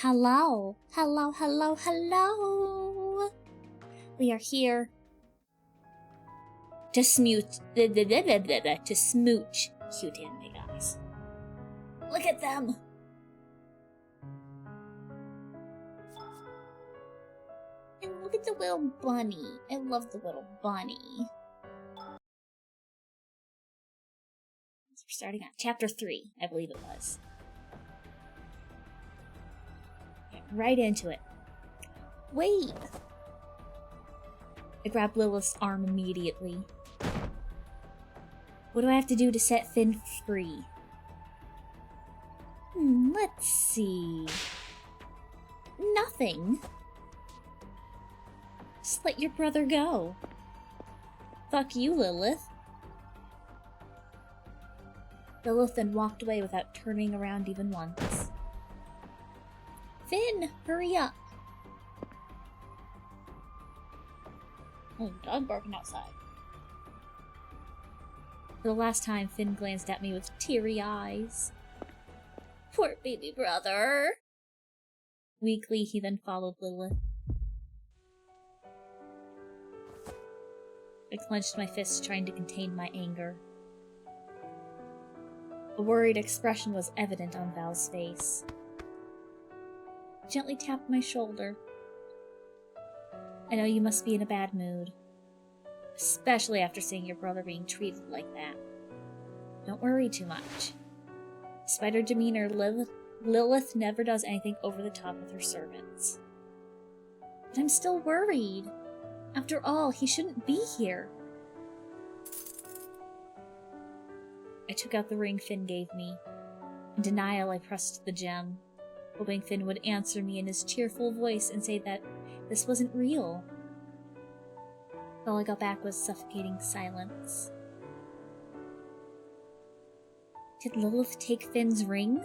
Hello, hello, hello, hello. We are here to smooch, to smooch cute anime guys. Look at them. And look at the little bunny. I love the little bunny. We're starting on chapter 3, I believe it was. Get right into it. Wait! I grabbed Lilith's arm immediately. What do I have to do to set Finn free? Let's see. Nothing. Just let your brother go. Fuck you, Lilith. Lilith then walked away without turning around even once. Finn, hurry up! Oh, dog barking outside. For the last time, Finn glanced at me with teary eyes. Poor baby brother. Weakly, he then followed Lilith. I clenched my fists, trying to contain my anger. A worried expression was evident on Val's face. He gently tapped my shoulder. I know you must be in a bad mood, especially after seeing your brother being treated like that. Don't worry too much. Despite her demeanor, Lilith never does anything over the top with her servants. But I'm still worried. After all, he shouldn't be here. I took out the ring Finn gave me. In denial, I pressed the gem, hoping Finn would answer me in his cheerful voice and say that this wasn't real. All I got back was suffocating silence. Did Lilith take Finn's ring?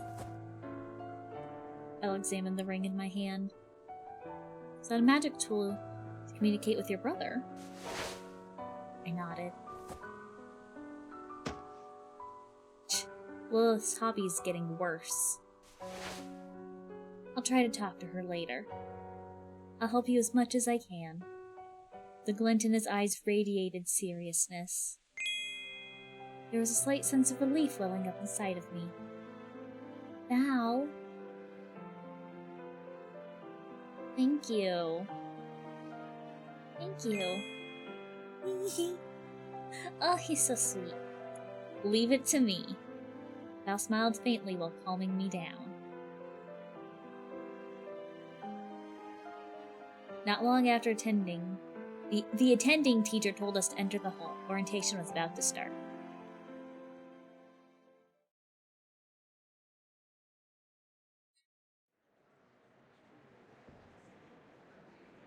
I'll examine the ring in my hand. Is that a magic tool to communicate with your brother? I nodded. Lilith's hobby is getting worse. I'll try to talk to her later. I'll help you as much as I can. The glint in his eyes radiated seriousness. There was a slight sense of relief welling up inside of me. Val. Thank you. Thank you. Oh, he's so sweet. Leave it to me. Val smiled faintly while calming me down. Not long after attending, the attending teacher told us to enter the hall. Orientation was about to start.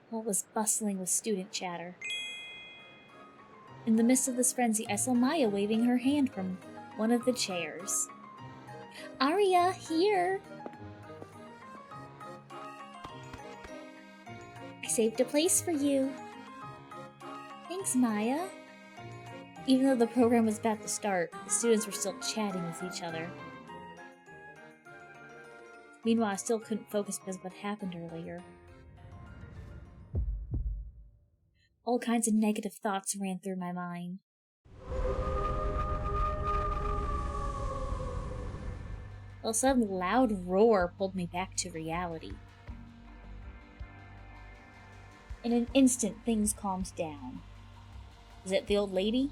The hall was bustling with student chatter. In the midst of this frenzy, I saw Maya waving her hand from one of the chairs. Aria, here! I saved a place for you. Thanks, Maya. Even though the program was about to start, the students were still chatting with each other. Meanwhile, I still couldn't focus because of what happened earlier. All kinds of negative thoughts ran through my mind. A sudden loud roar pulled me back to reality. In an instant, things calmed down. Was it the old lady?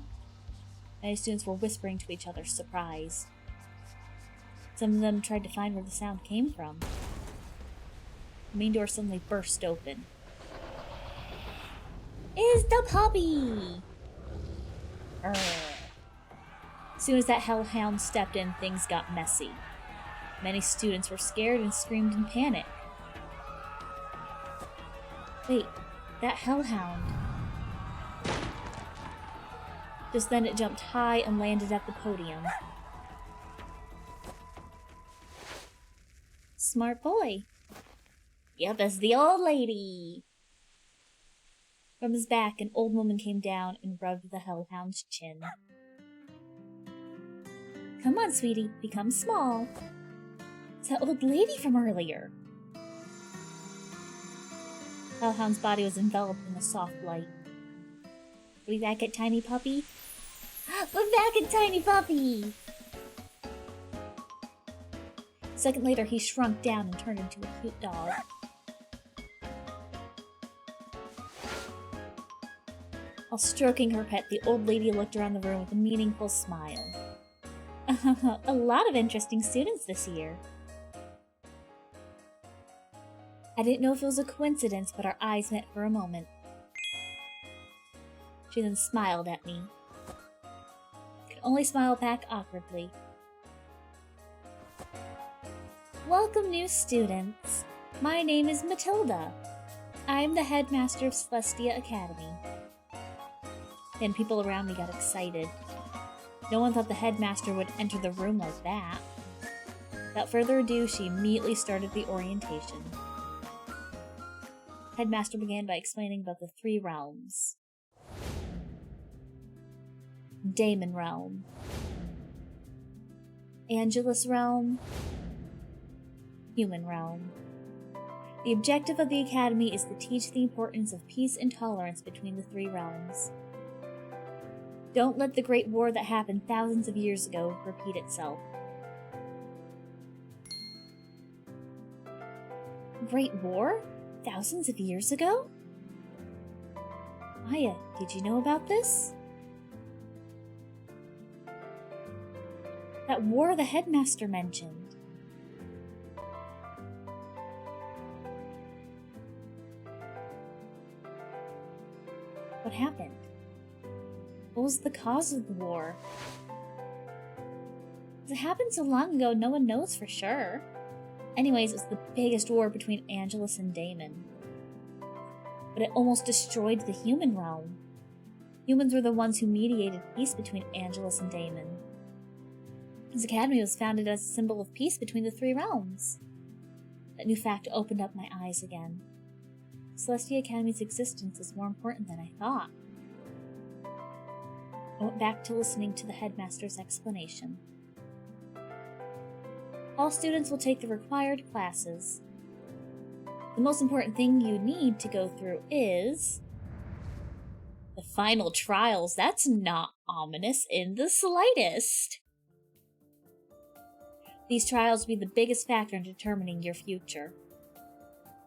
Many students were whispering to each other, surprised. Some of them tried to find where the sound came from. The main door suddenly burst open. It's the puppy! As soon as that hellhound stepped in, things got messy. Many students were scared and screamed in panic. Wait, that hellhound. Just then it jumped high and landed at the podium. Smart boy. Yep, it's the old lady. From his back, an old woman came down and rubbed the hellhound's chin. Come on, sweetie, become small. It's that old lady from earlier. Hellhound's body was enveloped in a soft light. We back at Tiny Puppy? We're back at Tiny Puppy! A second later, he shrunk down and turned into a cute dog. While stroking her pet, the old lady looked around the room with a meaningful smile. A lot of interesting students this year. I didn't know if it was a coincidence, but our eyes met for a moment. She then smiled at me. I could only smile back awkwardly. Welcome, new students. My name is Matilda. I am the headmaster of Celestia Academy. Then people around me got excited. No one thought the headmaster would enter the room like that. Without further ado, she immediately started the orientation. Headmaster began by explaining about the 3 realms. Daemon Realm, Angelus Realm, Human Realm. The objective of the Academy is to teach the importance of peace and tolerance between the 3 realms. Don't let the Great War that happened thousands of years ago repeat itself. Great War? Thousands of years ago? Maya, did you know about this? That war the headmaster mentioned. What happened? What was the cause of the war? It happened so long ago, no one knows for sure. Anyways, it was the biggest war between Angelus and Daemon. But it almost destroyed the human realm. Humans were the ones who mediated peace between Angelus and Daemon. His academy was founded as a symbol of peace between the 3 realms. That new fact opened up my eyes again. Celestia Academy's existence is more important than I thought. I went back to listening to the headmaster's explanation. All students will take the required classes. The most important thing you need to go through is the final trials. That's not ominous in the slightest. These trials will be the biggest factor in determining your future.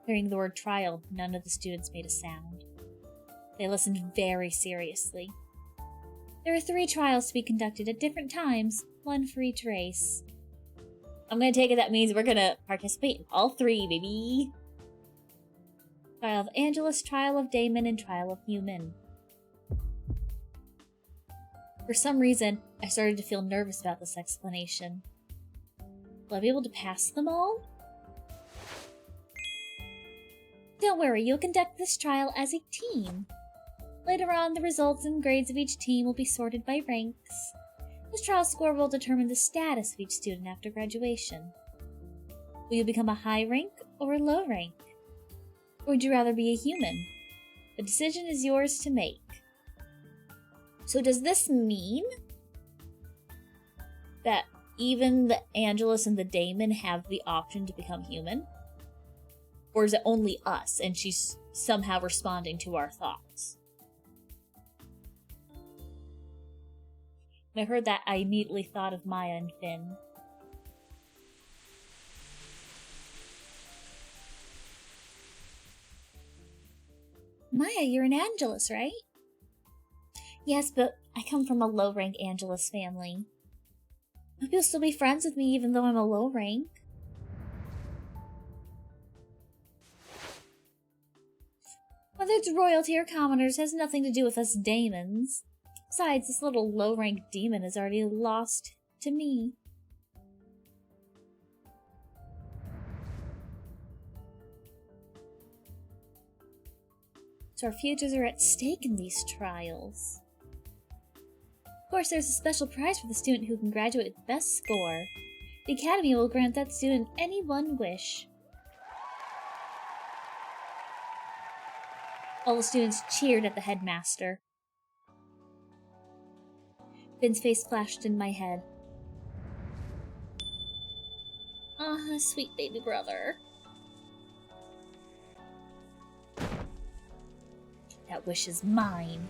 Hearing the word trial, none of the students made a sound. They listened very seriously. There are 3 trials to be conducted at different times, 1 for each race. I'm gonna take it that means we're gonna participate in all 3, baby! Trial of Angelus, Trial of Daemon, and Trial of Human. For some reason, I started to feel nervous about this explanation. Will I be able to pass them all? Don't worry, you'll conduct this trial as a team. Later on, the results and grades of each team will be sorted by ranks. This trial score will determine the status of each student after graduation. Will you become a high rank or a low rank? Or would you rather be a human? The decision is yours to make. So does this mean that even the Angelus and the Daemon have the option to become human? Or is it only us, and she's somehow responding to our thoughts? When I heard that, I immediately thought of Maya and Finn. Maya, you're an Angelus, right? Yes, but I come from a low-rank Angelus family. I hope you'll still be friends with me even though I'm a low rank. Whether it's royalty or commoners has nothing to do with us daemons. Besides, this little low-rank demon is already lost to me. So our futures are at stake in these trials. Of course, there's a special prize for the student who can graduate with the best score. The Academy will grant that student any one wish. All the students cheered at the headmaster. Finn's face flashed in my head. Ah, sweet baby brother. That wish is mine.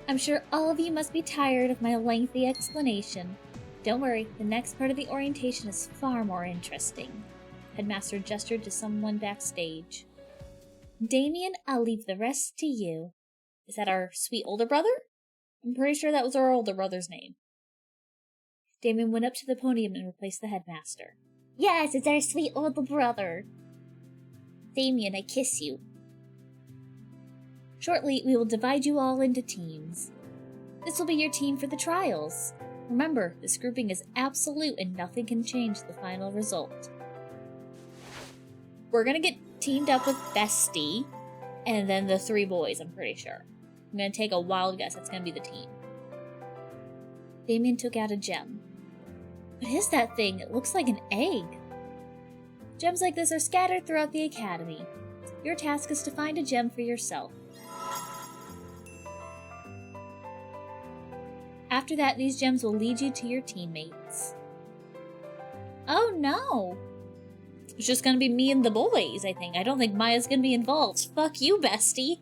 I'm sure all of you must be tired of my lengthy explanation. Don't worry, the next part of the orientation is far more interesting. Headmaster gestured to someone backstage. Damien, I'll leave the rest to you. Is that our sweet older brother? I'm pretty sure that was our older brother's name. Damien went up to the podium and replaced the headmaster. Yes, it's our sweet older brother. Damien, I kiss you. Shortly, we will divide you all into teams. This will be your team for the trials. Remember, this grouping is absolute and nothing can change the final result. We're gonna get teamed up with Bestie, and then the 3 boys, I'm pretty sure. I'm gonna take a wild guess that's gonna be the team. Damien took out a gem. What is that thing? It looks like an egg. Gems like this are scattered throughout the academy. Your task is to find a gem for yourself. After that, these gems will lead you to your teammates. Oh no! It's just gonna be me and the boys, I think. I don't think Maya's gonna be involved. Fuck you, bestie!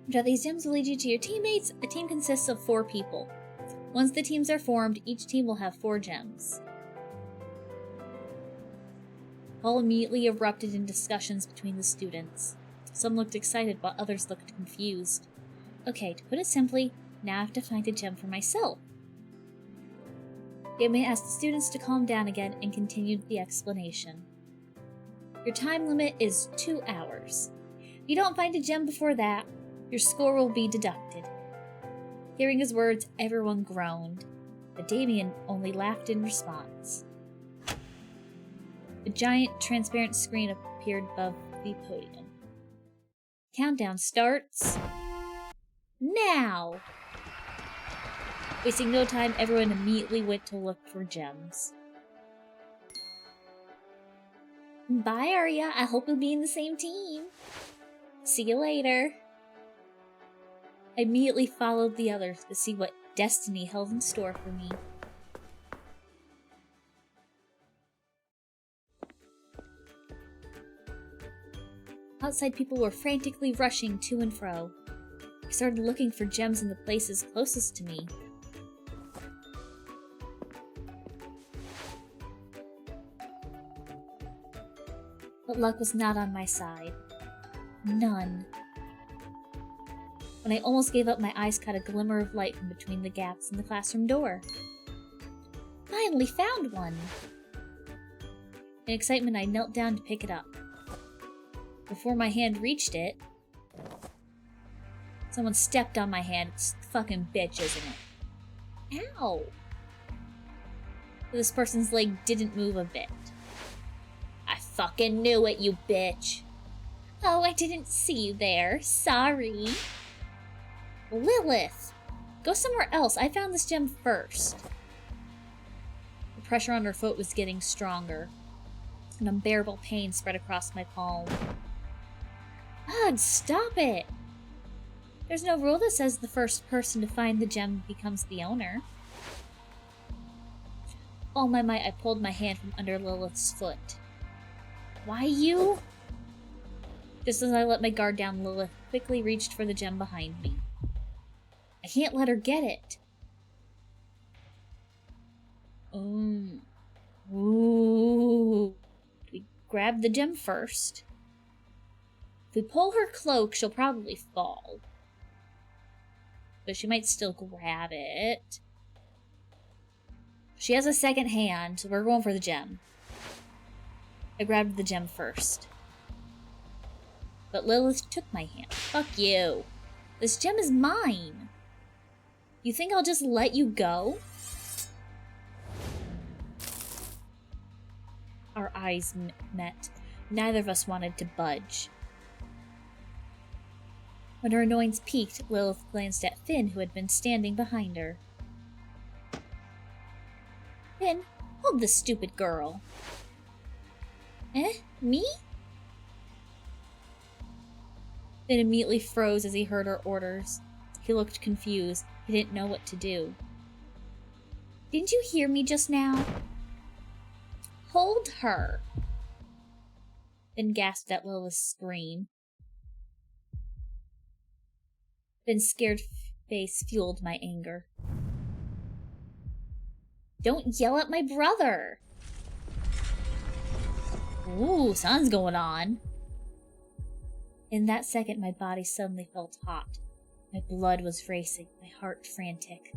After these gems will lead you to your teammates. A team consists of 4 people. Once the teams are formed, each team will have 4 gems. All immediately erupted in discussions between the students. Some looked excited while others looked confused. Okay, to put it simply, now I have to find a gem for myself. Damien asked the students to calm down again and continued the explanation. Your time limit is 2 hours. If you don't find a gem before that, your score will be deducted. Hearing his words, everyone groaned, but Damien only laughed in response. A giant, transparent screen appeared above the podium. Countdown starts now! Wasting no time, everyone immediately went to look for gems. Bye, Arya. I hope you'll be in the same team. See you later. I immediately followed the others to see what destiny held in store for me. Outside, people were frantically rushing to and fro. I started looking for gems in the places closest to me. But luck was not on my side. None. When I almost gave up, my eyes caught a glimmer of light from between the gaps in the classroom door. Finally found one! In excitement, I knelt down to pick it up. Before my hand reached it, someone stepped on my hand. It's a fucking bitch, isn't it? Ow! This person's leg didn't move a bit. I fucking knew it, you bitch! Oh, I didn't see you there. Sorry. Lilith! Go somewhere else. I found this gem first. The pressure on her foot was getting stronger. An unbearable pain spread across my palm. God, stop it! There's no rule that says the first person to find the gem becomes the owner. All my might, I pulled my hand from under Lilith's foot. Why you? Just as I let my guard down, Lilith quickly reached for the gem behind me. I can't let her get it. Ooh. We grab the gem first. If we pull her cloak, she'll probably fall. But she might still grab it. She has a second hand, so we're going for the gem. I grabbed the gem first. But Lilith took my hand. Fuck you. This gem is mine. You think I'll just let you go? Our eyes met. Neither of us wanted to budge. When her annoyance peaked, Lilith glanced at Finn, who had been standing behind her. Finn, hold this stupid girl. Eh? Me? Finn immediately froze as he heard her orders. He looked confused. He didn't know what to do. Didn't you hear me just now? Hold her. Finn gasped at Lilith's scream. Finn's scared face fueled my anger. Don't yell at my brother! Ooh, something's going on. In that second, my body suddenly felt hot. My blood was racing, my heart frantic.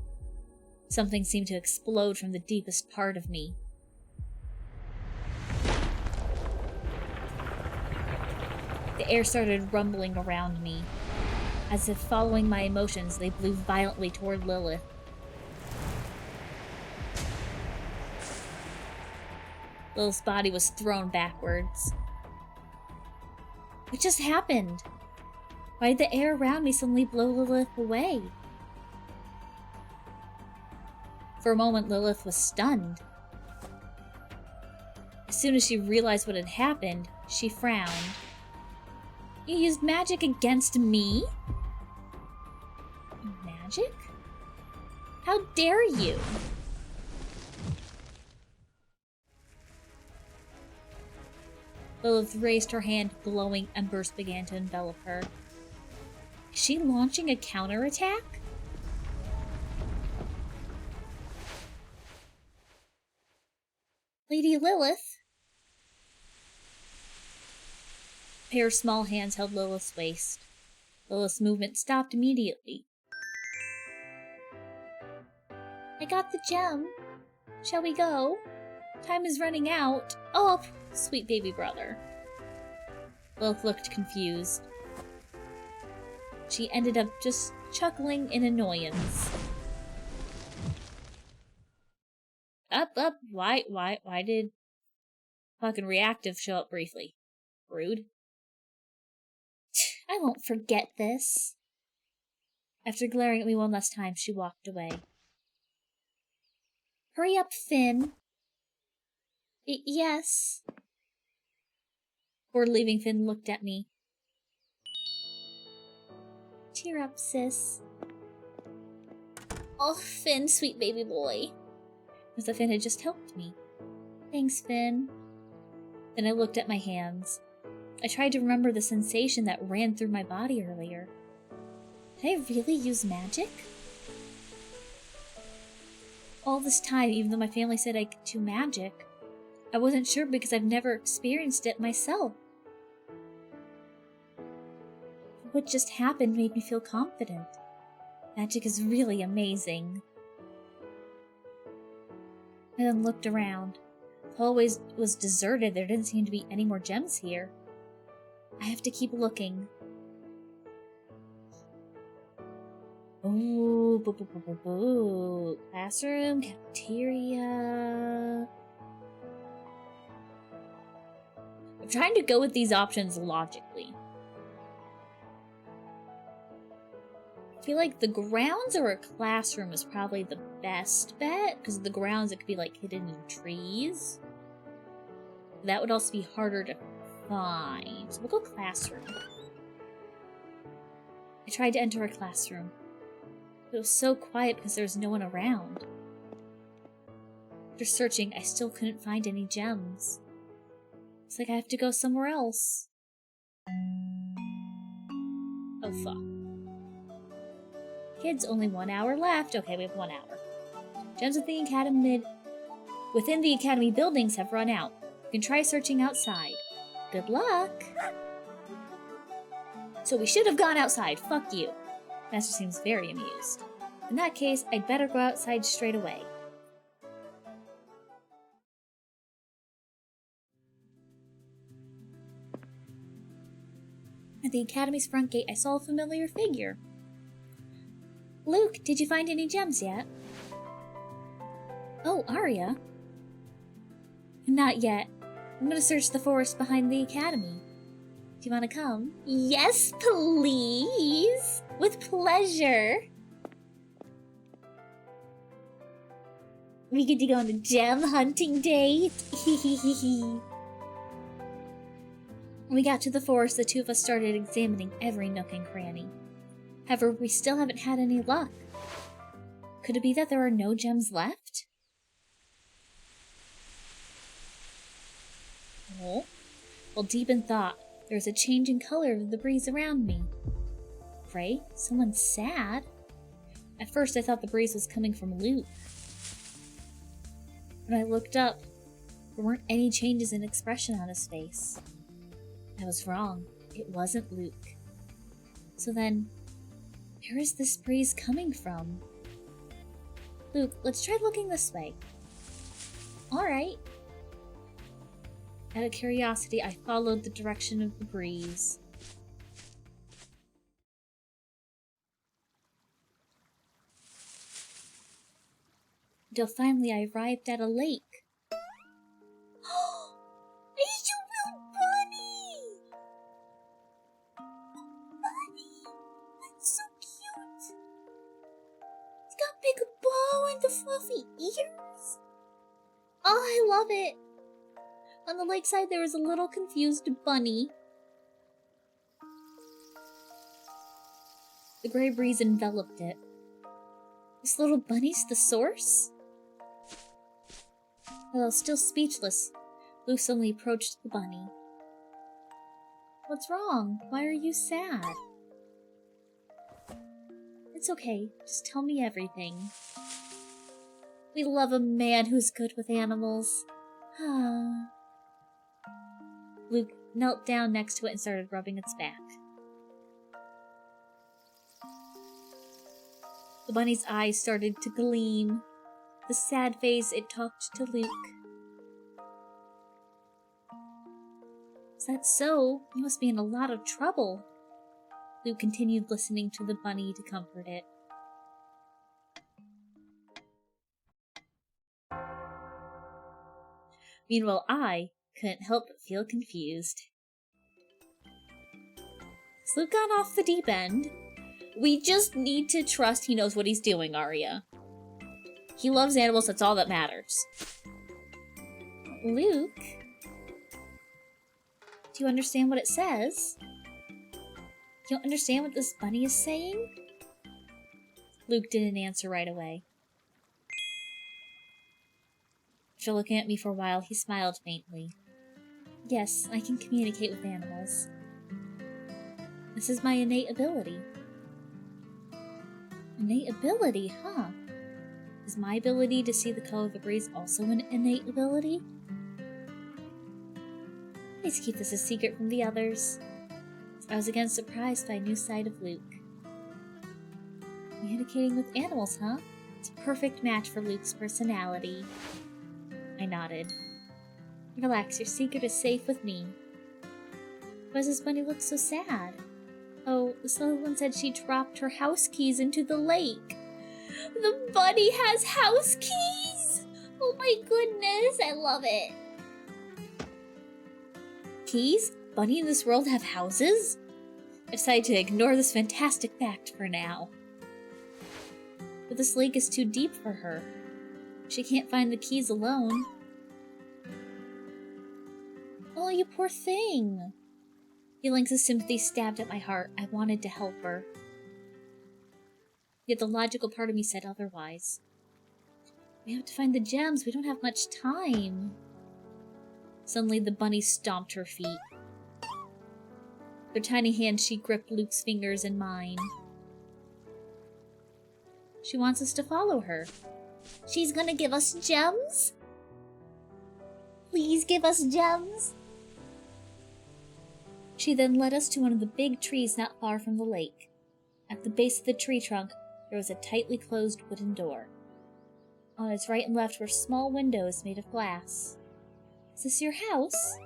Something seemed to explode from the deepest part of me. The air started rumbling around me. As if following my emotions, they blew violently toward Lilith. Lilith's body was thrown backwards. What just happened? Why did the air around me suddenly blow Lilith away? For a moment, Lilith was stunned. As soon as she realized what had happened, she frowned. You used magic against me? Magic? How dare you? Lilith raised her hand, glowing embers began to envelop her. Is she launching a counterattack? Lady Lilith? A pair of small hands held Lilith's waist. Lilith's movement stopped immediately. I got the gem. Shall we go? Time is running out. Oh, sweet baby brother. Lilith looked confused. She ended up just chuckling in annoyance. Up. Why did fucking reactive show up briefly? Rude. I won't forget this. After glaring at me one last time, she walked away. Hurry up, Finn. Yes. Before leaving, Finn looked at me. Cheer up, sis. Oh, Finn, sweet baby boy. As if Finn had just helped me. Thanks, Finn. Then I looked at my hands. I tried to remember the sensation that ran through my body earlier. Did I really use magic? All this time, even though my family said I could do magic, I wasn't sure because I've never experienced it myself. What just happened made me feel confident. Magic is really amazing. I then looked around. The hallway was deserted. There didn't seem to be any more gems here. I have to keep looking. Ooh, boo. Classroom, cafeteria. I'm trying to go with these options logically. I feel like the grounds or a classroom is probably the best bet, because the grounds it could be like hidden in trees. That would also be harder to find. So we'll go classroom. I tried to enter a classroom. It was so quiet because there was no one around. After searching, I still couldn't find any gems. It's like I have to go somewhere else. Oh fuck. Kids, only 1 hour left. Okay, we have 1 hour. Gems within the academy buildings have run out. You can try searching outside. Good luck! So we should have gone outside. Fuck you. Master seems very amused. In that case, I'd better go outside straight away. At the academy's front gate, I saw a familiar figure. Luke, did you find any gems yet? Oh, Arya? Not yet. I'm gonna search the forest behind the academy. Do you want to come? Yes, please! With pleasure! We get to go on a gem hunting date! Hehehehe. When we got to the forest, the two of us started examining every nook and cranny. However, we still haven't had any luck. Could it be that there are no gems left? Oh. While deep in thought, there was a change in color of the breeze around me. Gray? Someone sad? At first I thought the breeze was coming from Luke. When I looked up, there weren't any changes in expression on his face. I was wrong. It wasn't Luke. So then, where is this breeze coming from? Luke, let's try looking this way. Alright. Out of curiosity, I followed the direction of the breeze. Until finally I arrived at a lake. It's your little bunny! Bunny! That's so cute! It's got a big bow and the fluffy ears. Oh, I love it! On the lakeside there was a little confused bunny. The gray breeze enveloped it. This little bunny's the source? While still speechless, Luke suddenly approached the bunny. What's wrong? Why are you sad? It's okay, just tell me everything. We love a man who's good with animals. Luke knelt down next to it and started rubbing its back. The bunny's eyes started to gleam. The sad face, it talked to Luke. Is that so? You must be in a lot of trouble. Luke continued listening to the bunny to comfort it. Meanwhile, I couldn't help but feel confused. Has Luke gone off the deep end? We just need to trust he knows what he's doing, Arya. He loves animals, that's all that matters. Luke? Do you understand what it says? You don't understand what this bunny is saying? Luke didn't answer right away. After looking at me for a while, he smiled faintly. Yes, I can communicate with animals. This is my innate ability. Innate ability, huh? Is my ability to see the color of the breeze also an innate ability? Please keep this a secret from the others. I was again surprised by a new side of Luke. Communicating with animals, huh? It's a perfect match for Luke's personality. I nodded. Relax, your secret is safe with me. Why does this bunny look so sad? Oh, the little one said she dropped her house keys into the lake. The bunny has house keys! Oh my goodness, I love it. Keys? Bunny in this world have houses? I decided to ignore this fantastic fact for now. But this lake is too deep for her. She can't find the keys alone. Oh, you poor thing. Feelings of sympathy stabbed at my heart. I wanted to help her. Yet the logical part of me said otherwise. We have to find the gems. We don't have much time. Suddenly, the bunny stomped her feet. With her tiny hand, she gripped Luke's fingers in mine. She wants us to follow her. She's gonna give us gems? Please give us gems? She then led us to one of the big trees not far from the lake. At the base of the tree trunk, there was a tightly closed wooden door. On its right and left were small windows made of glass. Is this your house?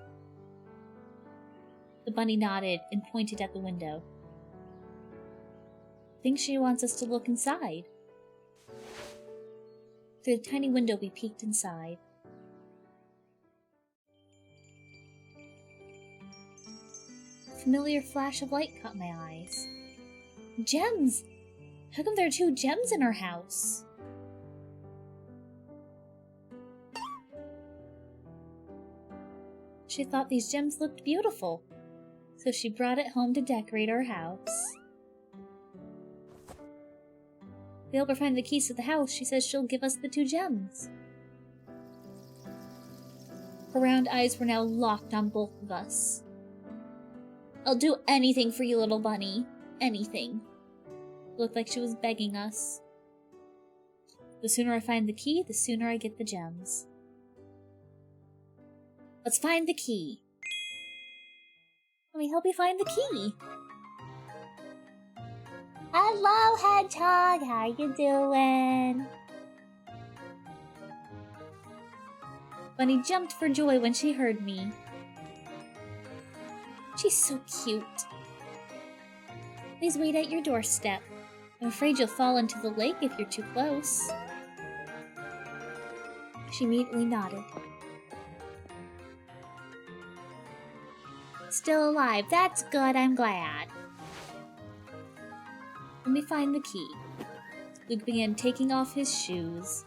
The bunny nodded and pointed at the window. I think she wants us to look inside. Through the tiny window, we peeked inside. A familiar flash of light caught my eyes. Gems! How come there are 2 gems in our house? She thought these gems looked beautiful, so she brought it home to decorate our house. If we help her find the keys to the house, she says she'll give us the 2 gems. Her round eyes were now locked on both of us. I'll do anything for you, little bunny. Anything. It looked like she was begging us. The sooner I find the key, the sooner I get the gems. Let's find the key. Let me help you find the key. Hello, Hedgehog. How you doing? Bunny jumped for joy when she heard me. She's so cute. Please wait at your doorstep. I'm afraid you'll fall into the lake if you're too close. She immediately nodded. Still alive. That's good. I'm glad. Let me find the key. Luke began taking off his shoes.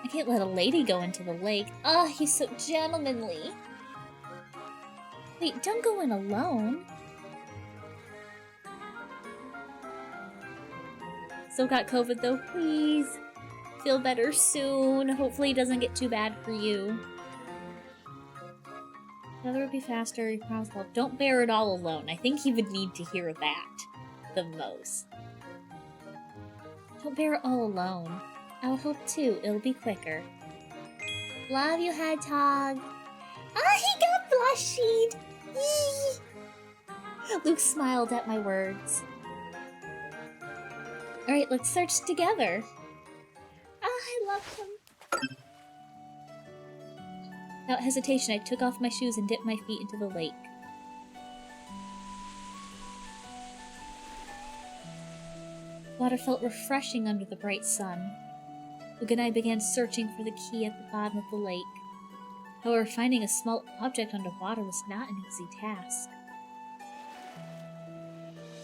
I can't let a lady go into the lake. Oh, he's so gentlemanly. Wait, don't go in alone. Still got COVID though, please. Feel better soon. Hopefully it doesn't get too bad for you. Brother would be faster, he promised help. Don't bear it all alone. I think he would need to hear that the most. Don't bear it all alone. I'll help too. It'll be quicker. Love you, Hedgehog. Ah, he got blushed. Luke smiled at my words. Alright, let's search together. Ah, I love him. Without hesitation, I took off my shoes and dipped my feet into the lake. Water felt refreshing under the bright sun. Luke and I began searching for the key at the bottom of the lake. However, finding a small object underwater was not an easy task.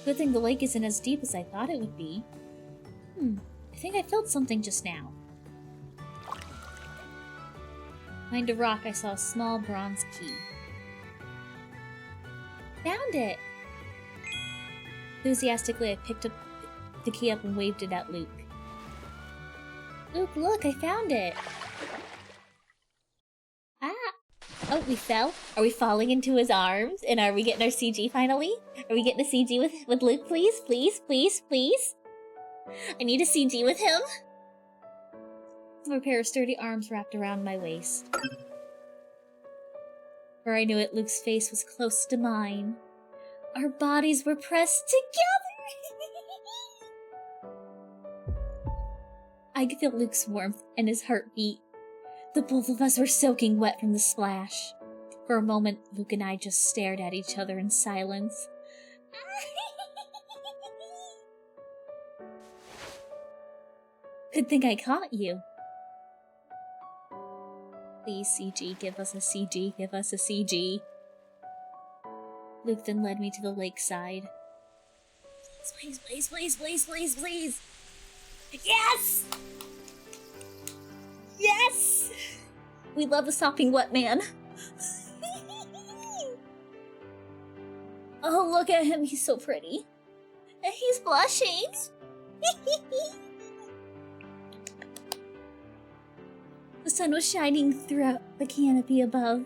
Good thing the lake isn't as deep as I thought it would be. I think I felt something just now. Behind a rock, I saw a small bronze key. Found it! Enthusiastically, I picked up the key up and waved it at Luke. Luke, look, I found it! Ah! Oh, we fell? Are we falling into his arms? And are we getting our CG finally? Are we getting a CG with Luke, please? Please, please, please? I need a CG with him! A pair of sturdy arms wrapped around my waist. Before I knew it, Luke's face was close to mine. Our bodies were pressed together! I could feel Luke's warmth and his heartbeat. The both of us were soaking wet from the splash. For a moment, Luke and I just stared at each other in silence. Good thing I caught you. Please, CG, give us a CG, give us a CG. Luke then led me to the lakeside. Please, please, please, please, please, please! Yes! Yes! We love a sopping wet man. Oh, look at him, he's so pretty. And he's blushing. The sun was shining throughout the canopy above.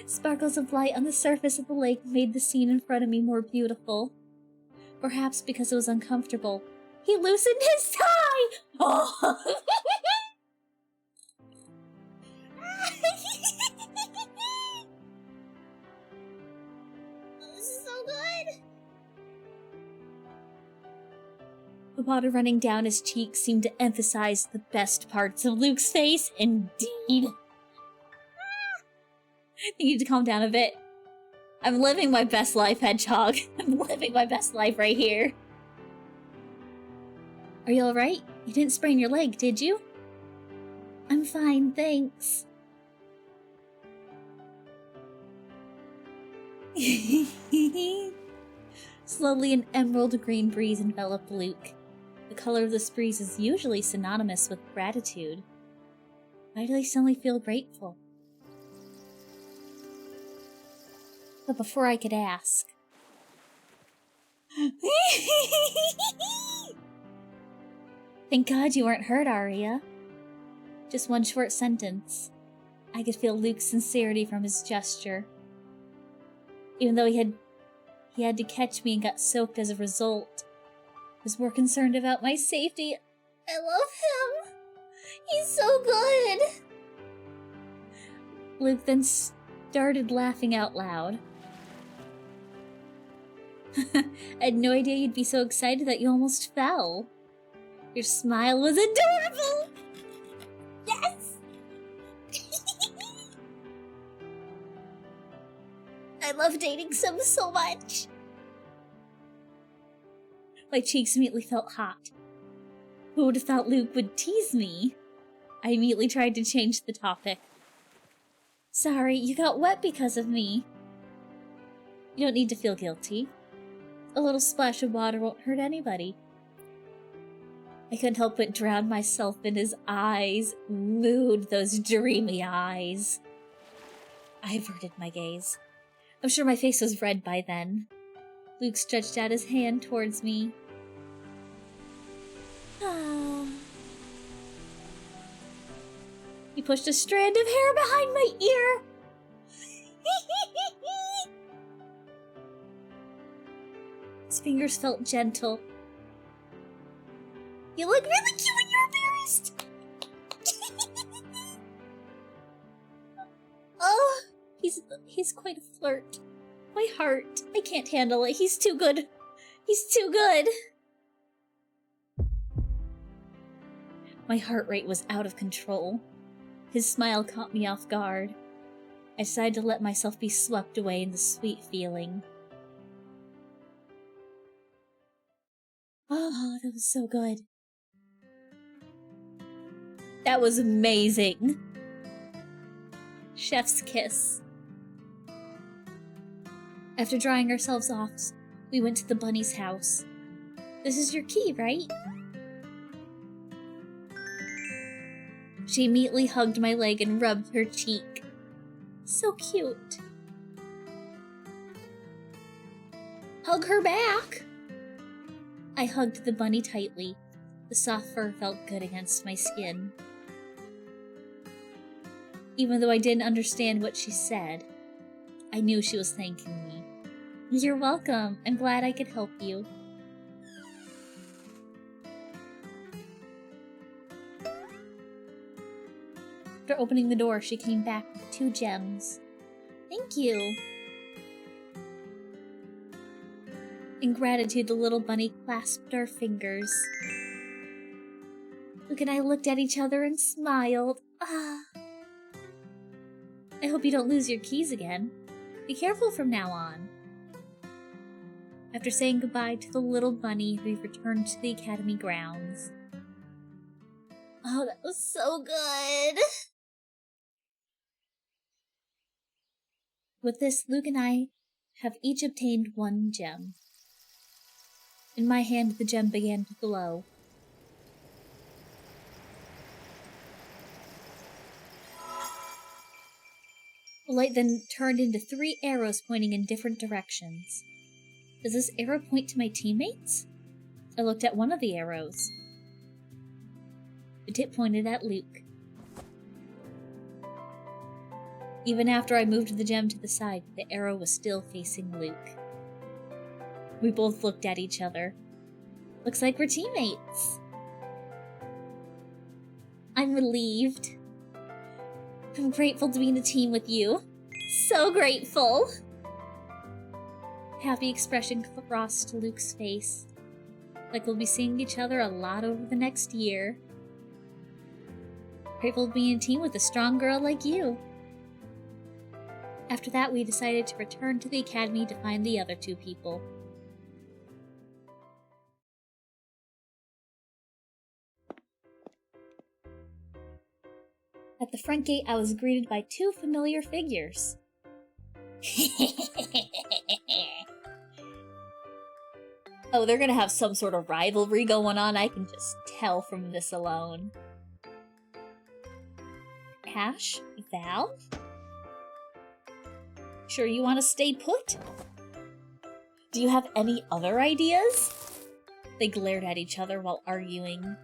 Sparkles of light on the surface of the lake made the scene in front of me more beautiful. Perhaps because it was uncomfortable, he loosened his tie! Oh! This is so good! The water running down his cheeks seemed to emphasize the best parts of Luke's face. Indeed. You need to calm down a bit. I'm living my best life, Hedgehog. I'm living my best life right here. Are you alright? You didn't sprain your leg, did you? I'm fine, thanks. Slowly, an emerald green breeze enveloped Luke. The color of this breeze is usually synonymous with gratitude. Why do they suddenly feel grateful? But before I could ask... Thank God you weren't hurt, Aria. Just one short sentence. I could feel Luke's sincerity from his gesture. Even though he had to catch me and got soaked as a result, I was more concerned about my safety. I love him! He's so good! Luke then started laughing out loud. I had no idea you'd be so excited that you almost fell. Your smile was adorable! Yes! I love dating Sim so much! My cheeks immediately felt hot. Who would have thought Luke would tease me? I immediately tried to change the topic. Sorry, you got wet because of me. You don't need to feel guilty. A little splash of water won't hurt anybody. I couldn't help but drown myself in his eyes. Mood, those dreamy eyes. I averted my gaze. I'm sure my face was red by then. Luke stretched out his hand towards me. He pushed a strand of hair behind my ear. His fingers felt gentle. You look really cute when you're embarrassed. Oh, he's quite a flirt. My heart, I can't handle it. He's too good. He's too good. My heart rate was out of control. His smile caught me off guard. I decided to let myself be swept away in the sweet feeling. Oh, that was so good. That was amazing. Chef's kiss. After drying ourselves off, we went to the bunny's house. This is your key, right? She immediately hugged my leg and rubbed her cheek. So cute. Hug her back! I hugged the bunny tightly. The soft fur felt good against my skin. Even though I didn't understand what she said, I knew she was thanking me. You're welcome. I'm glad I could help you. After opening the door, she came back with 2 gems. Thank you. In gratitude, the little bunny clasped our fingers. Luke and I looked at each other and smiled. Ah. I hope you don't lose your keys again. Be careful from now on. After saying goodbye to the little bunny, we returned to the academy grounds. Oh, that was so good! With this, Luke and I have each obtained 1 gem. In my hand, the gem began to glow. The light then turned into 3 arrows pointing in different directions. Does this arrow point to my teammates? I looked at one of the arrows. The tip pointed at Luke. Even after I moved the gem to the side, the arrow was still facing Luke. We both looked at each other. Looks like we're teammates. I'm relieved. I'm grateful to be in a team with you. So grateful! Happy expression crossed Luke's face. Like we'll be seeing each other a lot over the next year. Grateful to be in a team with a strong girl like you. After that, we decided to return to the academy to find the other 2 people. At the front gate, I was greeted by 2 familiar figures. Oh, they're gonna have some sort of rivalry going on, I can just tell from this alone. Ash? Val? Sure you want to stay put? Do you have any other ideas? They glared at each other while arguing.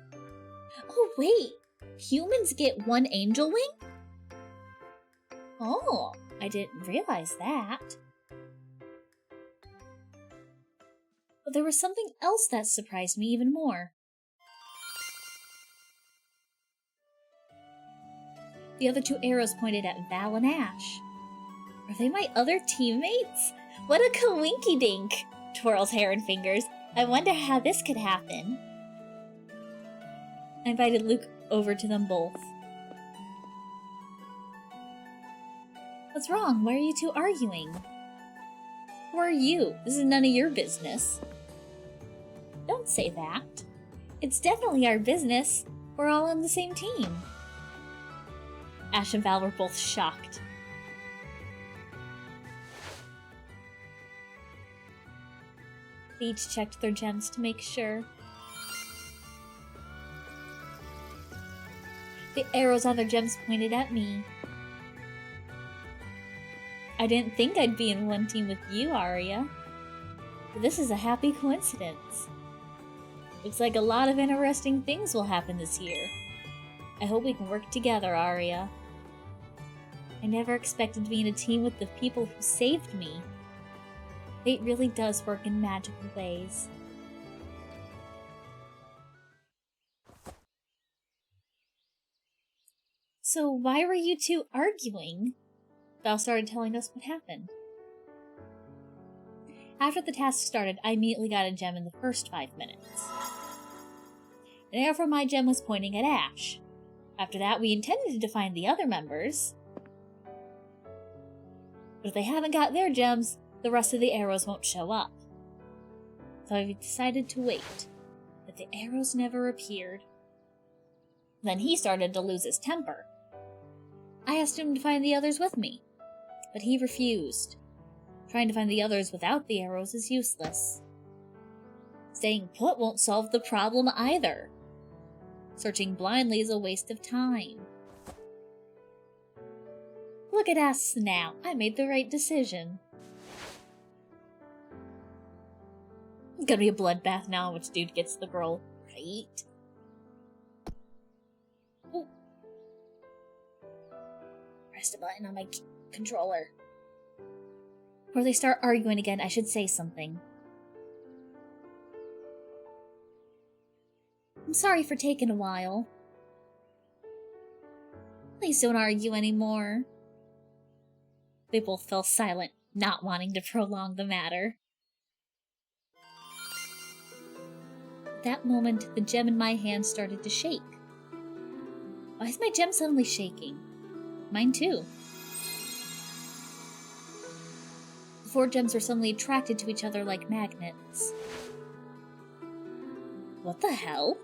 Oh wait! Humans get 1 angel wing? Oh, I didn't realize that. But there was something else that surprised me even more. The other two arrows pointed at Val and Ash. Are they my other teammates? What a coinky-dink! Twirls hair and fingers. I wonder how this could happen. I invited Luke over to them both. What's wrong? Why are you two arguing? Who are you? This is none of your business. Don't say that. It's definitely our business. We're all on the same team. Ash and Val were both shocked. They each checked their gems to make sure. The arrows on their gems pointed at me. I didn't think I'd be in one team with you, Arya. But this is a happy coincidence. Looks like a lot of interesting things will happen this year. I hope we can work together, Arya. I never expected to be in a team with the people who saved me. Fate really does work in magical ways. So why were you two arguing? Val started telling us what happened. After the task started, I immediately got a gem in the first 5 minutes. An arrow from my gem was pointing at Ash. After that, we intended to find the other members. But if they haven't got their gems, the rest of the arrows won't show up. So I decided to wait, but the arrows never appeared. Then he started to lose his temper. I asked him to find the others with me, but he refused. Trying to find the others without the arrows is useless. Staying put won't solve the problem either. Searching blindly is a waste of time. Look at us now. I made the right decision. It's gonna be a bloodbath now which dude gets the girl, right? Ooh. Pressed a button on my controller. Before they start arguing again, I should say something. I'm sorry for taking a while. Please don't argue anymore. They both fell silent, not wanting to prolong the matter. At that moment, the gem in my hand started to shake. Why is my gem suddenly shaking? Mine too. The 4 gems were suddenly attracted to each other like magnets. What the hell?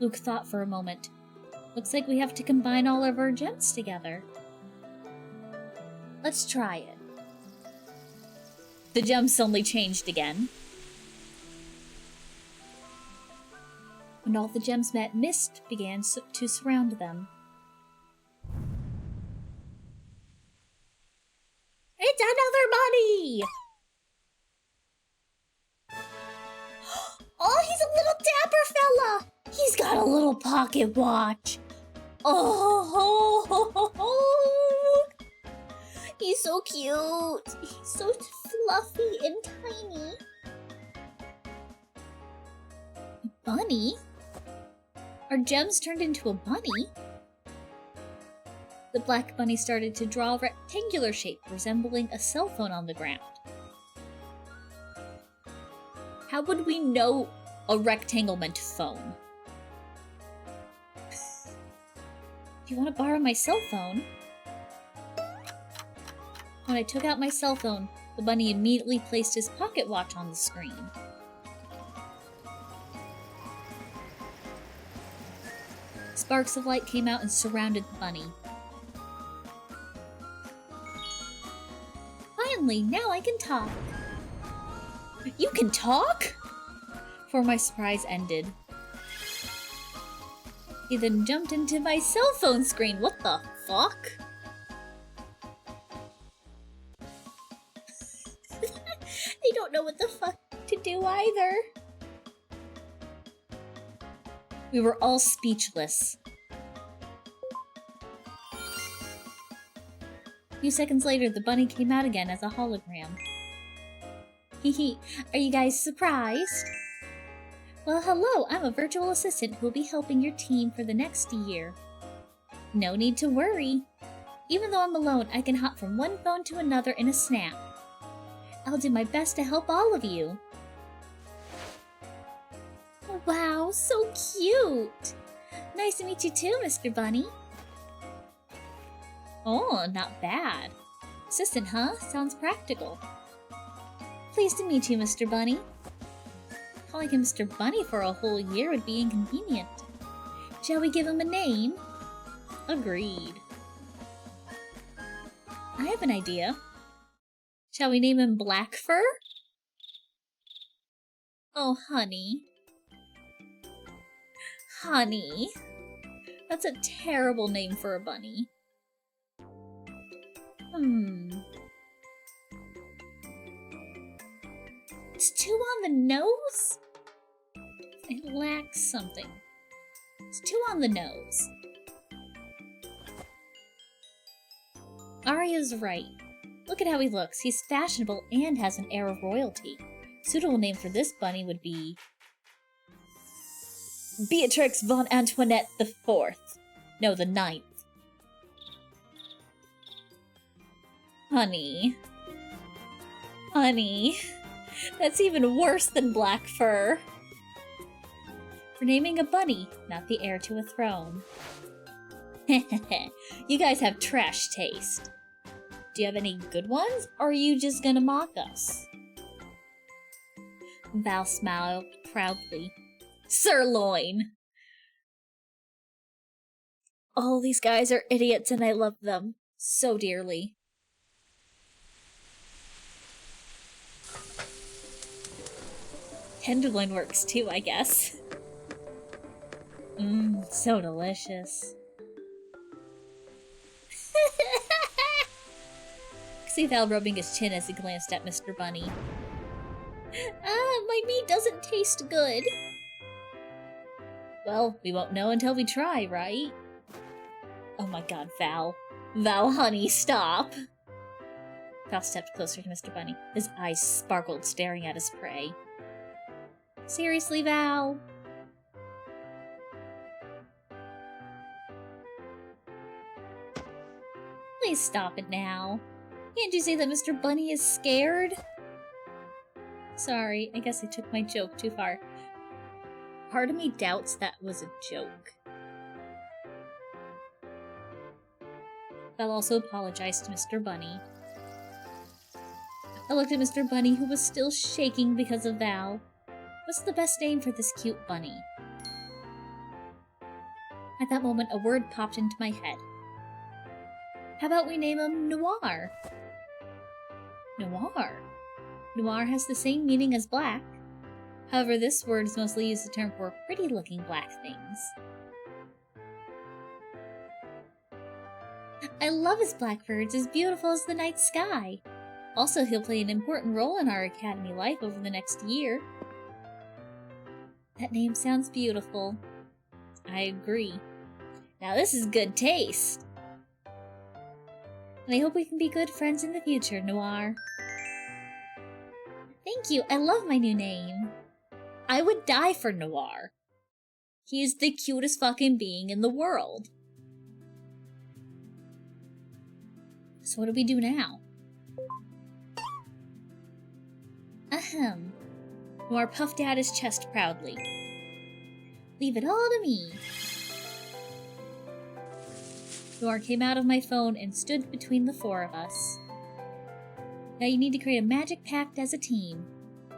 Luke thought for a moment. Looks like we have to combine all of our gems together. Let's try it. The gems suddenly changed again. When all the gems met, mist began to surround them. It's another bunny! Oh, he's a little dapper fella! He's got a little pocket watch. Oh, ho, ho, ho. He's so cute. He's so fluffy and tiny. A bunny? Our gems turned into a bunny? The black bunny started to draw a rectangular shape resembling a cell phone on the ground. How would we know a rectangle meant phone? Do you want to borrow my cell phone? When I took out my cell phone, the bunny immediately placed his pocket watch on the screen. Sparks of light came out and surrounded the bunny. Finally, now I can talk. You can talk? Before my surprise ended. He then jumped into my cell phone screen. What the fuck? They don't know what the fuck to do either. We were all speechless. A few seconds later, the bunny came out again as a hologram. Hehe, are you guys surprised? Well, hello, I'm a virtual assistant who will be helping your team for the next year. No need to worry. Even though I'm alone, I can hop from one phone to another in a snap. I'll do my best to help all of you. Wow, so cute! Nice to meet you too, Mr. Bunny. Oh, not bad. Assistant, huh? Sounds practical. Pleased to meet you, Mr. Bunny. Calling him Mr. Bunny for a whole year would be inconvenient. Shall we give him a name? Agreed. I have an idea. Shall we name him Black Fur? Oh, honey. Honey. That's a terrible name for a bunny. It's too on the nose? It lacks something. It's too on the nose. Arya's right. Look at how he looks. He's fashionable and has an air of royalty. Suitable name for this bunny would be Beatrix von Antoinette the 4th. No, the 9th. Honey. Honey. That's even worse than Black Fur. We're naming a bunny, not the heir to a throne. You guys have trash taste. Do you have any good ones, or are you just gonna mock us? Val smiled proudly. Sirloin! All these guys are idiots and I love them so dearly. Tenderloin works too, I guess. So delicious. See Val rubbing his chin as he glanced at Mr. Bunny. My meat doesn't taste good. Well, we won't know until we try, right? Oh my god, Val. Val, honey, stop! Val stepped closer to Mr. Bunny. His eyes sparkled, staring at his prey. Seriously, Val? Please stop it now. Can't you see that Mr. Bunny is scared? Sorry, I guess I took my joke too far. Part of me doubts that was a joke. Val also apologized to Mr. Bunny. I looked at Mr. Bunny, who was still shaking because of Val. What's the best name for this cute bunny? At that moment, a word popped into my head. How about we name him Noir? Noir? Noir has the same meaning as black. However, this word is mostly used as a term for pretty-looking black things. I love his blackbirds, as beautiful as the night sky. Also, he'll play an important role in our academy life over the next year. That name sounds beautiful. I agree. Now this is good taste. And I hope we can be good friends in the future, Noir. Thank you, I love my new name. I would die for Noir. He is the cutest fucking being in the world. So what do we do now? Ahem. Noir puffed out his chest proudly. Leave it all to me. Noir came out of my phone and stood between the four of us. Now you need to create a magic pact as a team.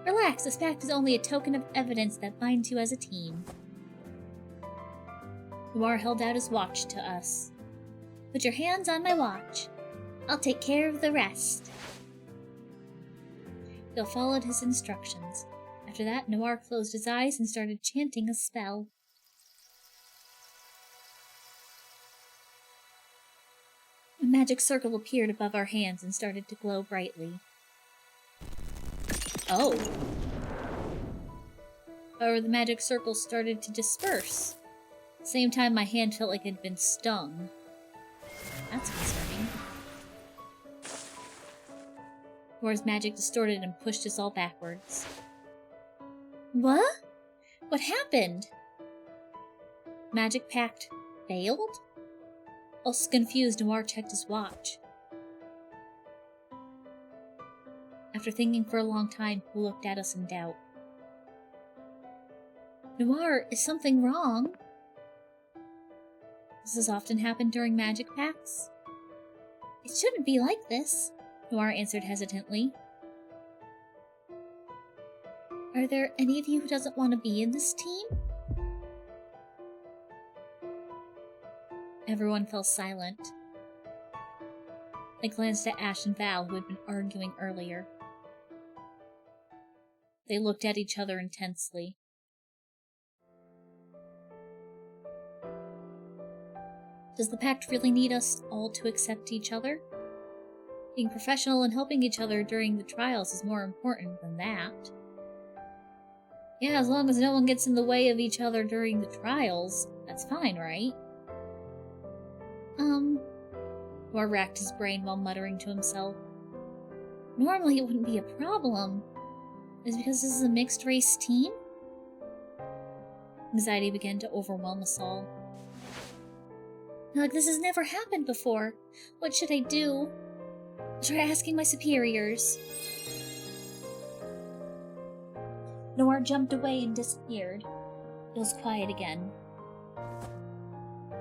Relax, this pact is only a token of evidence that binds you as a team. Noir held out his watch to us. Put your hands on my watch. I'll take care of the rest. Bill followed his instructions. After that, Noir closed his eyes and started chanting a spell. A magic circle appeared above our hands and started to glow brightly. Oh. However, the magic circle started to disperse. At the same time, my hand felt like it had been stung. That's concerning. Noir's magic distorted and pushed us all backwards. What? What happened? Magic Pact failed? Also confused, Noir checked his watch. After thinking for a long time, he looked at us in doubt. Noir, is something wrong? Does this often happen during magic pacts? It shouldn't be like this, Noir answered hesitantly. Are there any of you who doesn't want to be in this team? Everyone fell silent. I glanced at Ash and Val, who had been arguing earlier. They looked at each other intensely. Does the pact really need us all to accept each other? Being professional and helping each other during the trials is more important than that. Yeah, as long as no one gets in the way of each other during the trials, that's fine, right? Noir racked his brain while muttering to himself. Normally it wouldn't be a problem. Is it because this is a mixed-race team? Anxiety began to overwhelm us all. Like, this has never happened before. What should I do? I'll try asking my superiors. Noir jumped away and disappeared. It was quiet again.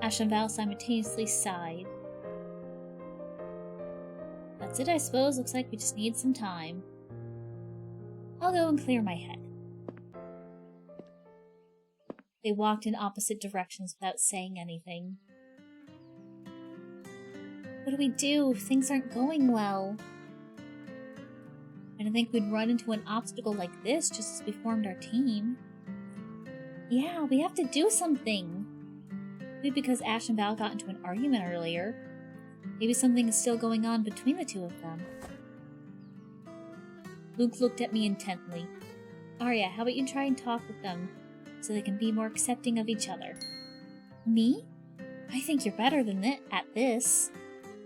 Ash and Val simultaneously sighed. That's it, I suppose. Looks like we just need some time. I'll go and clear my head. They walked in opposite directions without saying anything. What do we do? Things aren't going well. I didn't think we'd run into an obstacle like this just as we formed our team. Yeah, we have to do something. Maybe because Ash and Val got into an argument earlier. Maybe something is still going on between the two of them. Luke looked at me intently. Arya, how about you try and talk with them so they can be more accepting of each other? Me? I think you're better than at this.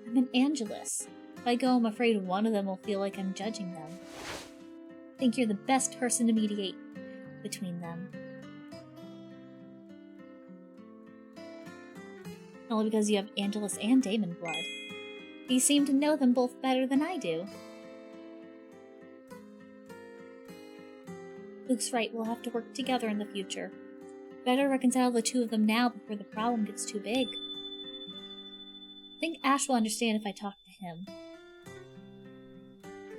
I'm an Angelus. If I go, I'm afraid one of them will feel like I'm judging them. I think you're the best person to mediate between them. Only because you have Angelus and Damon blood. You seem to know them both better than I do. Luke's right, we'll have to work together in the future. Better reconcile the two of them now before the problem gets too big. I think Ash will understand if I talk to him.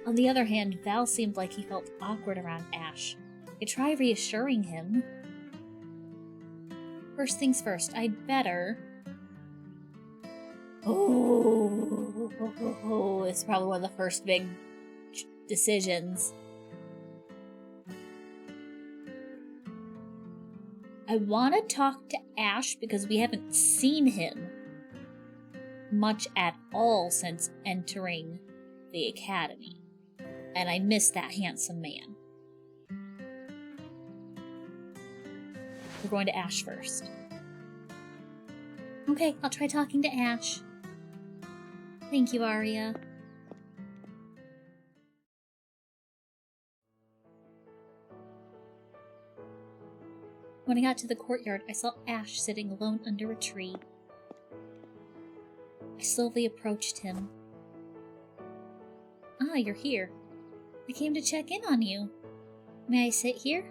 On the other hand, Val seemed like he felt awkward around Ash. I tried reassuring him. First things first, I'd better... Oh, it's probably one of the first big decisions. I want to talk to Ash because we haven't seen him much at all since entering the academy. And I miss that handsome man. We're going to Ash first. Okay, I'll try talking to Ash. Thank you, Arya. When I got to the courtyard, I saw Ash sitting alone under a tree. I slowly approached him. Ah, you're here. I came to check in on you. May I sit here?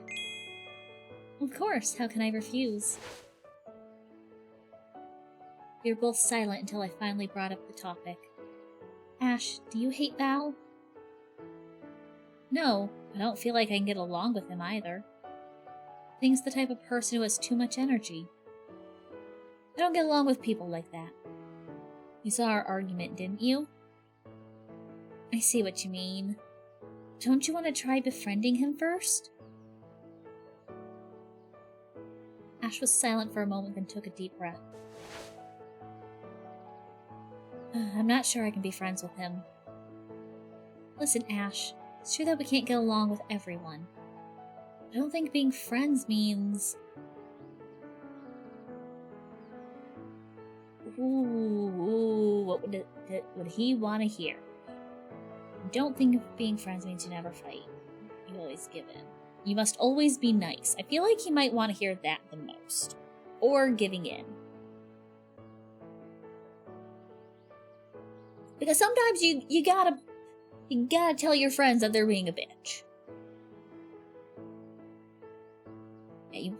Of course, how can I refuse? We were both silent until I finally brought up the topic. Ash, do you hate Val? No, I don't feel like I can get along with him either. I think he's the type of person who has too much energy. I don't get along with people like that. You saw our argument, didn't you? I see what you mean. Don't you want to try befriending him first? Ash was silent for a moment, then took a deep breath. I'm not sure I can be friends with him. Listen, Ash, it's true that we can't get along with everyone. I don't think being friends means... Ooh, what would he want to hear? Don't think of being friends means you never fight. You always give in. You must always be nice. I feel like he might want to hear that the most. Or giving in. Because sometimes you gotta tell your friends that they're being a bitch. Yeah,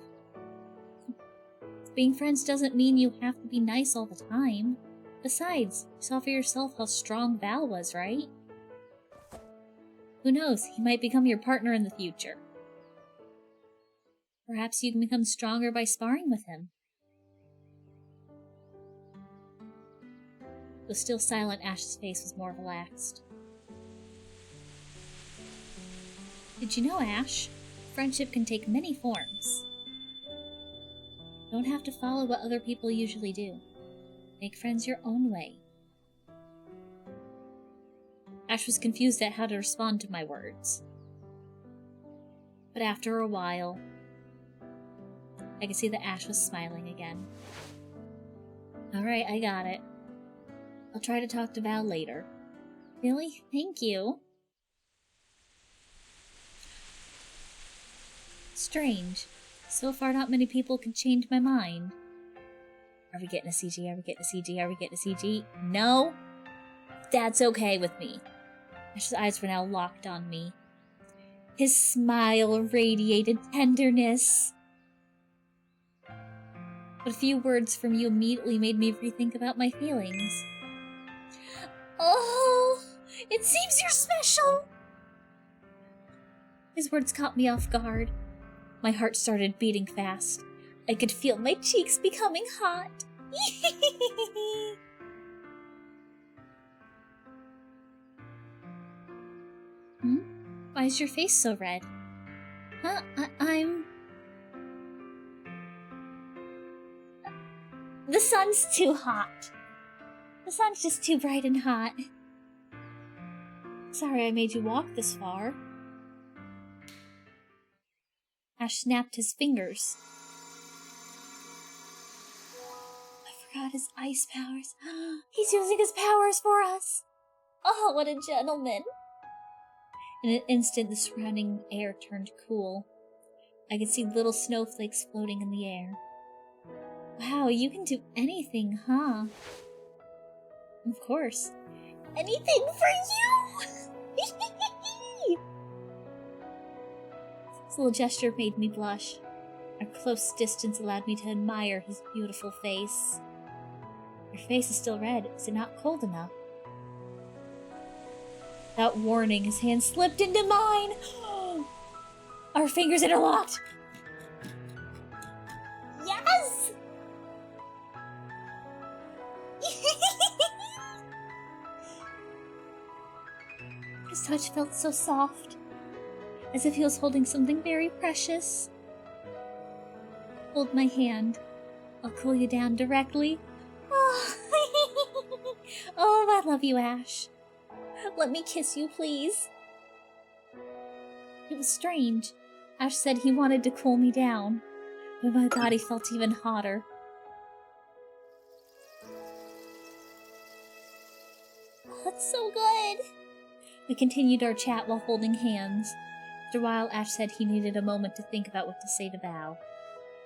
being friends doesn't mean you have to be nice all the time. Besides, you saw for yourself how strong Val was, right? Who knows, he might become your partner in the future. Perhaps you can become stronger by sparring with him. Though still silent, Ash's face was more relaxed. Did you know, Ash? Friendship can take many forms. You don't have to follow what other people usually do. Make friends your own way. Ash was confused at how to respond to my words. But after a while, I could see that Ash was smiling again. Alright, I got it. I'll try to talk to Val later. Really? Thank you. Strange. So far, not many people can change my mind. Are we getting a CG? Are we getting a CG? Are we getting a CG? No? That's okay with me. Ash's eyes were now locked on me. His smile radiated tenderness. But a few words from you immediately made me rethink about my feelings. Oh, it seems you're special! His words caught me off guard. My heart started beating fast. I could feel my cheeks becoming hot. Why is your face so red? Huh? I'm... The sun's too hot. The sun's just too bright and hot. Sorry I made you walk this far. Ash snapped his fingers. I forgot his ice powers. He's using his powers for us. Oh, what a gentleman. In an instant, the surrounding air turned cool. I could see little snowflakes floating in the air. Wow, you can do anything, huh? Of course. Anything for you! This little gesture made me blush. Our close distance allowed me to admire his beautiful face. Your face is still red. Is it not cold enough? Without warning, his hand slipped into mine! Our fingers interlocked! Yes! His touch felt so soft, as if he was holding something very precious. Hold my hand. I'll cool you down directly. Oh, I love you, Ash. Let me kiss you, please. It was strange. Ash said he wanted to cool me down, but my body felt even hotter. Oh, it's so good. We continued our chat while holding hands. After a while, Ash said he needed a moment to think about what to say to Val.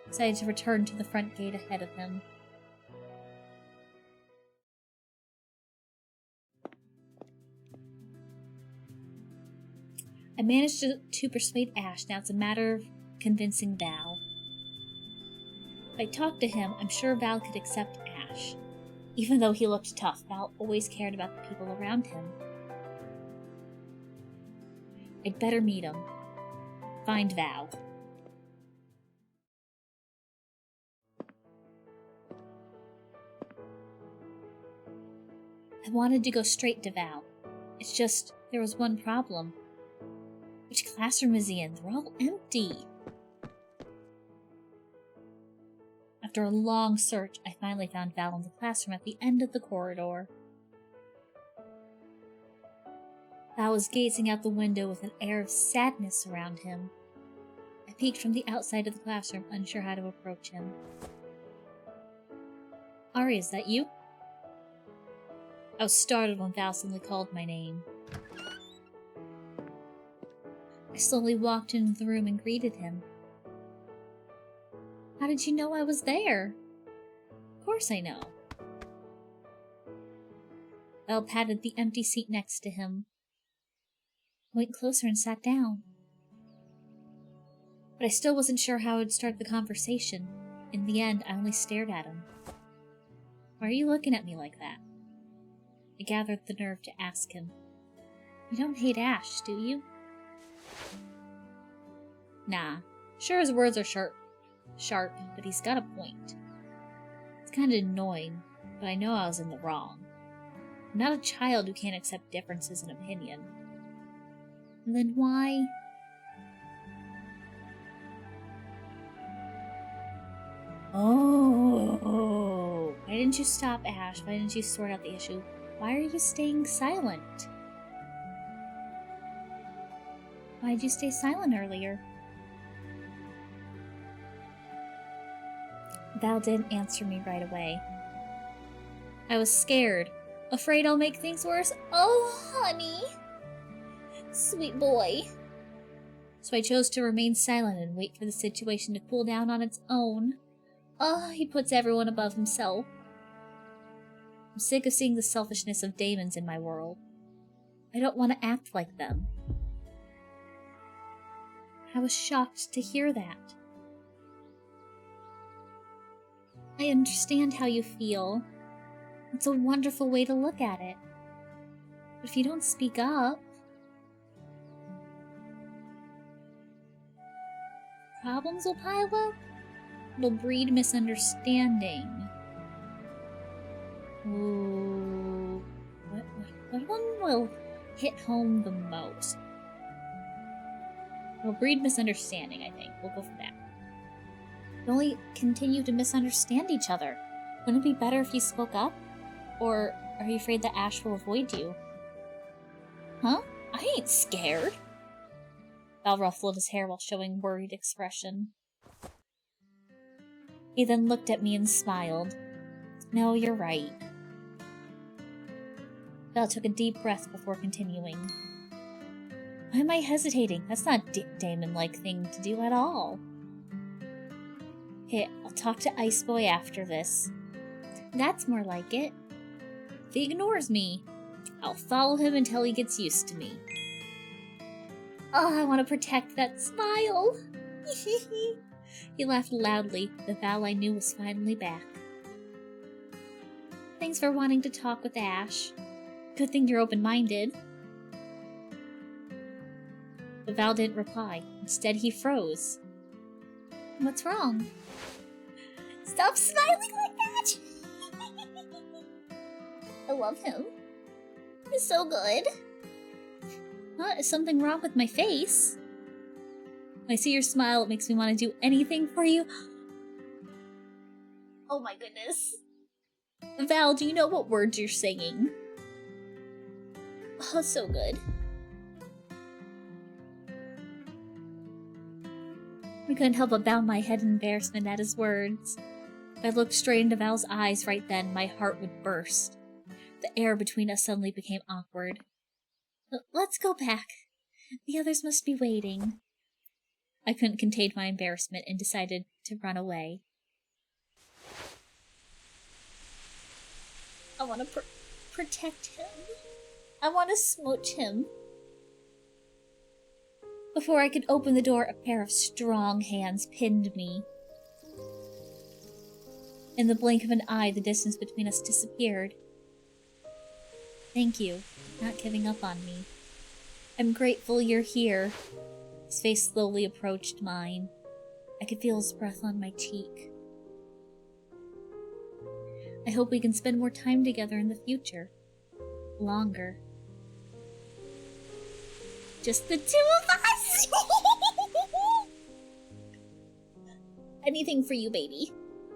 He decided to return to the front gate ahead of him. I managed to persuade Ash. Now it's a matter of convincing Val. If I talked to him, I'm sure Val could accept Ash. Even though he looked tough, Val always cared about the people around him. I'd better meet him. Find Val. I wanted to go straight to Val. It's just, there was one problem. Which classroom is he in? They're all empty. After a long search, I finally found Val in the classroom at the end of the corridor. Val was gazing out the window with an air of sadness around him. I peeked from the outside of the classroom, unsure how to approach him. Ari, is that you? I was startled when Val suddenly called my name. slowly walked into the room and greeted him. How did you know I was there? Of course I know. Val patted the empty seat next to him, went closer and sat down. But I still wasn't sure how I would start the conversation. In the end, I only stared at him. Why are you looking at me like that? I gathered the nerve to ask him. You don't hate Ash, do you? Nah. Sure, his words are sharp, but he's got a point. It's kind of annoying, but I know I was in the wrong. I'm not a child who can't accept differences in opinion. And then why? Oh, why didn't you stop, Ash? Why didn't you sort out the issue? Why are you staying silent? Why did you stay silent earlier? Val didn't answer me right away. I was scared, afraid I'll make things worse. Oh, honey. Sweet boy. So I chose to remain silent and wait for the situation to cool down on its own. Oh, he puts everyone above himself. I'm sick of seeing the selfishness of demons in my world. I don't want to act like them. I was shocked to hear that. I understand how you feel. It's a wonderful way to look at it. But if you don't speak up, problems will pile up. It'll breed misunderstanding. Ooh. What one will hit home the most? It'll breed misunderstanding, I think. We'll go for that. You only continue to misunderstand each other. Wouldn't it be better if you spoke up? Or are you afraid that Ash will avoid you? Huh? I ain't scared. Val ruffled his hair while showing worried expression. He then looked at me and smiled. No, you're right. Val took a deep breath before continuing. Why am I hesitating? That's not a Damon-like thing to do at all. Hey, I'll talk to Ice Boy after this. That's more like it. If he ignores me, I'll follow him until he gets used to me. Oh, I want to protect that smile. He laughed loudly. The Val I knew was finally back. Thanks for wanting to talk with Ash. Good thing you're open-minded. The Val didn't reply. Instead, he froze. What's wrong? Stop smiling like that! I love him. He's so good. What? Is something wrong with my face? When I see your smile, it makes me want to do anything for you. Oh my goodness. Val, do you know what words you're singing? Oh, so good. I couldn't help but bow my head in embarrassment at his words. If I looked straight into Val's eyes right then, my heart would burst. The air between us suddenly became awkward. Let's go back. The others must be waiting. I couldn't contain my embarrassment and decided to run away. I want to protect him. I want to smooch him. Before I could open the door, a pair of strong hands pinned me. In the blink of an eye, the distance between us disappeared. Thank you for not giving up on me. I'm grateful you're here. His face slowly approached mine. I could feel his breath on my cheek. I hope we can spend more time together in the future. Longer. Just the two of us! Anything for you, baby.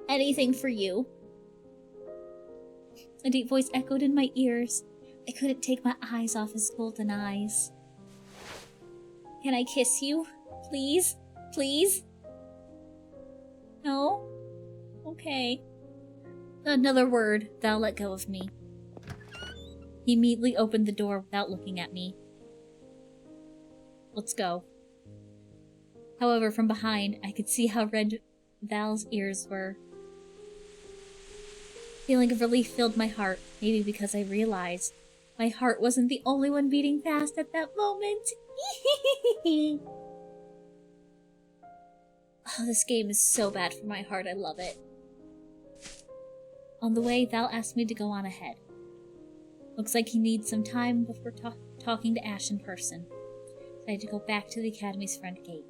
Anything for you. A deep voice echoed in my ears. I couldn't take my eyes off his golden eyes. Can I kiss you? Please? Please? No? Okay. Another word, Val let go of me. He immediately opened the door without looking at me. Let's go. However, from behind, I could see how red Val's ears were. Feeling of relief filled my heart, maybe because I realized my heart wasn't the only one beating fast at that moment. Oh, this game is so bad for my heart, I love it. On the way, Val asked me to go on ahead. Looks like he needs some time before talking to Ash in person. So I had to go back to the Academy's front gate.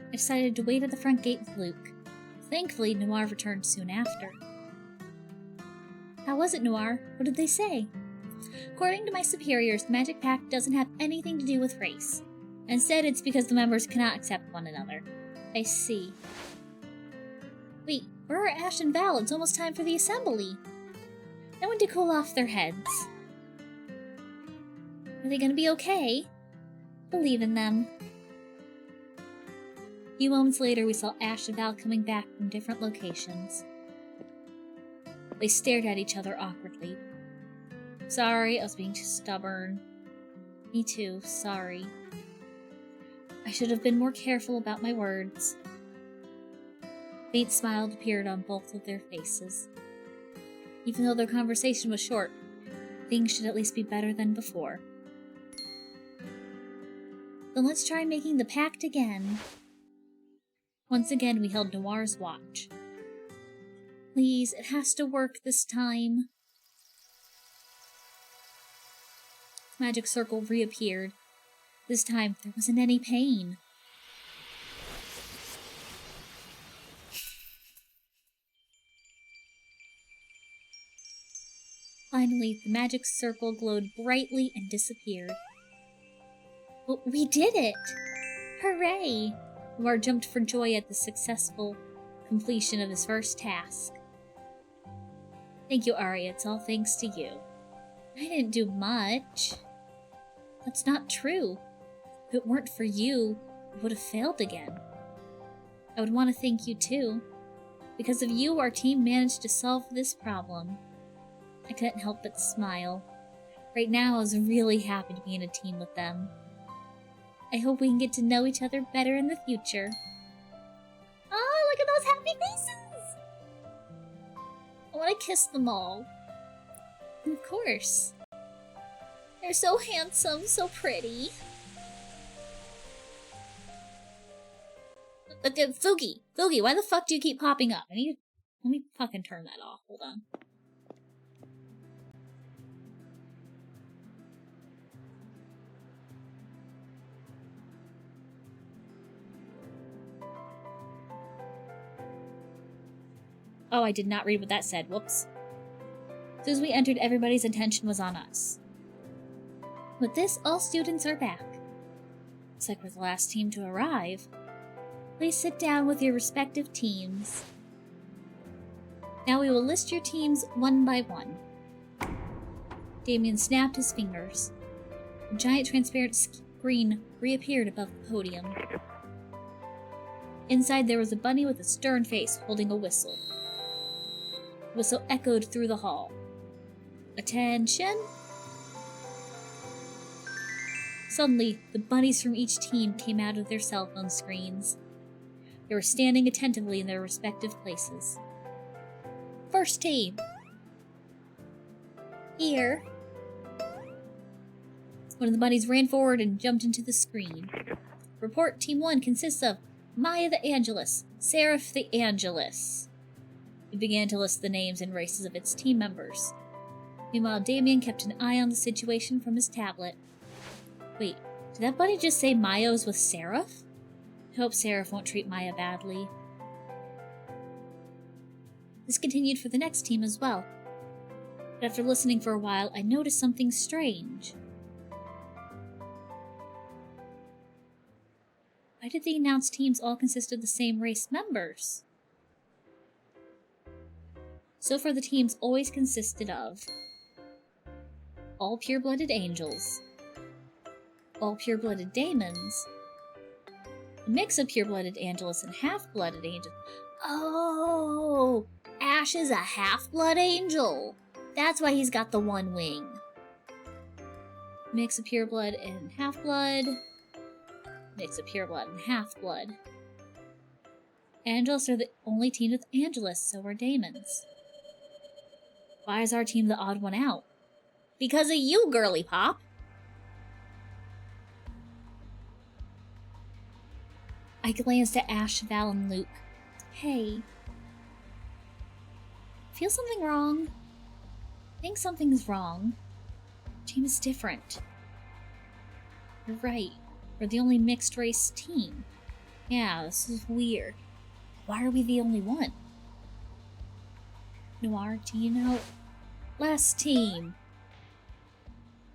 I decided to wait at the front gate with Luke. Thankfully, Noir returned soon after. How was it, Noir? What did they say? According to my superiors, the Magic Pact doesn't have anything to do with race. Instead, it's because the members cannot accept one another. I see. Wait, where are Ash and Val? It's almost time for the assembly. I went to cool off their heads. Are they gonna be okay? Believe in them. A few moments later, we saw Ash and Val coming back from different locations. They stared at each other awkwardly. Sorry, I was being too stubborn. Me too, sorry. I should have been more careful about my words. A faint smile appeared on both of their faces. Even though their conversation was short, things should at least be better than before. Then let's try making the pact again. Once again, we held Noir's watch. Please, it has to work this time. The magic circle reappeared. This time, there wasn't any pain. Finally, the magic circle glowed brightly and disappeared. Well, we did it! Hooray! Noir jumped for joy at the successful completion of his first task. Thank you, Aria. It's all thanks to you. I didn't do much. That's not true. If it weren't for you, I would have failed again. I would want to thank you too. Because of you, our team managed to solve this problem. I couldn't help but smile. Right now, I was really happy to be in a team with them. I hope we can get to know each other better in the future. Oh, look at those happy faces! I want to kiss them all. And of course. They're so handsome, so pretty. Fugi, why the fuck do you keep popping up? Let me fucking turn that off. Hold on. Oh, I did not read what that said. Whoops. As soon as we entered, everybody's attention was on us. With this, all students are back. Looks like we're the last team to arrive. Please sit down with your respective teams. Now we will list your teams one by one. Damien snapped his fingers. A giant transparent screen reappeared above the podium. Inside there was a bunny with a stern face holding a whistle. The whistle echoed through the hall. Attention! Suddenly, the bunnies from each team came out of their cell phone screens. They were standing attentively in their respective places. First team! Here. One of the bunnies ran forward and jumped into the screen. Report Team 1 consists of Maya the Angelus, Seraph the Angelus. It began to list the names and races of its team members. Meanwhile, Damien kept an eye on the situation from his tablet. Wait, did that bunny just say Maya's with Seraph? I hope Seraph won't treat Maya badly. This continued for the next team as well. But after listening for a while, I noticed something strange. Why did the announced teams all consist of the same race members? So far, the teams always consisted of all pure-blooded angels, all pure-blooded daemons, a mix of pure-blooded angelus and half-blooded angels. Oh! Ash is a half-blood angel! That's why he's got the one wing. Mix of pureblood and half-blood. Mix of pureblood and half-blood. Angelus are the only team with Angelus, so are Daemons. Why is our team the odd one out? Because of you, girly pop! I glanced at Ash, Val, and Luke. Hey. Feel something wrong? Think something's wrong. Our team is different. You're right. We're the only mixed-race team. Yeah, this is weird. Why are we the only one? Noir, do you know? Last team.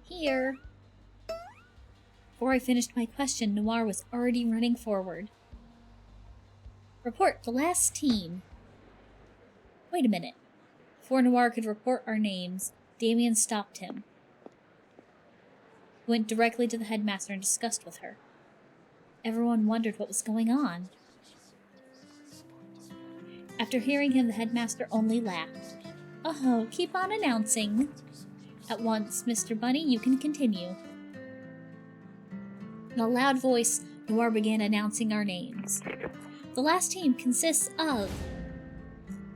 Here. Before I finished my question, Noir was already running forward. Report the last team. Wait a minute. Before Noir could report our names, Damien stopped him. He went directly to the headmaster and discussed with her. Everyone wondered what was going on. After hearing him, the headmaster only laughed. Oh, keep on announcing. At once, Mr. Bunny, you can continue. In a loud voice, Noir began announcing our names. The last team consists of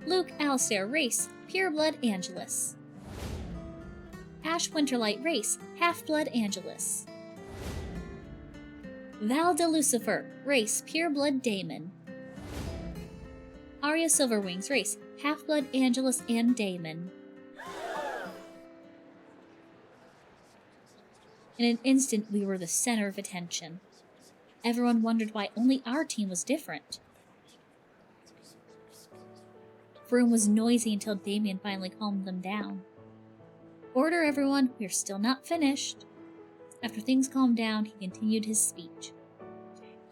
Luke Alistair, race, pureblood Angelus. Ash Winterlight, race, half-blood Angelus. Val de Lucifer, race, pureblood Daemon. Arya Silverwings, race, half-blood Angelus and Daemon. In an instant, we were the center of attention. Everyone wondered why only our team was different. The room was noisy until Damien finally calmed them down. Order, everyone, we're still not finished. After things calmed down, he continued his speech.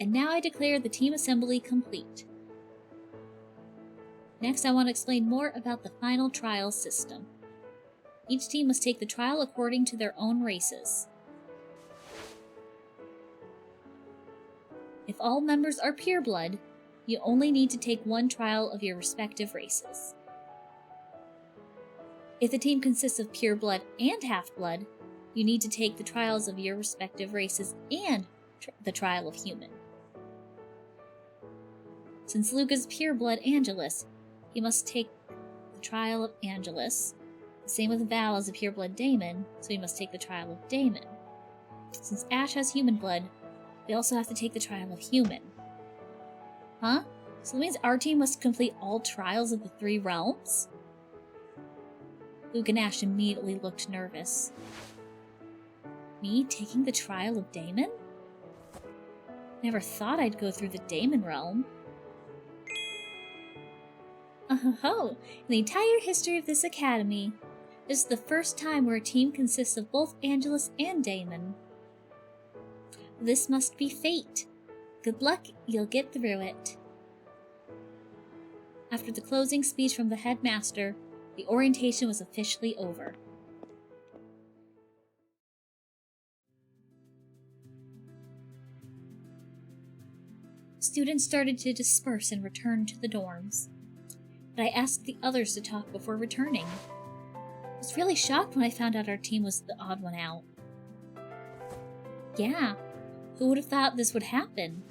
And now I declare the team assembly complete. Next, I want to explain more about the final trial system. Each team must take the trial according to their own races. If all members are pureblood, you only need to take one trial of your respective races. If the team consists of pureblood and half-blood, you need to take the trials of your respective races and the trial of human. Since Luke is pureblood Angelus, he must take the trial of Angelus. The same with Val as a pureblood Daemon, so he must take the trial of Daemon. Since Ash has human blood, they also have to take the trial of human. Huh? So that means our team must complete all trials of the 3 realms? Luke and Ash immediately looked nervous. Me taking the trial of Daemon? Never thought I'd go through the Daemon realm. Oh, in the entire history of this academy, this is the first time where a team consists of both Angelus and Daemon. This must be fate. Good luck, you'll get through it. After the closing speech from the headmaster, the orientation was officially over. Students started to disperse and return to the dorms, but I asked the others to talk before returning. I was really shocked when I found out our team was the odd one out. Yeah, who would have thought this would happen?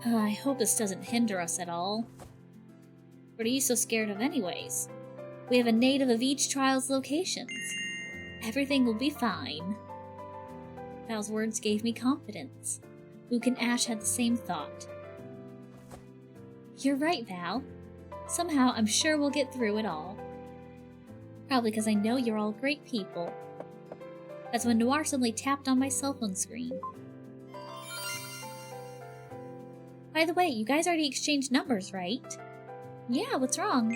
I hope this doesn't hinder us at all. What are you so scared of anyways? We have a native of each trial's locations. Everything will be fine. Val's words gave me confidence. Luke and Ash had the same thought. You're right, Val. Somehow I'm sure we'll get through it all. Probably because I know you're all great people. That's when Noir suddenly tapped on my cell phone screen. By the way, you guys already exchanged numbers, right? Yeah, what's wrong?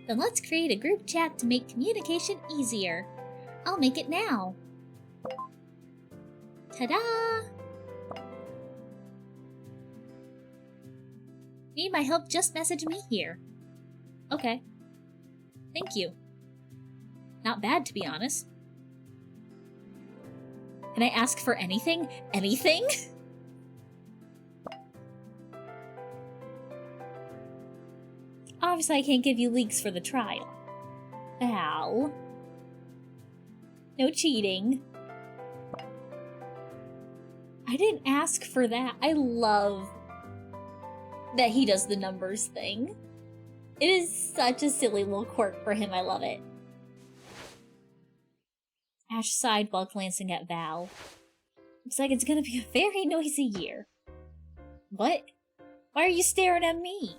Then let's create a group chat to make communication easier. I'll make it now. Ta-da! Need my help? Just message me here. Okay. Thank you. Not bad, to be honest. Can I ask for anything? Anything? Obviously, I can't give you leaks for the trial. Val. No cheating. I didn't ask for that. I love that he does the numbers thing. It is such a silly little quirk for him. I love it. Ash sighed while glancing at Val. Looks like it's gonna be a very noisy year. What? Why are you staring at me?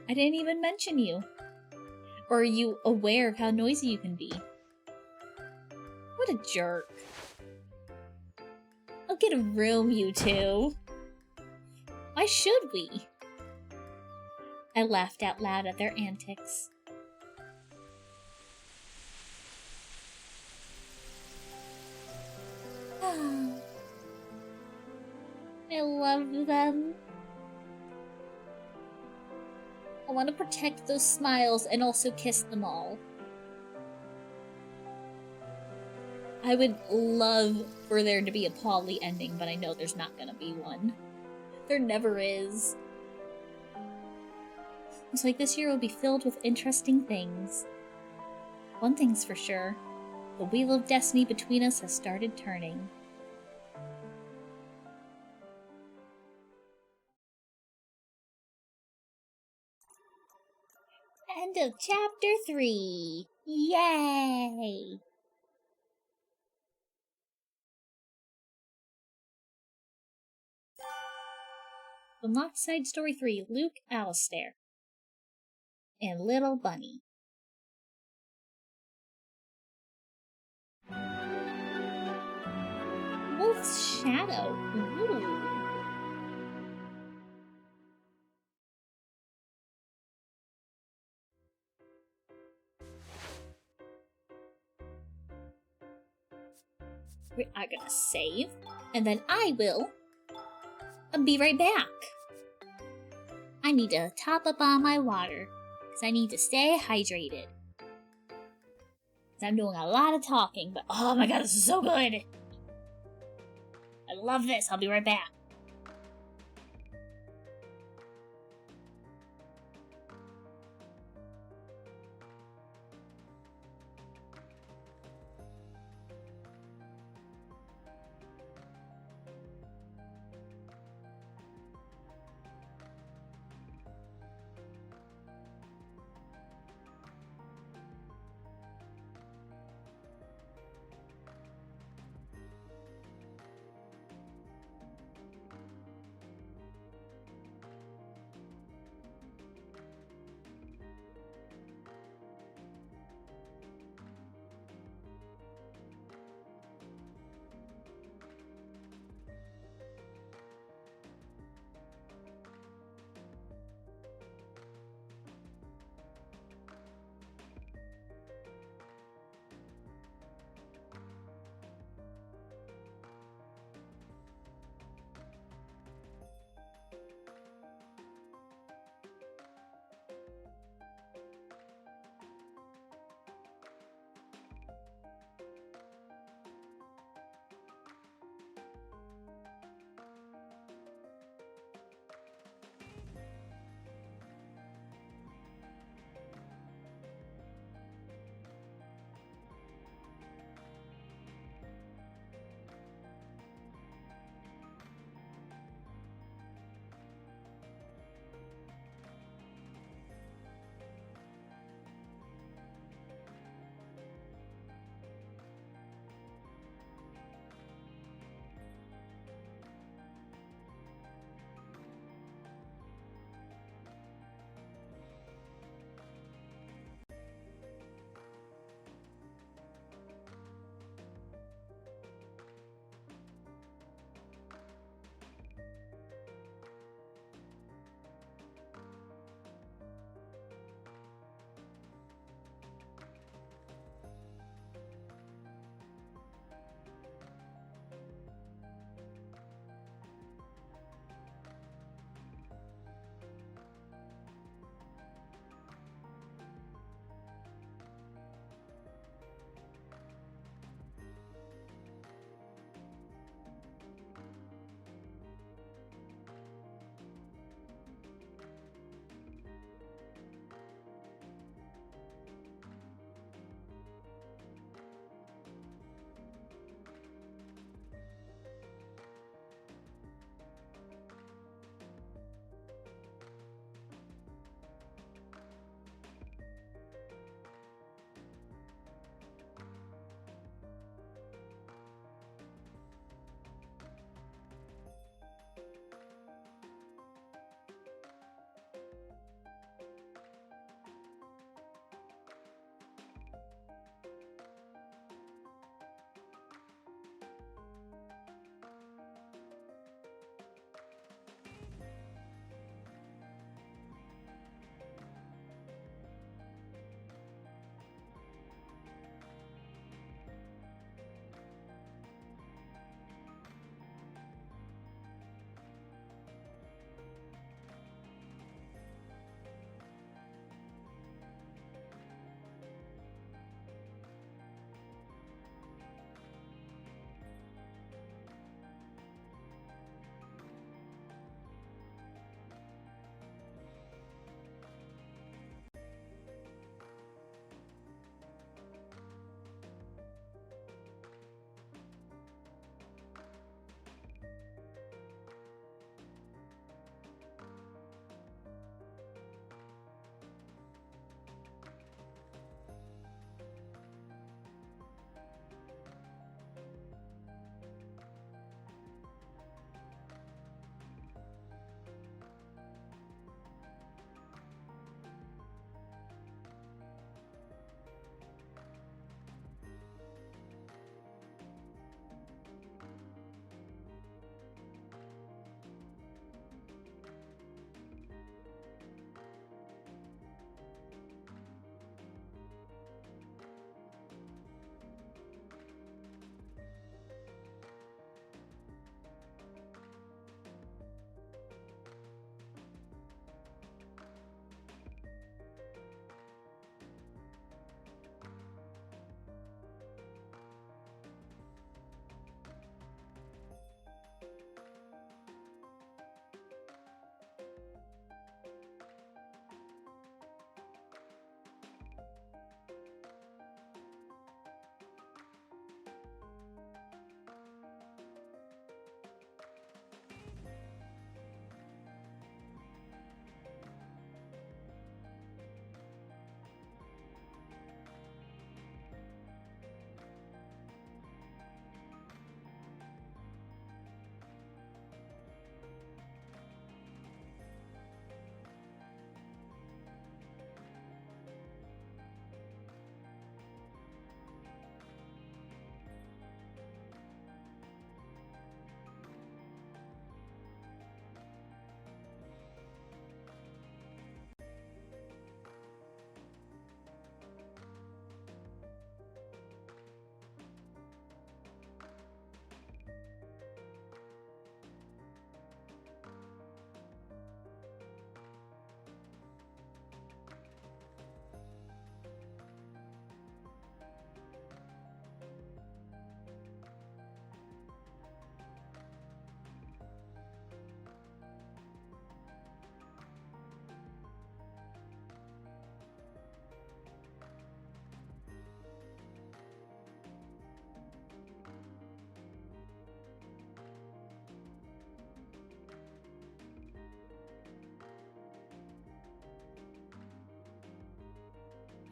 I didn't even mention you. Or are you aware of how noisy you can be? What a jerk. Oh, get a room, you two. Why should we? I laughed out loud at their antics. I love them. I want to protect those smiles and also kiss them all. I would love for there to be a poly ending, but I know there's not gonna be one. There never is. Looks like this year will be filled with interesting things. One thing's for sure. The wheel of destiny between us has started turning. End of chapter 3. Yay! Unlocked Side Story 3, Luke, Alistair, and Little Bunny. Wolf's Shadow. Ooh. We are gonna save, and then I will be right back. I need to top up on my water, because I need to stay hydrated. I'm doing a lot of talking, but oh my god, this is so good! I love this. I'll be right back.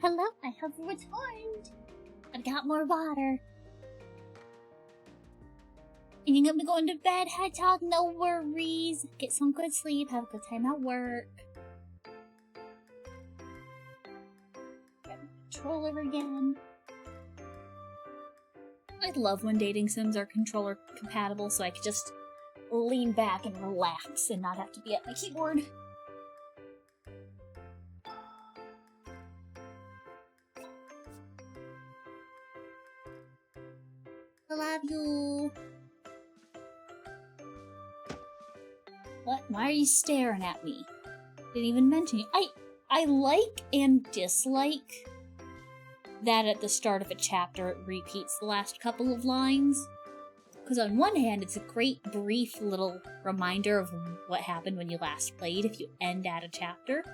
Hello, I have returned. I got more water. And you're gonna be going to bed, Hedgehog, no worries. Get some good sleep, have a good time at work. Get my controller again. I love when dating sims are controller compatible so I can just lean back and relax and not have to be at my keyboard. I love you. What? Why are you staring at me? Didn't even mention you. I like and dislike that at the start of a chapter it repeats the last couple of lines. Because on one hand, it's a great brief little reminder of what happened when you last played if you end at a chapter.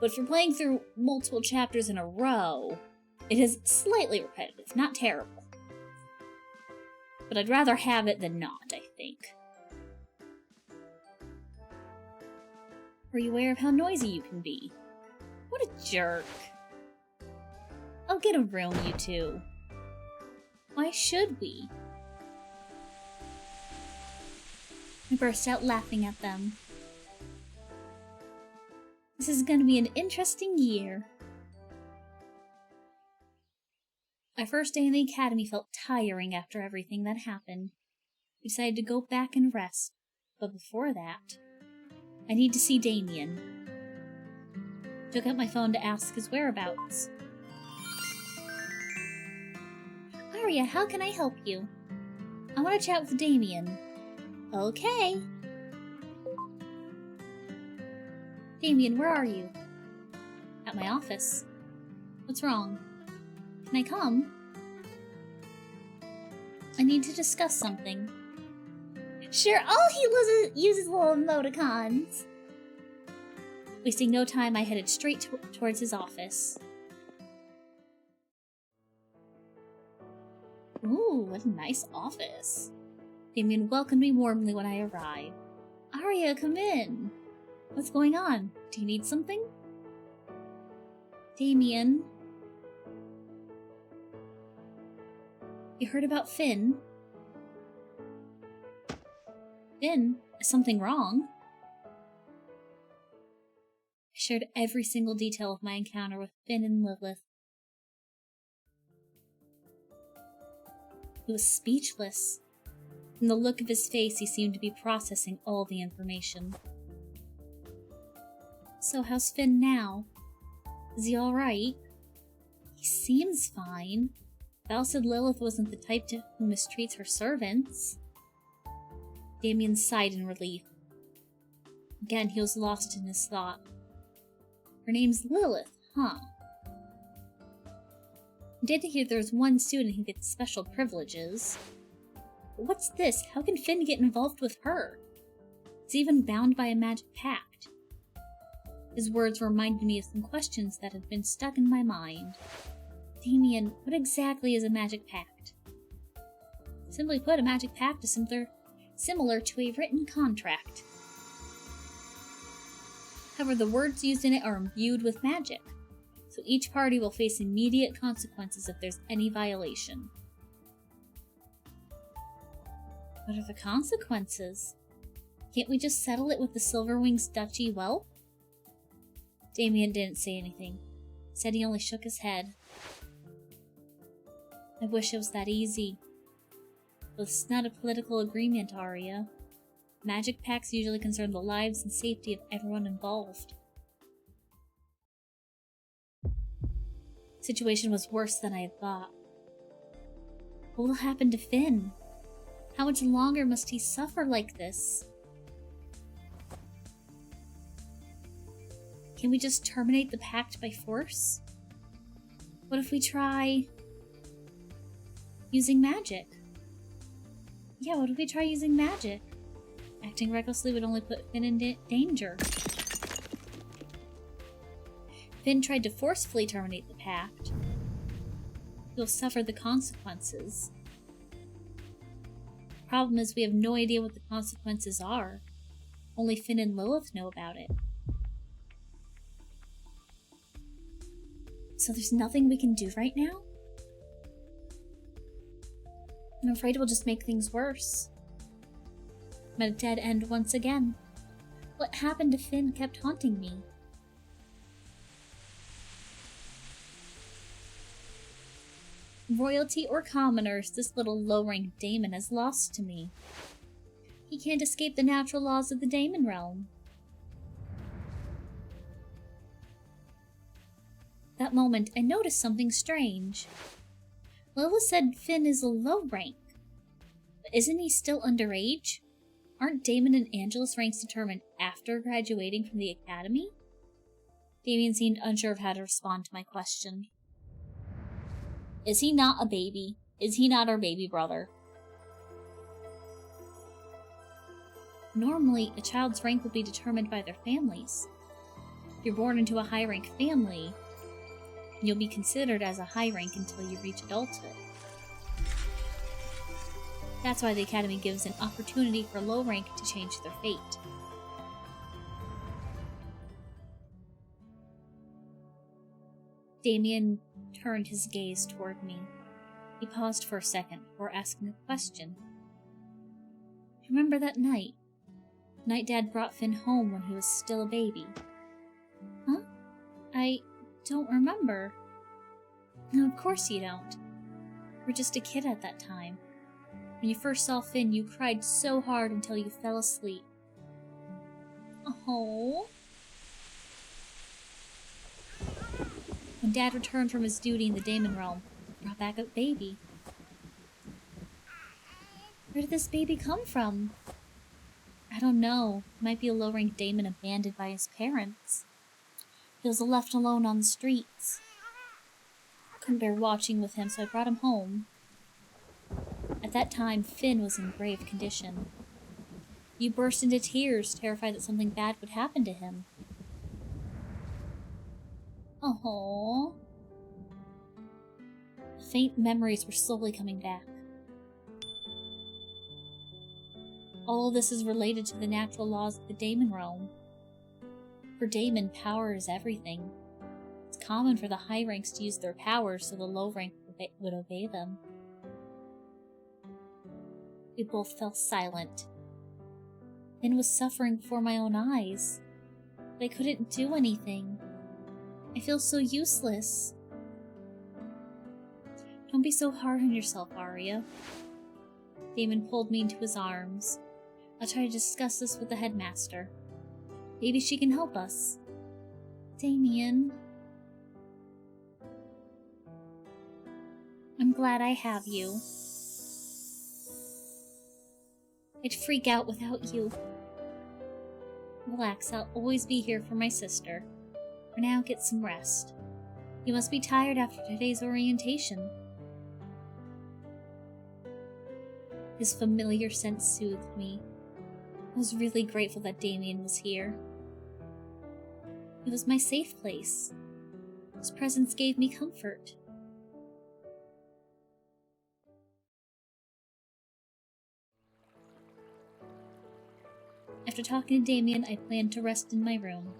But if you're playing through multiple chapters in a row, it is slightly repetitive, not terrible. But I'd rather have it than not, I think. Are you aware of how noisy you can be? What a jerk. I'll get a room, you two. Why should we? I burst out laughing at them. This is going to be an interesting year. My first day in the academy felt tiring after everything that happened. We decided to go back and rest, but before that, I need to see Damien. Took out my phone to ask his whereabouts. Aria, how can I help you? I want to chat with Damien. Okay. Damien, where are you? At my office. What's wrong? Can I come? I need to discuss something. Sure, all he uses little emoticons. Wasting no time, I headed straight towards his office. Ooh, what a nice office. Damien welcomed me warmly when I arrived. Aria, come in. What's going on? Do you need something? Damien. You heard about Finn? Finn? Is something wrong? I shared every single detail of my encounter with Finn and Lilith. He was speechless. From the look of his face, he seemed to be processing all the information. So how's Finn now? Is he alright? He seems fine. Val said Lilith wasn't the type who mistreats her servants. Damien sighed in relief. Again, he was lost in his thought. Her name's Lilith, huh? I did hear there's one student who gets special privileges. But what's this? How can Finn get involved with her? He's even bound by a magic pact. His words reminded me of some questions that had been stuck in my mind. Damien, what exactly is a magic pact? Simply put, a magic pact is similar to a written contract. However, the words used in it are imbued with magic, so each party will face immediate consequences if there's any violation. What are the consequences? Can't we just settle it with the Silverwings Duchy wealth? Damien didn't say anything. Said he only shook his head. I wish it was that easy. But it's not a political agreement, Aria. Magic pacts usually concern the lives and safety of everyone involved. The situation was worse than I had thought. What will happen to Finn? How much longer must he suffer like this? Can we just terminate the pact by force? What if we try using magic? Yeah, what if we try using magic? Acting recklessly would only put Finn in danger. Finn tried to forcefully terminate the pact. He'll suffer the consequences. The problem is we have no idea what the consequences are. Only Finn and Lilith know about it. So there's nothing we can do right now? I'm afraid it will just make things worse. I'm at a dead end once again. What happened to Finn kept haunting me. Royalty or commoners, this little low-ranked daemon has lost to me. He can't escape the natural laws of the daemon realm. That moment, I noticed something strange. Lila said Finn is a low rank. But isn't he still underage? Aren't Daemon and Angelus ranks determined after graduating from the academy? Damien seemed unsure of how to respond to my question. Is he not a baby? Is he not our baby brother? Normally, a child's rank will be determined by their families. If you're born into a high-rank family, you'll be considered as a high rank until you reach adulthood. That's why the Academy gives an opportunity for low rank to change their fate. Damien turned his gaze toward me. He paused for a second before asking a question. Remember that night? Night Dad brought Finn home when he was still a baby. Huh? I don't remember. No, of course you don't. You were just a kid at that time. When you first saw Finn, you cried so hard until you fell asleep. Oh. When Dad returned from his duty in the Daemon realm, he brought back a baby. Where did this baby come from? I don't know. It might be a low-ranked Daemon abandoned by his parents. He was left alone on the streets. I couldn't bear watching with him, so I brought him home. At that time, Finn was in grave condition. You burst into tears, terrified that something bad would happen to him. Oh. Faint memories were slowly coming back. All of this is related to the natural laws of the Daemon realm. For Daemon, power is everything. It's common for the high ranks to use their powers so the low rank would obey them. We both fell silent. Finn was suffering before my own eyes, but I couldn't do anything. I feel so useless. Don't be so hard on yourself, Arya. Damon pulled me into his arms. I'll try to discuss this with the headmaster. Maybe she can help us. Damien. I'm glad I have you. I'd freak out without you. Relax, I'll always be here for my sister. For now, get some rest. You must be tired after today's orientation. His familiar scent soothed me. I was really grateful that Damien was here. It was my safe place. His presence gave me comfort. After talking to Damien, I planned to rest in my room.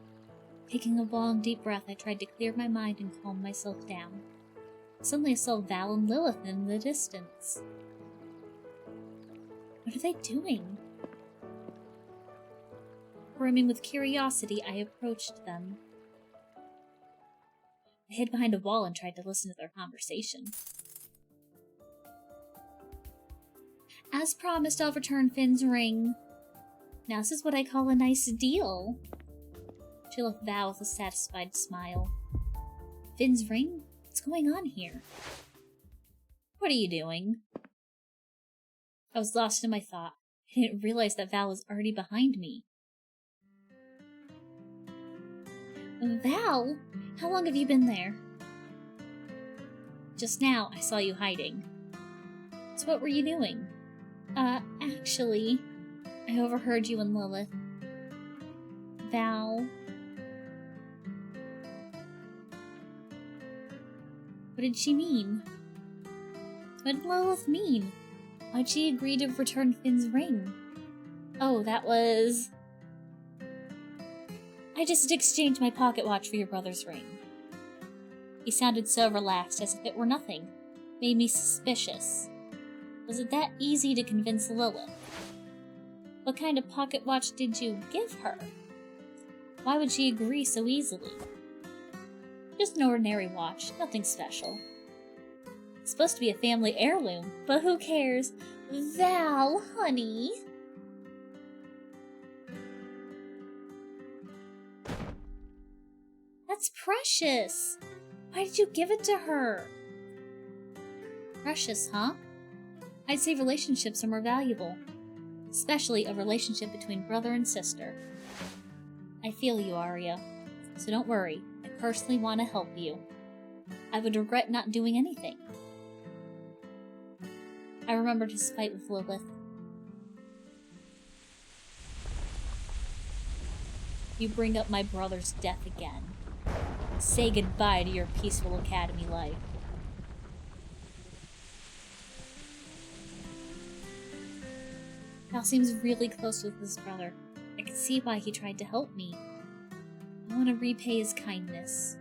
Taking a long, deep breath, I tried to clear my mind and calm myself down. Suddenly I saw Val and Lilith in the distance. What are they doing? Brimming with curiosity, I approached them. I hid behind a wall and tried to listen to their conversation. As promised, I'll return Finn's ring. Now this is what I call a nice deal. She looked at Val with a satisfied smile. Finn's ring? What's going on here? What are you doing? I was lost in my thought. I didn't realize that Val was already behind me. Val? How long have you been there? Just now, I saw you hiding. So what were you doing? Actually, I overheard you and Lilith. Val. What did she mean? What did Lilith mean? Why'd she agree to return Finn's ring? Oh, that was... I just exchanged my pocket watch for your brother's ring. He sounded so relaxed, as if it were nothing. Made me suspicious. Was it that easy to convince Lilith? What kind of pocket watch did you give her? Why would she agree so easily? Just an ordinary watch, nothing special. It's supposed to be a family heirloom, but who cares? Val, honey! That's precious! Why did you give it to her? Precious, huh? I'd say relationships are more valuable. Especially a relationship between brother and sister. I feel you, Arya. So don't worry, I personally want to help you. I would regret not doing anything. I remembered his fight with Lilith. You bring up my brother's death again. Say goodbye to your peaceful academy life. Val seems really close with his brother. I can see why he tried to help me. I want to repay his kindness.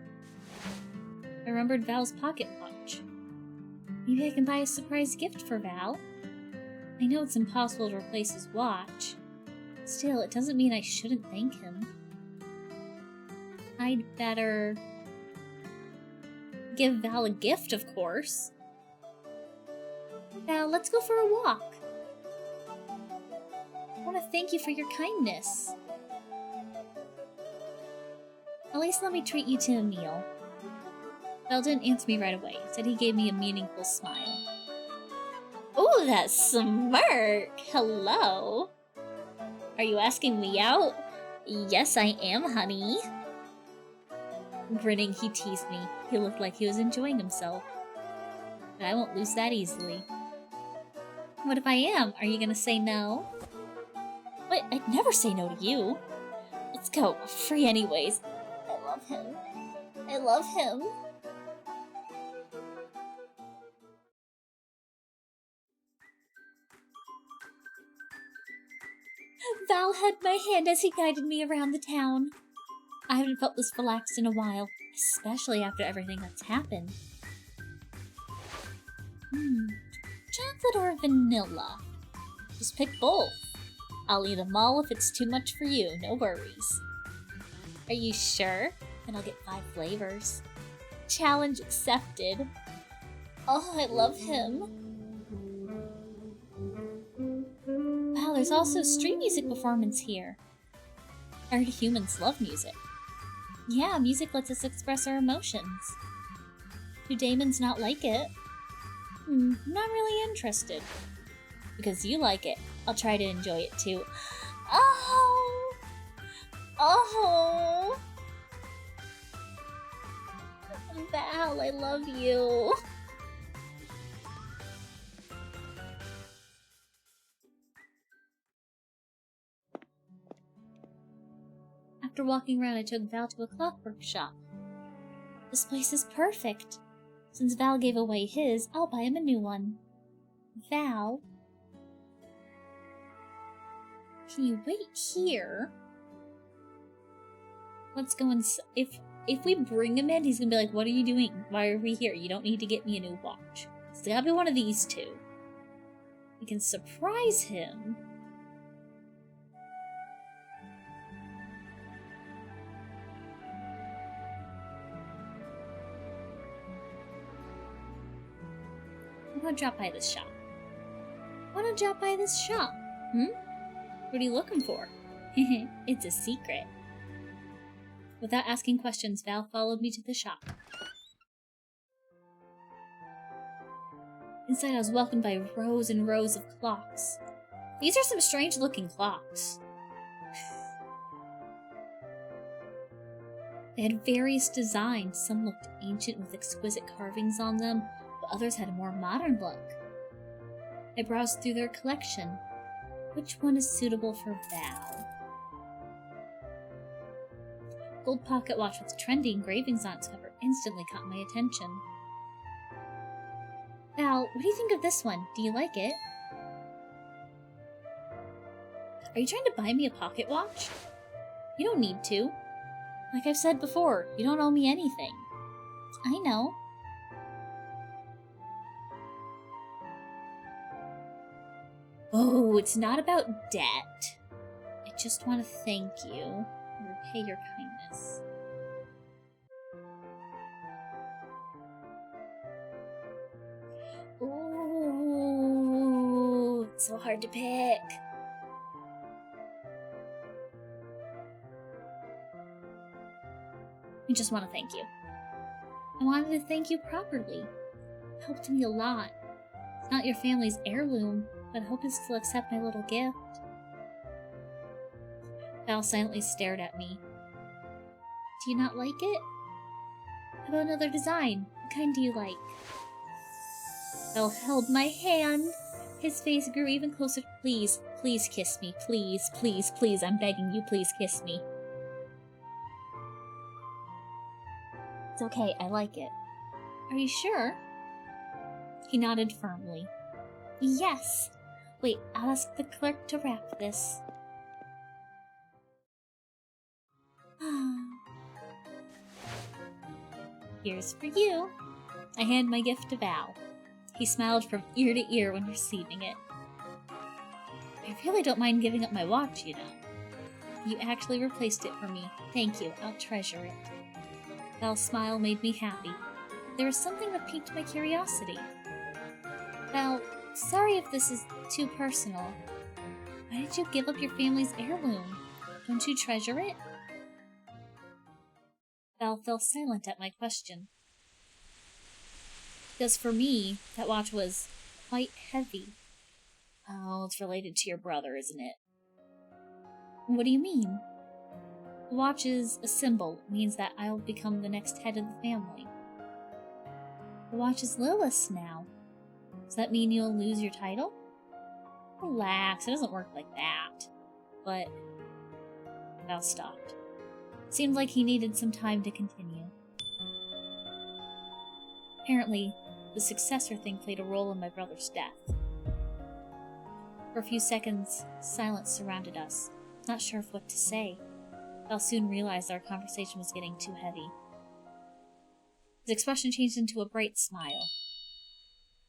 I remembered Val's pocket watch. Maybe I can buy a surprise gift for Val. I know it's impossible to replace his watch. Still, it doesn't mean I shouldn't thank him. I'd better give Val a gift, of course. Val, let's go for a walk. I want to thank you for your kindness. At least let me treat you to a meal. Val didn't answer me right away. Said he gave me a meaningful smile. Ooh, that smirk! Hello! Are you asking me out? Yes, I am, honey. Grinning, he teased me. He looked like he was enjoying himself. But I won't lose that easily. What if I am? Are you gonna say no? Wait, I'd never say no to you. Let's go. I'm free anyways. I love him. I love him. Val had my hand as he guided me around the town. I haven't felt this relaxed in a while, especially after everything that's happened. Chocolate or vanilla? Just pick both. I'll eat them all if it's too much for you, no worries. Are you sure? Then I'll get 5 flavors. Challenge accepted. Oh, I love him. Wow, there's also a street music performance here. I heard humans love music. Yeah, music lets us express our emotions. Do daemons not like it? Not really interested. Because you like it, I'll try to enjoy it too. Oh! Oh! Val, I love you. After walking around, I took Val to a clockwork shop. This place is perfect. Since Val gave away his, I'll buy him a new one. Val? Can you wait here? Let's go inside. If we bring him in, he's gonna be like, what are you doing? Why are we here? You don't need to get me a new watch. It's gotta be one of these two. We can surprise him. I'm gonna drop by this shop. What are you looking for? It's a secret. Without asking questions, Val followed me to the shop. Inside, I was welcomed by rows and rows of clocks. These are some strange-looking clocks. They had various designs. Some looked ancient with exquisite carvings on them, but others had a more modern look. I browsed through their collection. Which one is suitable for Val? Gold pocket watch with trendy engravings on its cover instantly caught my attention. Val, what do you think of this one? Do you like it? Are you trying to buy me a pocket watch? You don't need to. Like I've said before, you don't owe me anything. I know. Oh, it's not about debt. I just want to thank you and repay your kindness. Ooh, it's so hard to pick. I just want to thank you. I wanted to thank you properly. It helped me a lot. It's not your family's heirloom, but I hope you still accept my little gift. Val silently stared at me. Do you not like it? How about another design? What kind do you like? Val held my hand. His face grew even closer. Please, please kiss me. Please, please, please. I'm begging you, please kiss me. It's okay, I like it. Are you sure? He nodded firmly. Yes. Wait, I'll ask the clerk to wrap this. Here's for you. I hand my gift to Val. He smiled from ear to ear when receiving it. I really don't mind giving up my watch, you know. You actually replaced it for me. Thank you, I'll treasure it. Val's smile made me happy. There was something that piqued my curiosity. Val, sorry if this is too personal. Why did you give up your family's heirloom? Don't you treasure it? Val fell silent at my question. Because for me, that watch was quite heavy. Oh, it's related to your brother, isn't it? What do you mean? The watch is a symbol. It means that I'll become the next head of the family. The watch is Lilith's now. Does that mean you'll lose your title? Relax, it doesn't work like that. But Val stopped. It seemed like he needed some time to continue. Apparently, the successor thing played a role in my brother's death. For a few seconds, silence surrounded us, not sure of what to say. Val soon realized our conversation was getting too heavy. His expression changed into a bright smile.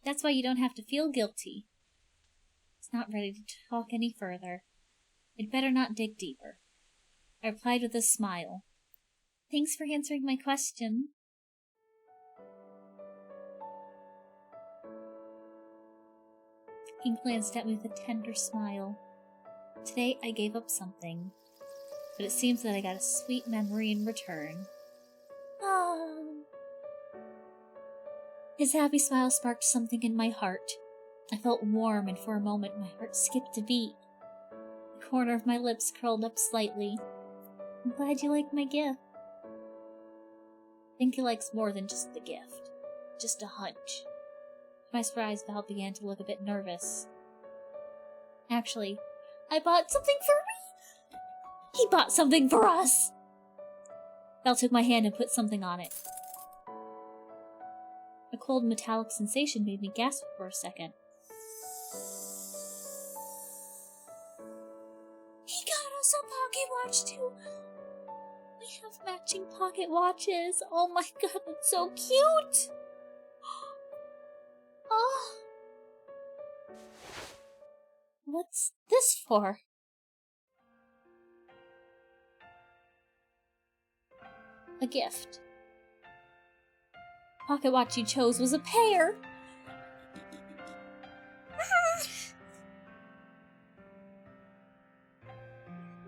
That's why you don't have to feel guilty. He's not ready to talk any further. I'd better not dig deeper. I replied with a smile. Thanks for answering my question. He glanced at me with a tender smile. Today I gave up something, but it seems that I got a sweet memory in return. Oh. His happy smile sparked something in my heart. I felt warm, and for a moment my heart skipped a beat. The corner of my lips curled up slightly. I'm glad you like my gift. I think he likes more than just the gift. Just a hunch. To my surprise, Val began to look a bit nervous. Actually, I bought something for me! He bought something for us! Val took my hand and put something on it. A cold metallic sensation made me gasp for a second. He got us a pocket watch too! We have matching pocket watches! Oh my god, that's so cute! Oh! What's this for? A gift. Pocket watch you chose was a pair!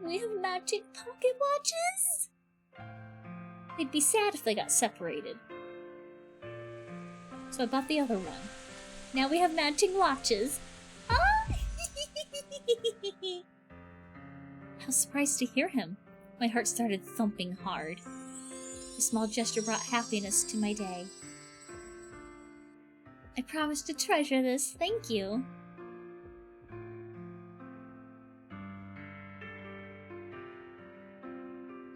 We have matching pocket watches? They'd be sad if they got separated. So I bought the other one. Now we have matching watches. Ah! I was surprised to hear him. My heart started thumping hard. The small gesture brought happiness to my day. I promise to treasure this, thank you.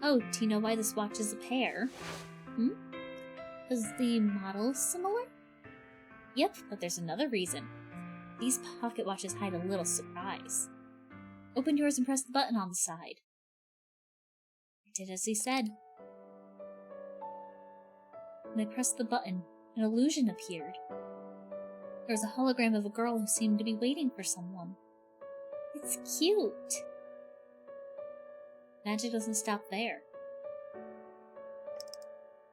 Oh, do you know why this watch is a pair? Is the model similar? Yep, but there's another reason. These pocket watches hide a little surprise. Open yours and press the button on the side. I did as he said. When I pressed the button, an illusion appeared. There was a hologram of a girl who seemed to be waiting for someone. It's cute! Magic doesn't stop there.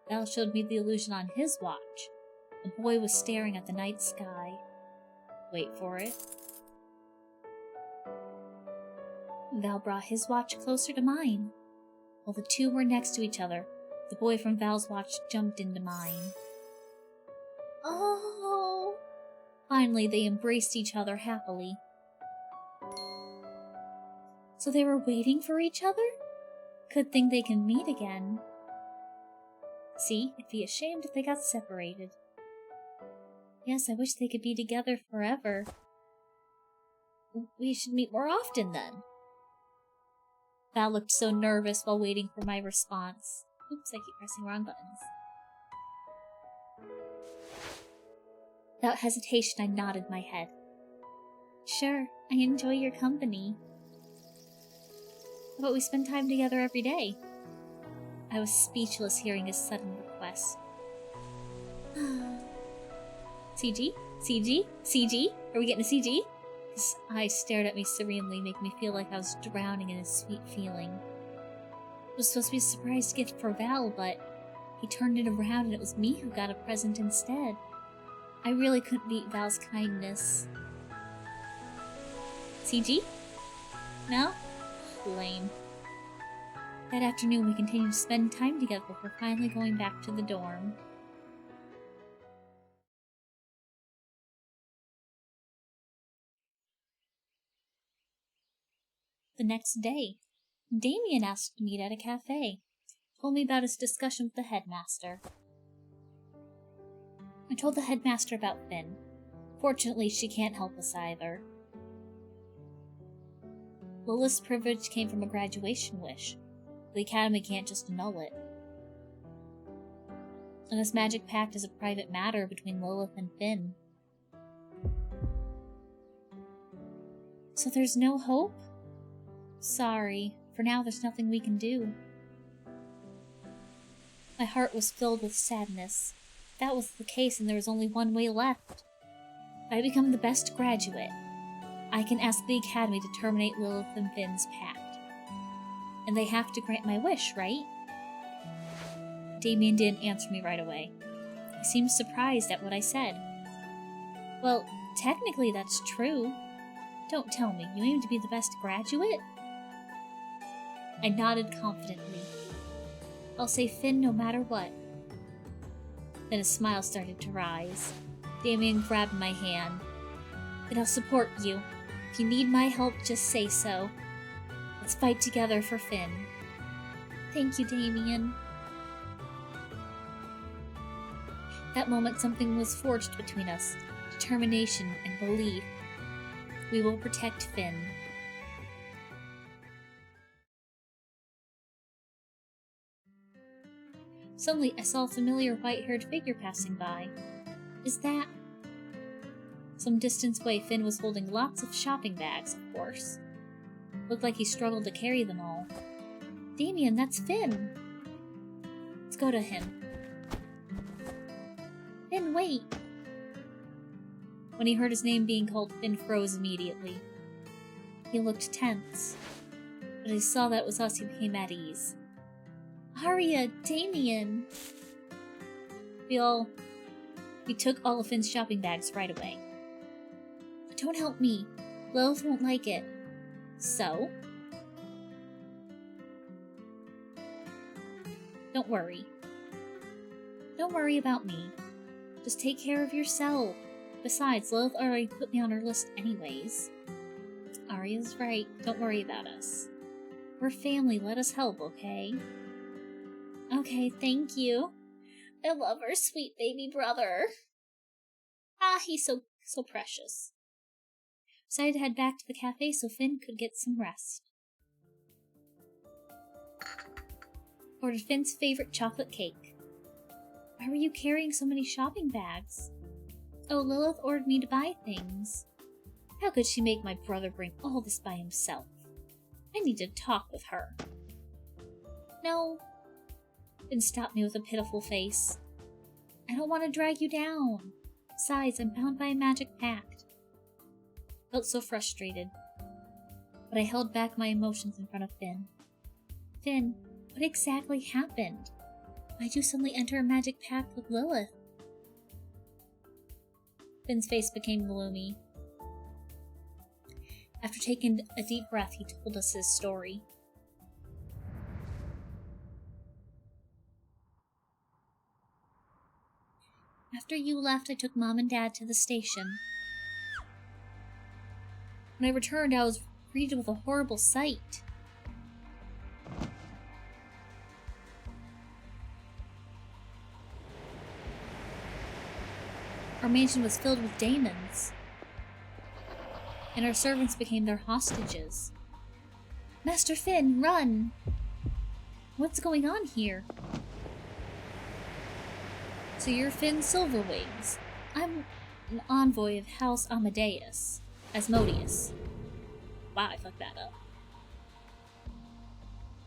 Val showed me the illusion on his watch. A boy was staring at the night sky. Wait for it. Val brought his watch closer to mine. While the two were next to each other, the boy from Val's watch jumped into mine. Oh! Finally, they embraced each other happily. So they were waiting for each other? Good thing they can meet again. See, I'd be ashamed if they got separated. Yes, I wish they could be together forever. We should meet more often, then. Val looked so nervous while waiting for my response. Oops, I keep pressing wrong buttons. Without hesitation, I nodded my head. Sure, I enjoy your company. How about we spend time together every day? I was speechless hearing his sudden request. CG? CG? CG? Are we getting a CG? His eyes stared at me serenely, making me feel like I was drowning in a sweet feeling. It was supposed to be a surprise gift for Val, but he turned it around and it was me who got a present instead. I really couldn't beat Val's kindness. CG? No? Lame. That afternoon we continued to spend time together before finally going back to the dorm. The next day, Damien asked to meet at a cafe. Told me about his discussion with the headmaster. I told the headmaster about Finn. Fortunately, she can't help us either. Lilith's privilege came from a graduation wish. The Academy can't just annul it. And this magic pact is a private matter between Lilith and Finn. So there's no hope? Sorry, for now there's nothing we can do. My heart was filled with sadness. If that was the case, and there was only one way left. If I become the best graduate, I can ask the Academy to terminate Lilith and Finn's pact. And they have to grant my wish, right? Damien didn't answer me right away. He seemed surprised at what I said. Well, technically that's true. Don't tell me, you aim to be the best graduate? I nodded confidently. I'll say Finn no matter what. Then a smile started to rise. Damien grabbed my hand. Then I'll support you. If you need my help, just say so. Let's fight together for Finn. Thank you, Damien. That moment something was forged between us. Determination and belief. We will protect Finn. Suddenly, I saw a familiar white-haired figure passing by. Is that... Some distance away, Finn was holding lots of shopping bags, of course. Looked like he struggled to carry them all. Damien, that's Finn! Let's go to him. Finn, wait! When he heard his name being called, Finn froze immediately. He looked tense. But as he saw that it was us, he became at ease. Arya, Damien! We took all of Finn's shopping bags right away. But don't help me. Lilith won't like it. So? Don't worry. Don't worry about me. Just take care of yourself. Besides, Lilith already put me on her list anyways. Arya's right. Don't worry about us. We're family. Let us help, okay? Okay, thank you. I love our sweet baby brother. Ah, he's so precious. Decided to head back to the cafe so Finn could get some rest. Ordered Finn's favorite chocolate cake. Why were you carrying so many shopping bags? Oh, Lilith ordered me to buy things. How could she make my brother bring all this by himself? I need to talk with her. No. Finn stopped me with a pitiful face. I don't want to drag you down. Besides, I'm bound by a magic pact. I felt so frustrated, but I held back my emotions in front of Finn. Finn, what exactly happened? Why'd you suddenly enter a magic pact with Lilith? Finn's face became gloomy. After taking a deep breath, he told us his story. After you left, I took Mom and Dad to the station. When I returned, I was greeted with a horrible sight. Our mansion was filled with daemons, and our servants became their hostages. Master Finn, run! What's going on here? So you're Finn Silverwings. I'm an envoy of House Asmodeus. Wow, I fucked that up.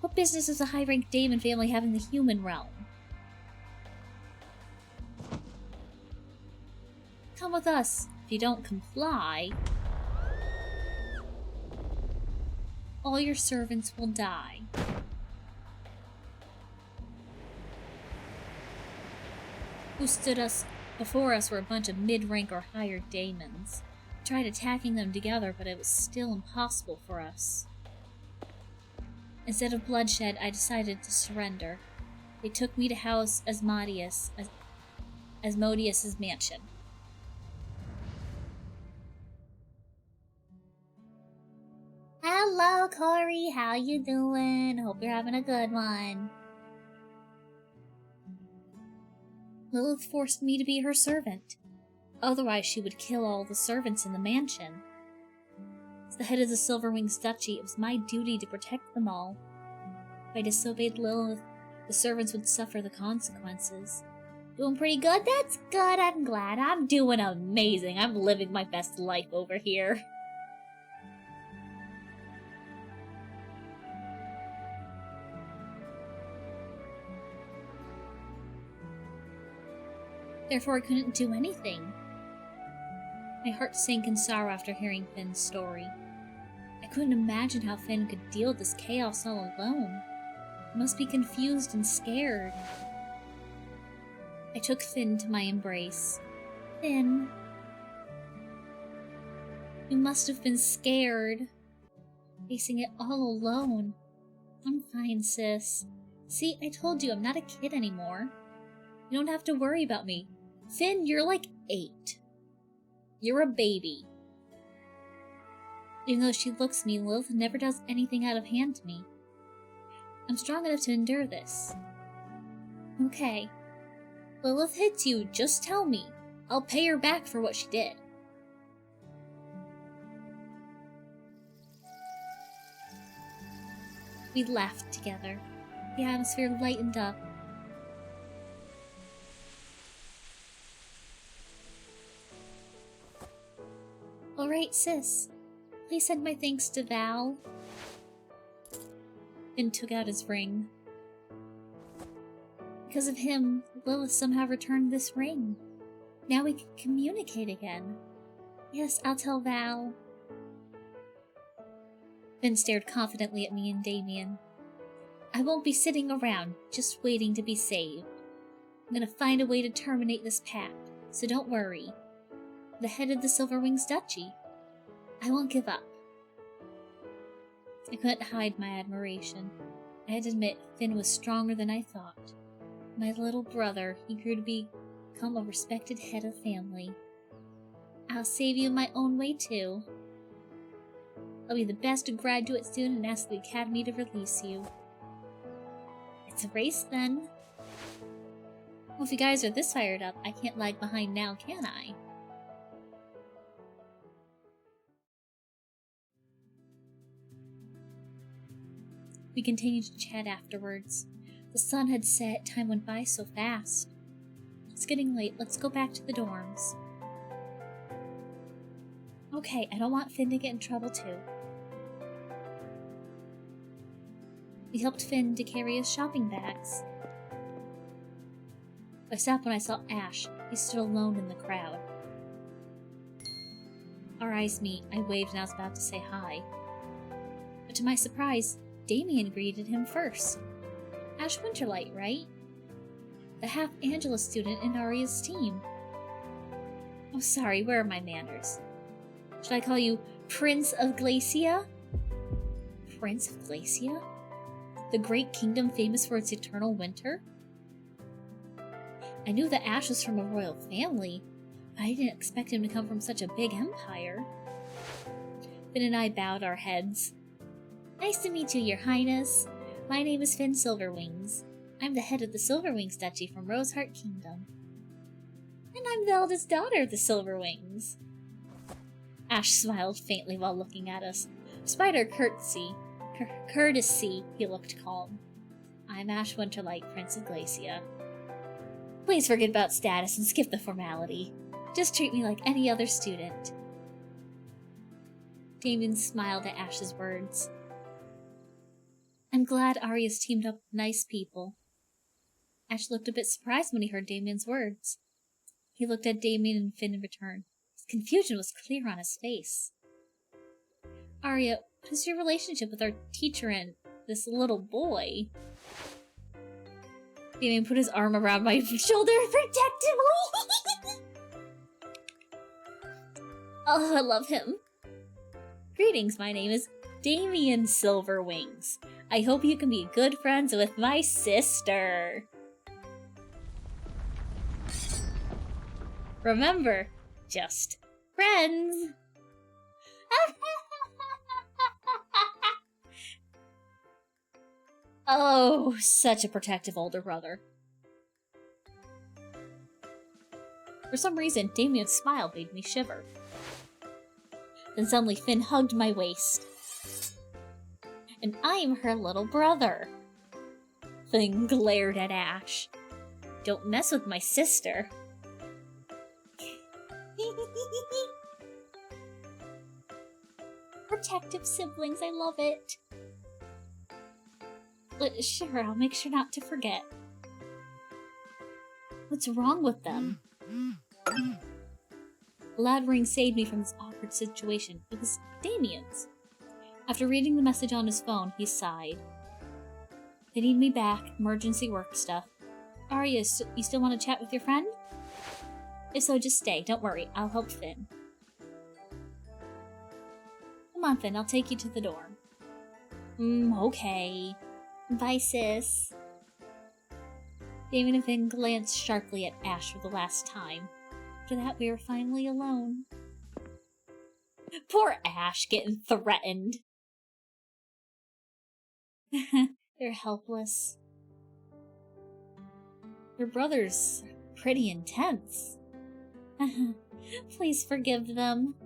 What business does a high-ranked daemon family have in the human realm? Come with us. If you don't comply, all your servants will die. Who stood before us were a bunch of mid-rank or higher daemons. We tried attacking them together, but it was still impossible for us. Instead of bloodshed, I decided to surrender. They took me to House Asmodeus's mansion. Hello, Corey. How you doing? Hope you're having a good one. Lilith forced me to be her servant. Otherwise, she would kill all the servants in the mansion. As the head of the Silverwings Duchy, it was my duty to protect them all. If I disobeyed Lilith, the servants would suffer the consequences. Doing pretty good? That's good. I'm glad. I'm doing amazing. I'm living my best life over here. Therefore, I couldn't do anything. My heart sank in sorrow after hearing Finn's story. I couldn't imagine how Finn could deal with this chaos all alone. He must be confused and scared. I took Finn to my embrace. Finn, you must have been scared, facing it all alone. I'm fine, sis. See, I told you I'm not a kid anymore. You don't have to worry about me. Finn, you're like 8. You're a baby. Even though she looks at me, Lilith never does anything out of hand to me. I'm strong enough to endure this. Okay. Lilith hits you, just tell me. I'll pay her back for what she did. We laughed together. The atmosphere lightened up. Alright, sis. Please send my thanks to Val. Finn took out his ring. Because of him, Lilith somehow returned this ring. Now we can communicate again. Yes, I'll tell Val. Finn stared confidently at me and Damien. I won't be sitting around, just waiting to be saved. I'm gonna find a way to terminate this pact, so don't worry. The head of the Silverwings Duchy. I won't give up. I couldn't hide my admiration. I had to admit, Finn was stronger than I thought. My little brother, he grew to become a respected head of family. I'll save you in my own way, too. I'll be the best graduate student and ask the Academy to release you. It's a race, then. Well, if you guys are this fired up, I can't lag behind now, can I? We continued to chat afterwards. The sun had set, time went by so fast. It's getting late, let's go back to the dorms. Okay, I don't want Finn to get in trouble too. We helped Finn to carry his shopping bags. I stopped when I saw Ash. He stood alone in the crowd. Our eyes meet. I waved and I was about to say hi. But to my surprise, Damien greeted him first. Ash Winterlight, right? The half-Angela student in Arya's team. Oh, sorry, where are my manners? Should I call you Prince of Glacia? Prince of Glacia? The great kingdom famous for its eternal winter? I knew that Ash was from a royal family, but I didn't expect him to come from such a big empire. Finn and I bowed our heads. Nice to meet you, Your Highness. My name is Finn Silverwings. I'm the head of the Silverwings Duchy from Roseheart Kingdom. And I'm the eldest daughter of the Silverwings. Ash smiled faintly while looking at us. Despite our courtesy, he looked calm. I'm Ash Winterlight, Prince of Glacia. Please forget about status and skip the formality. Just treat me like any other student. Damien smiled at Ash's words. I'm glad Arya's teamed up with nice people. Ash looked a bit surprised when he heard Damien's words. He looked at Damien and Finn in return. His confusion was clear on his face. Arya, what is your relationship with our teacher and this little boy? Damien put his arm around my shoulder protectively. Oh, I love him. Greetings, my name is Damien Silverwings. I hope you can be good friends with my sister. Remember, just friends. Oh, such a protective older brother. For some reason, Damien's smile made me shiver. Then suddenly Finn hugged my waist. And I'm her little brother. Finn glared at Ash. Don't mess with my sister. Protective siblings, I love it. Sure, I'll make sure not to forget. What's wrong with them? A loud ring saved me from this awkward situation. It was Damien's. After reading the message on his phone, he sighed. They need me back. Emergency work stuff. Arya, you still want to chat with your friend? If so, just stay. Don't worry. I'll help Finn. Come on, Finn. I'll take you to the dorm. Okay. Bye, sis. Damien and Finn glanced sharply at Ash for the last time. After that, we were finally alone. Poor Ash getting threatened. They're helpless. Your brother's pretty intense. Please forgive them.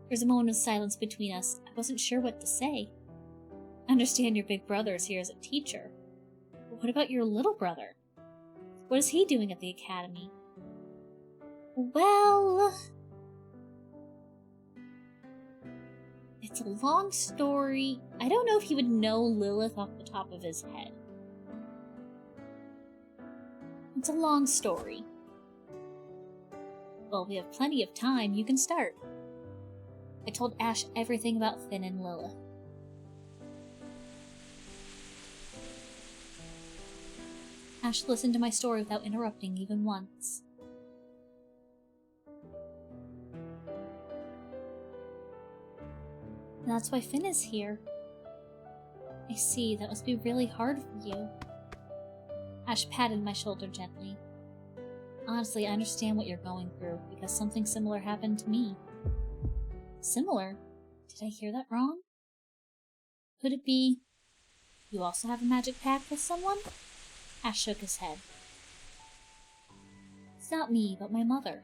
There's a moment of silence between us. I wasn't sure what to say. I understand your big brother is here as a teacher. But what about your little brother? What is he doing at the academy? Well... it's a long story. I don't know if he would know Lilith off the top of his head. It's a long story. Well, we have plenty of time. You can start. I told Ash everything about Finn and Lilith. Ash listened to my story without interrupting even once. And that's why Finn is here. I see, that must be really hard for you. Ash patted my shoulder gently. Honestly, I understand what you're going through, because something similar happened to me. Similar? Did I hear that wrong? Could it be... you also have a magic pact with someone? Ash shook his head. It's not me, but my mother.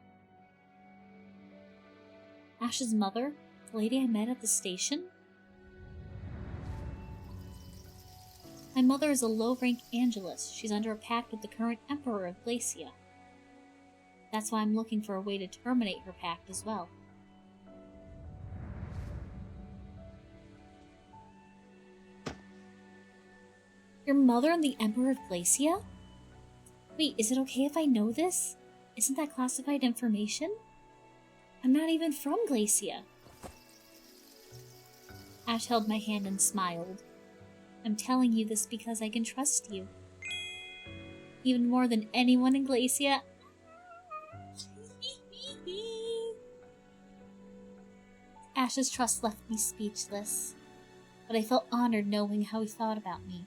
Ash's mother? The lady I met at the station? My mother is a low-rank Angelus. She's under a pact with the current Emperor of Glacia. That's why I'm looking for a way to terminate her pact as well. Your mother and the Emperor of Glacia? Wait, is it okay if I know this? Isn't that classified information? I'm not even from Glacia. Ash held my hand and smiled. I'm telling you this because I can trust you. Even more than anyone in Glacia. Ash's trust left me speechless, but I felt honored knowing how he thought about me.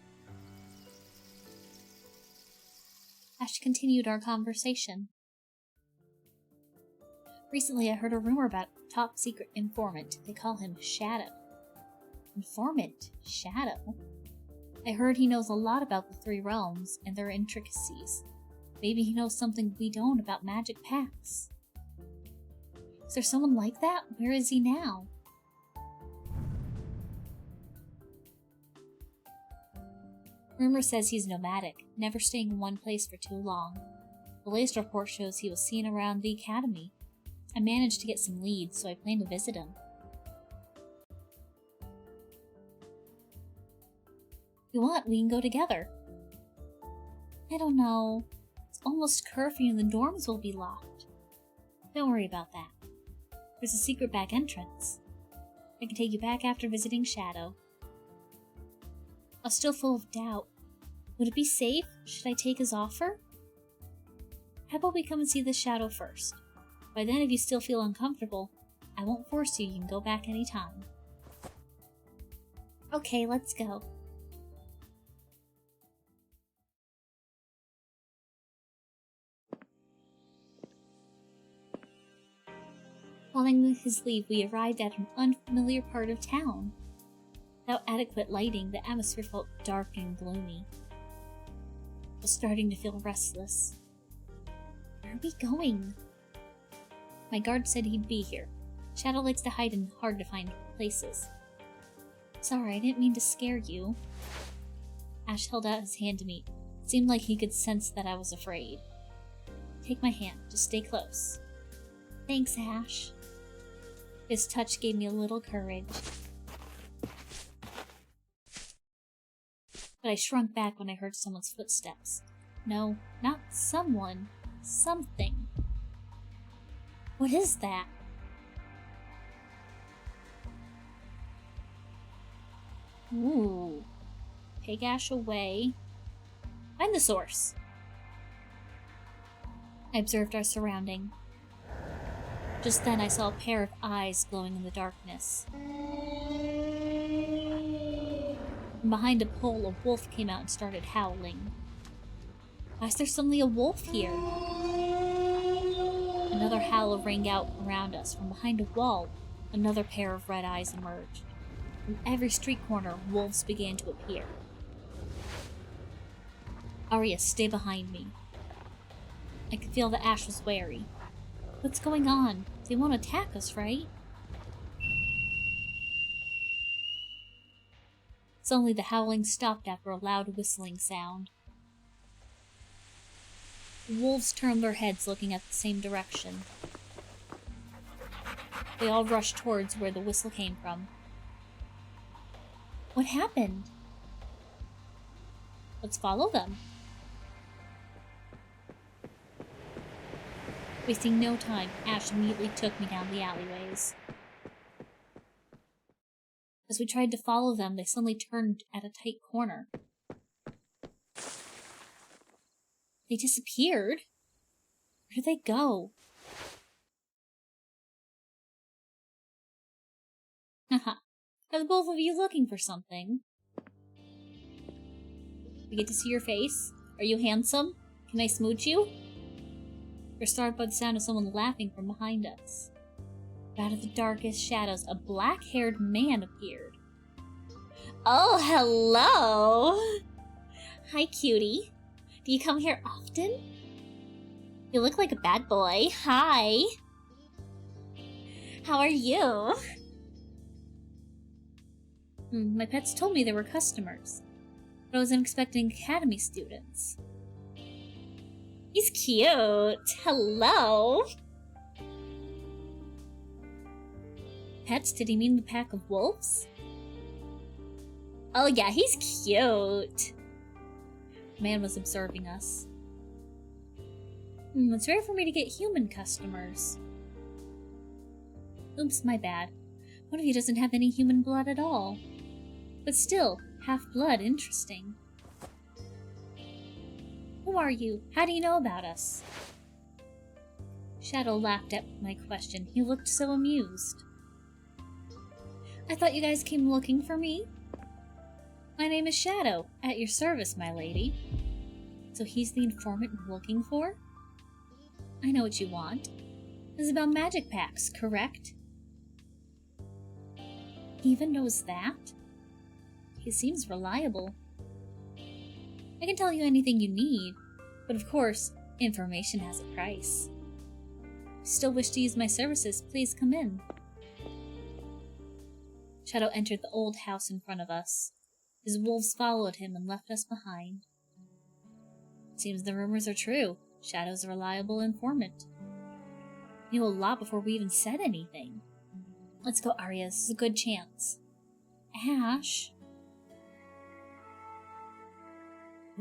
Ash continued our conversation. Recently I heard a rumor about a top-secret informant. They call him Shadow. Informant? Shadow? I heard he knows a lot about the three realms and their intricacies. Maybe he knows something we don't about magic pacts. Is there someone like that? Where is he now? Rumor says he's nomadic, never staying in one place for too long. The latest report shows he was seen around the academy. I managed to get some leads, so I plan to visit him. If you want, we can go together. I don't know. It's almost curfew and the dorms will be locked. Don't worry about that. There's a secret back entrance. I can take you back after visiting Shadow. I was still full of doubt. Would it be safe? Should I take his offer? How about we come and see the Shadow first? By then, if you still feel uncomfortable, I won't force you. You can go back anytime. Okay, let's go. Following his leave, we arrived at an unfamiliar part of town. Without adequate lighting, the atmosphere felt dark and gloomy. I was starting to feel restless. Where are we going? My guard said he'd be here. Shadow likes to hide in hard-to-find places. Sorry, I didn't mean to scare you. Ash held out his hand to me. It seemed like he could sense that I was afraid. Take my hand. Just stay close. Thanks, Ash. His touch gave me a little courage. But I shrunk back when I heard someone's footsteps. No, not someone. Something. What is that? Ooh. Take Ash away. Find the source. I observed our surrounding. Just then I saw a pair of eyes glowing in the darkness. From behind a pole, a wolf came out and started howling. Why is there suddenly a wolf here? Another howl rang out around us. From behind a wall, another pair of red eyes emerged. From every street corner, wolves began to appear. Arya, stay behind me. I could feel that Ash was wary. What's going on? They won't attack us, right? Suddenly the howling stopped after a loud whistling sound. The wolves turned their heads looking at the same direction. They all rushed towards where the whistle came from. What happened? Let's follow them. Wasting no time, Ash immediately took me down the alleyways. As we tried to follow them, they suddenly turned at a tight corner. They disappeared? Where did they go? Haha. Are the both of you looking for something? We get to see your face? Are you handsome? Can I smooch you? We're startled by the sound of someone laughing from behind us. Out of the darkest shadows, a black-haired man appeared. Oh, hello! Hi, cutie. Do you come here often? You look like a bad boy. Hi! How are you? My pets told me they were customers, but I wasn't expecting academy students. He's cute! Hello! Pets? Did he mean the pack of wolves? Oh yeah, he's cute! The man was observing us. It's rare for me to get human customers. Oops, my bad. One of you doesn't have any human blood at all. But still, half-blood, interesting. Who are you? How do you know about us? Shadow laughed at my question. He looked so amused. I thought you guys came looking for me? My name is Shadow, at your service, my lady. So he's the informant we're looking for? I know what you want. It's about magic packs, correct? He even knows that? He seems reliable. I can tell you anything you need, but of course, information has a price. If you still wish to use my services, please come in. Shadow entered the old house in front of us. His wolves followed him and left us behind. It seems the rumors are true. Shadow's a reliable informant. He knew a lot before we even said anything. Let's go, Arya. This is a good chance. Ash?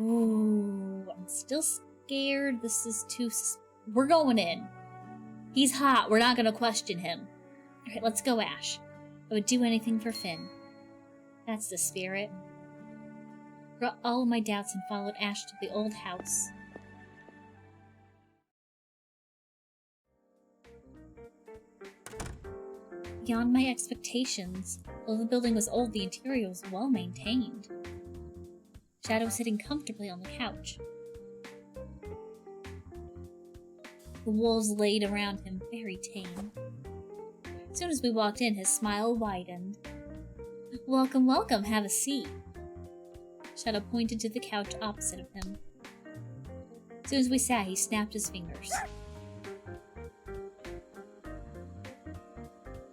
Ooh, I'm still scared. This is too... We're going in. He's hot. We're not going to question him. Alright, let's go, Ash. I would do anything for Finn. That's the spirit. Brought all of my doubts and followed Ash to the old house. Beyond my expectations, though the building was old, the interior was well maintained. Shadow was sitting comfortably on the couch. The wolves laid around him, very tame. As soon as we walked in, his smile widened. Welcome, welcome, have a seat. Shadow pointed to the couch opposite of him. As soon as we sat, he snapped his fingers.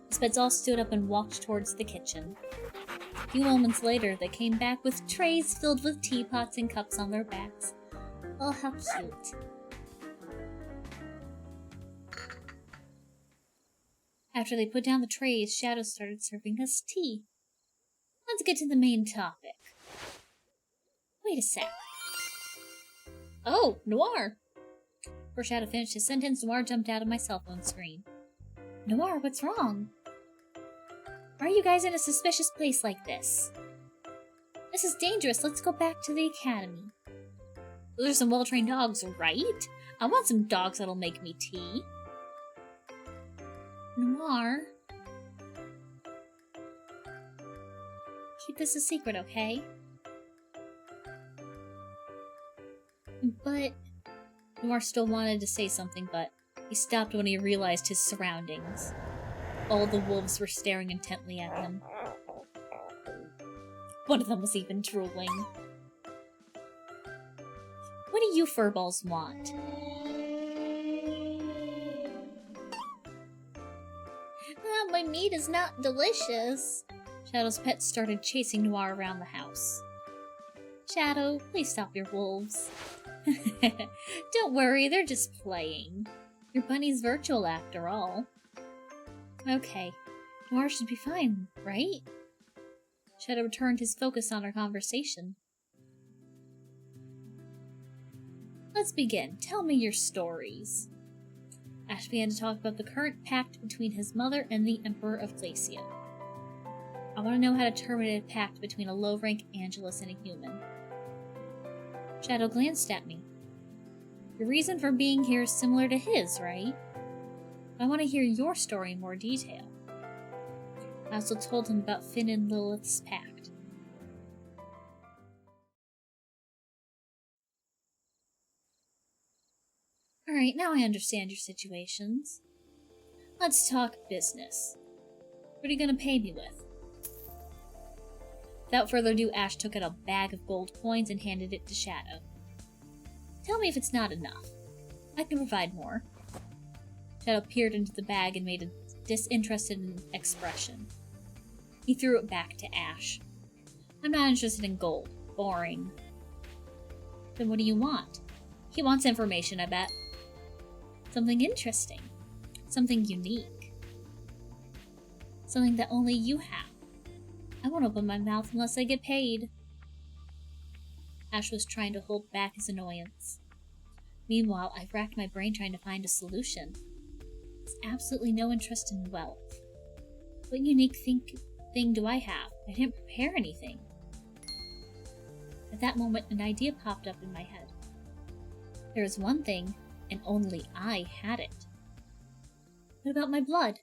The Speds all stood up and walked towards the kitchen. A few moments later, they came back with trays filled with teapots and cups on their backs. Oh, how cute. After they put down the trays, Shadow started serving us tea. Let's get to the main topic. Wait a sec. Oh, Noir! Before Shadow finished his sentence, Noir jumped out of my cell phone screen. Noir, what's wrong? Why are you guys in a suspicious place like this? This is dangerous. Let's go back to the academy. Those are some well-trained dogs, right? I want some dogs that'll make me tea. Noir? Keep this a secret, okay? But... Noir still wanted to say something, but he stopped when he realized his surroundings. All the wolves were staring intently at him. One of them was even drooling. What do you furballs want? My meat is not delicious. Shadow's pets started chasing Noir around the house. Shadow, please stop your wolves. Don't worry, they're just playing. Your bunny's virtual after all. Okay, Noir should be fine, right? Shadow returned his focus on our conversation. Let's begin. Tell me your stories. Ash began to talk about the current pact between his mother and the Emperor of Celestia. I want to know how to terminate a pact between a low-rank Angelus and a human. Shadow glanced at me. Your reason for being here is similar to his, right? I want to hear your story in more detail. I also told him about Finn and Lilith's pact. Alright, now I understand your situations. Let's talk business. What are you gonna pay me with? Without further ado, Ash took out a bag of gold coins and handed it to Shadow. Tell me if it's not enough. I can provide more. Shadow peered into the bag and made a disinterested expression. He threw it back to Ash. I'm not interested in gold. Boring. Then what do you want? He wants information, I bet. Something interesting. Something unique. Something that only you have. I won't open my mouth unless I get paid. Ash was trying to hold back his annoyance. Meanwhile, I've racked my brain trying to find a solution. There's absolutely no interest in wealth. What unique thing do I have? I didn't prepare anything. At that moment, an idea popped up in my head. There was one thing, and only I had it. What about my blood?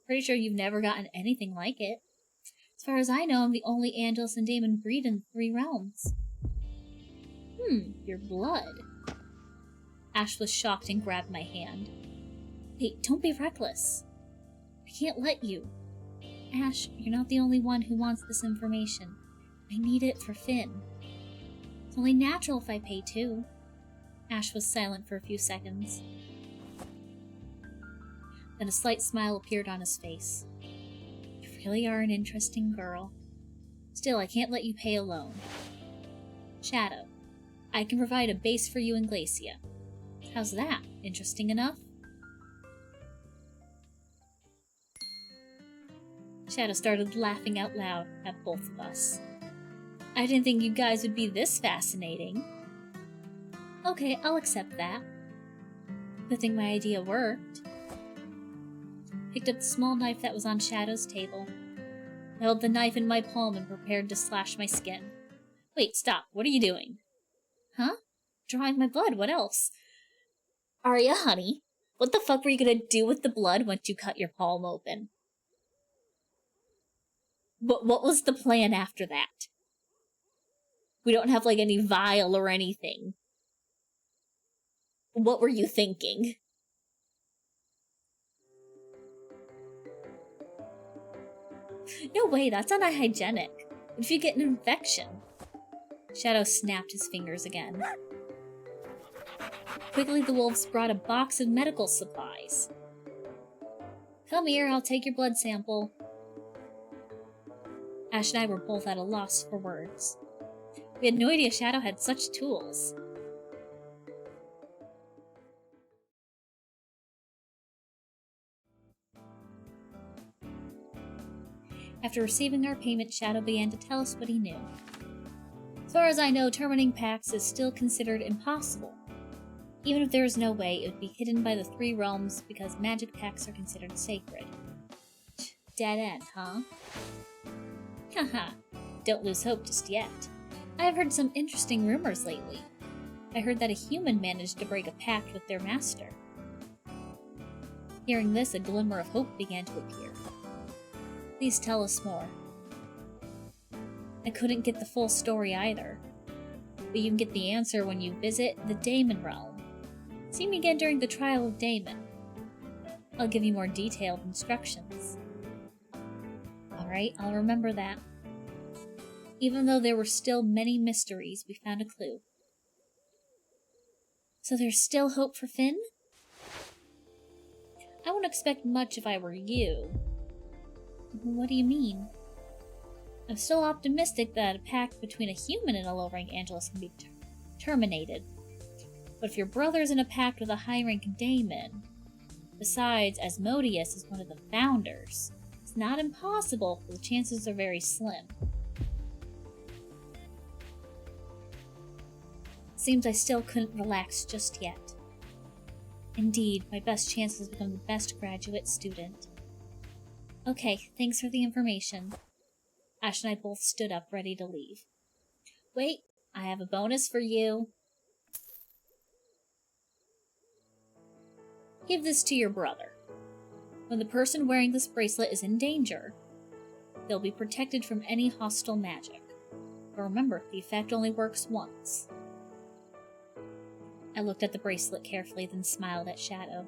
Pretty sure you've never gotten anything like it. As far as I know, I'm the only Angelus and Daemon breed in the 3 realms. Your blood. Ash was shocked and grabbed my hand. Wait, don't be reckless. I can't let you. Ash, you're not the only one who wants this information. I need it for Finn. It's only natural if I pay too. Ash was silent for a few seconds. Then a slight smile appeared on his face. You really are an interesting girl. Still, I can't let you pay alone. Shadow, I can provide a base for you in Glacia. How's that? Interesting enough? Shadow started laughing out loud at both of us. I didn't think you guys would be this fascinating. Okay, I'll accept that. Good thing my idea worked. Picked up the small knife that was on Shadow's table. I held the knife in my palm and prepared to slash my skin. Wait, stop. What are you doing? Huh? Drawing my blood. What else? Arya, honey, what the fuck were you gonna do with the blood once you cut your palm open? What was the plan after that? We don't have, like, any vial or anything. What were you thinking? No way, that's unhygienic. What if you get an infection? Shadow snapped his fingers again. Quickly, the wolves brought a box of medical supplies. Come here, I'll take your blood sample. Ash and I were both at a loss for words. We had no idea Shadow had such tools. After receiving our payment, Shadow began to tell us what he knew. As far as I know, terminating pacts is still considered impossible. Even if there is no way, it would be hidden by the 3 realms because magic pacts are considered sacred. Dead end, huh? Haha, don't lose hope just yet. I have heard some interesting rumors lately. I heard that a human managed to break a pact with their master. Hearing this, a glimmer of hope began to appear. Please tell us more. I couldn't get the full story either, but you can get the answer when you visit the Daemon realm. See me again during the trial of Daemon. I'll give you more detailed instructions. Alright, I'll remember that. Even though there were still many mysteries, we found a clue. So there's still hope for Finn? I wouldn't expect much if I were you. What do you mean? I'm still optimistic that a pact between a human and a low-rank Angelus can be terminated. But if your brother's in a pact with a high-rank Daemon, besides, Asmodeus is one of the founders, it's not impossible, but the chances are very slim. Seems I still couldn't relax just yet. Indeed, my best chance is to become the best graduate student. Okay, thanks for the information. Ash and I both stood up, ready to leave. Wait, I have a bonus for you. Give this to your brother. When the person wearing this bracelet is in danger, they'll be protected from any hostile magic. But remember, the effect only works once. I looked at the bracelet carefully, then smiled at Shadow.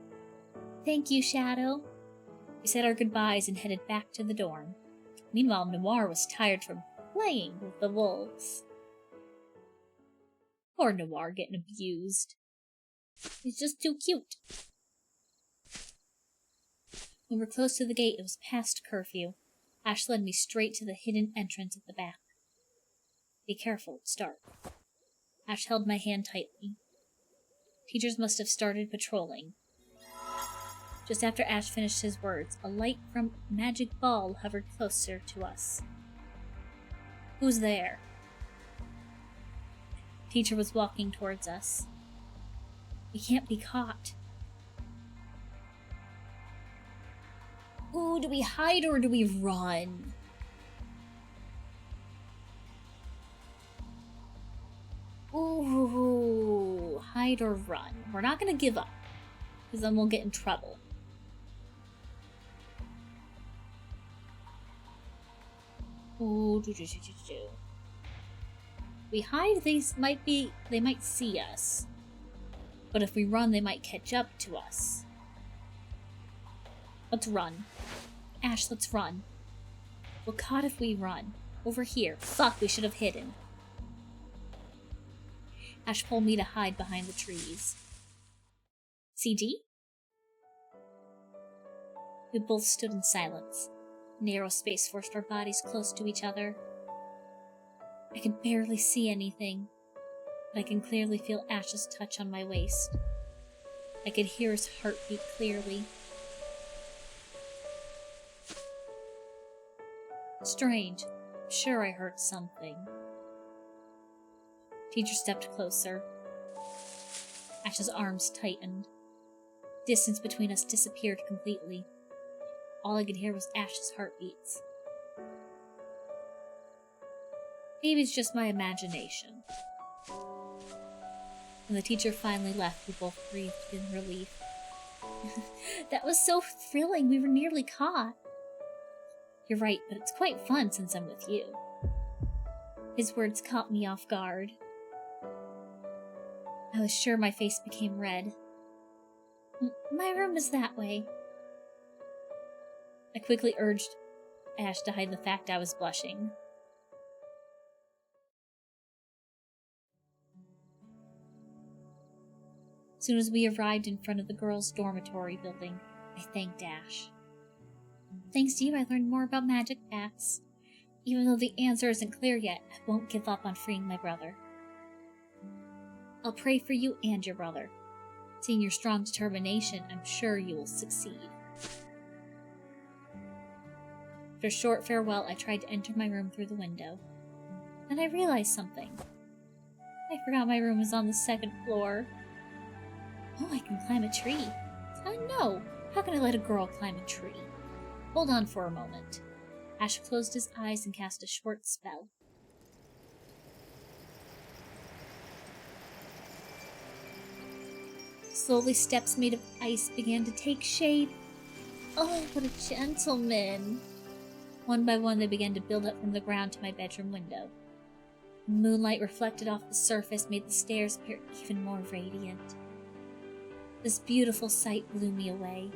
Thank you, Shadow. We said our goodbyes and headed back to the dorm. Meanwhile, Noir was tired from playing with the wolves. Poor Noir getting abused. He's just too cute. When we were close to the gate, it was past curfew. Ash led me straight to the hidden entrance at the back. Be careful, it's dark. Ash held my hand tightly. Teachers must have started patrolling. Just after Ash finished his words, a light from a magic ball hovered closer to us. Who's there? Teacher was walking towards us. We can't be caught. Ooh, do we hide or do we run? Ooh, hide or run. We're not gonna give up, because then we'll get in trouble. Ooh, we hide, they might see us. But if we run, they might catch up to us. Let's run. Ash, let's run. We're caught if we run. Over here. Fuck, we should have hidden. Ash pulled me to hide behind the trees. CG? We both stood in silence. Narrow space forced our bodies close to each other. I can barely see anything, but I can clearly feel Ash's touch on my waist. I could hear his heartbeat clearly. Strange. I'm sure I heard something. Teacher stepped closer. Ash's arms tightened. Distance between us disappeared completely. All I could hear was Ash's heartbeats. Maybe it's just my imagination. When the teacher finally left, we both breathed in relief. That was so thrilling, we were nearly caught. You're right, but it's quite fun since I'm with you. His words caught me off guard. I was sure my face became red. My room is that way. I quickly urged Ash to hide the fact I was blushing. As soon as we arrived in front of the girls' dormitory building, I thanked Ash. Thanks to you, I learned more about magic bats. Even though the answer isn't clear yet, I won't give up on freeing my brother. I'll pray for you and your brother. Seeing your strong determination, I'm sure you will succeed. After a short farewell, I tried to enter my room through the window. Then I realized something. I forgot my room was on the second floor. Oh, I can climb a tree. No! How can I let a girl climb a tree? Hold on for a moment. Ash closed his eyes and cast a short spell. Slowly, steps made of ice began to take shape. Oh, what a gentleman! One by one, they began to build up from the ground to my bedroom window. Moonlight reflected off the surface made the stairs appear even more radiant. This beautiful sight blew me away.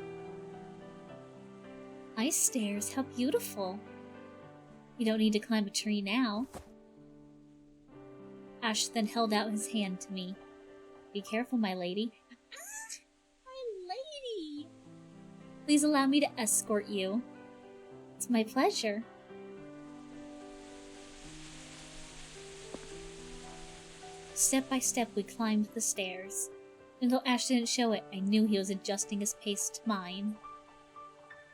Ice stairs, how beautiful! You don't need to climb a tree now. Ash then held out his hand to me. Be careful, my lady. My lady! Please allow me to escort you. It's my pleasure. Step by step, we climbed the stairs. Even though Ash didn't show it, I knew he was adjusting his pace to mine.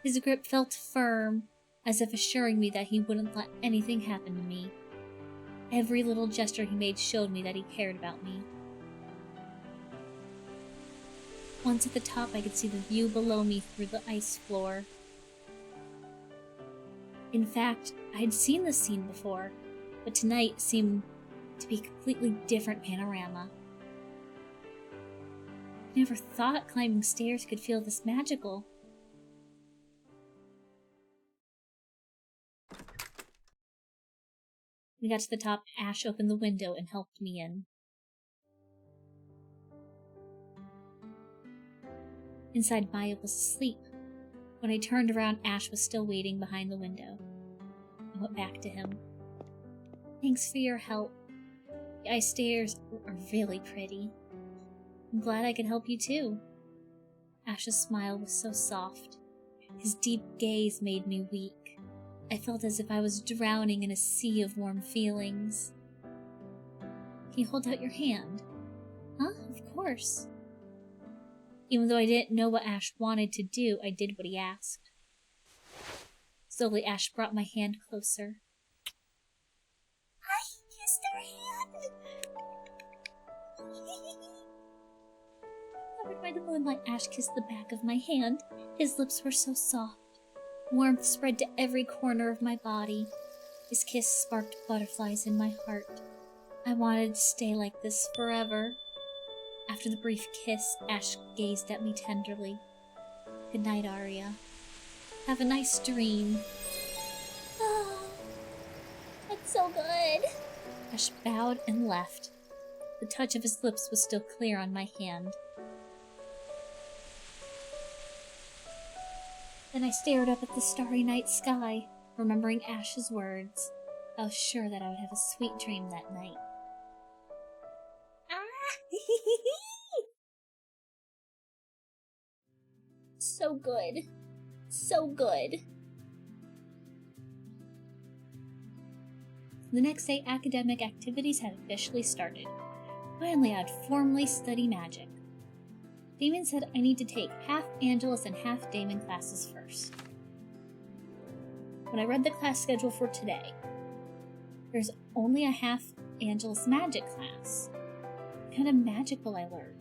His grip felt firm, as if assuring me that he wouldn't let anything happen to me. Every little gesture he made showed me that he cared about me. Once at the top, I could see the view below me through the ice floor. In fact, I had seen this scene before, but tonight seemed to be a completely different panorama. I never thought climbing stairs could feel this magical. We got to the top, Ash opened the window and helped me in. Inside, Maya was asleep. When I turned around, Ash was still waiting behind the window. I went back to him. Thanks for your help. The ice stairs are really pretty. I'm glad I could help you too. Ash's smile was so soft. His deep gaze made me weak. I felt as if I was drowning in a sea of warm feelings. Can you hold out your hand? Huh? Of course. Even though I didn't know what Ash wanted to do, I did what he asked. Slowly, Ash brought my hand closer. I kissed her hand! Covered by the moonlight, Ash kissed the back of my hand. His lips were so soft. Warmth spread to every corner of my body. His kiss sparked butterflies in my heart. I wanted to stay like this forever. After the brief kiss, Ash gazed at me tenderly. Good night, Arya. Have a nice dream. Oh, that's so good. Ash bowed and left. The touch of his lips was still clear on my hand. Then I stared up at the starry night sky, remembering Ash's words. I was sure that I would have a sweet dream that night. So good. So good. The next day, academic activities had officially started. Finally, I'd formally study magic. Damon said I need to take half Angelus and half Damon classes first. When I read the class schedule for today, there's only a half Angelus magic class. What kind of magic will I learn?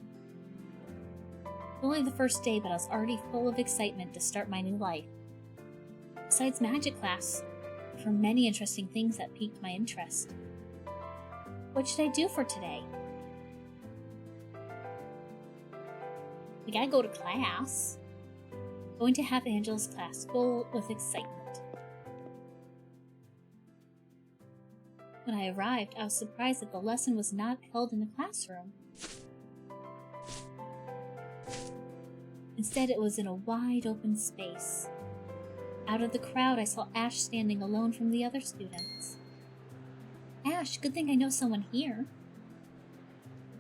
Only the first day, but I was already full of excitement to start my new life. Besides magic class, there were many interesting things that piqued my interest. What should I do for today? We gotta go to class. Going to have Angela's class full with excitement. When I arrived, I was surprised that the lesson was not held in the classroom. Instead, it was in a wide open space. Out of the crowd, I saw Ash standing alone from the other students. Ash, good thing I know someone here.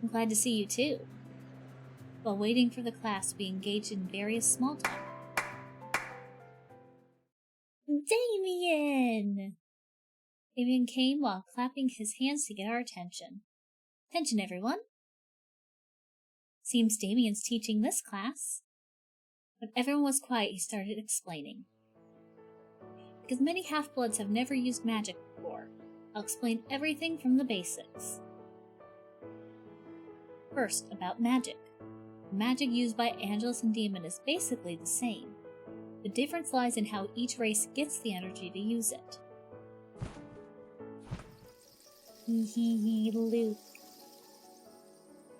I'm glad to see you too. While waiting for the class, we engaged in various small talk. Damien! Damien came while clapping his hands to get our attention. Attention, everyone! Seems Damien's teaching this class. When everyone was quiet, he started explaining. Because many half-bloods have never used magic before, I'll explain everything from the basics. First, about magic. The magic used by Angelus and Demon is basically the same. The difference lies in how each race gets the energy to use it. Luke.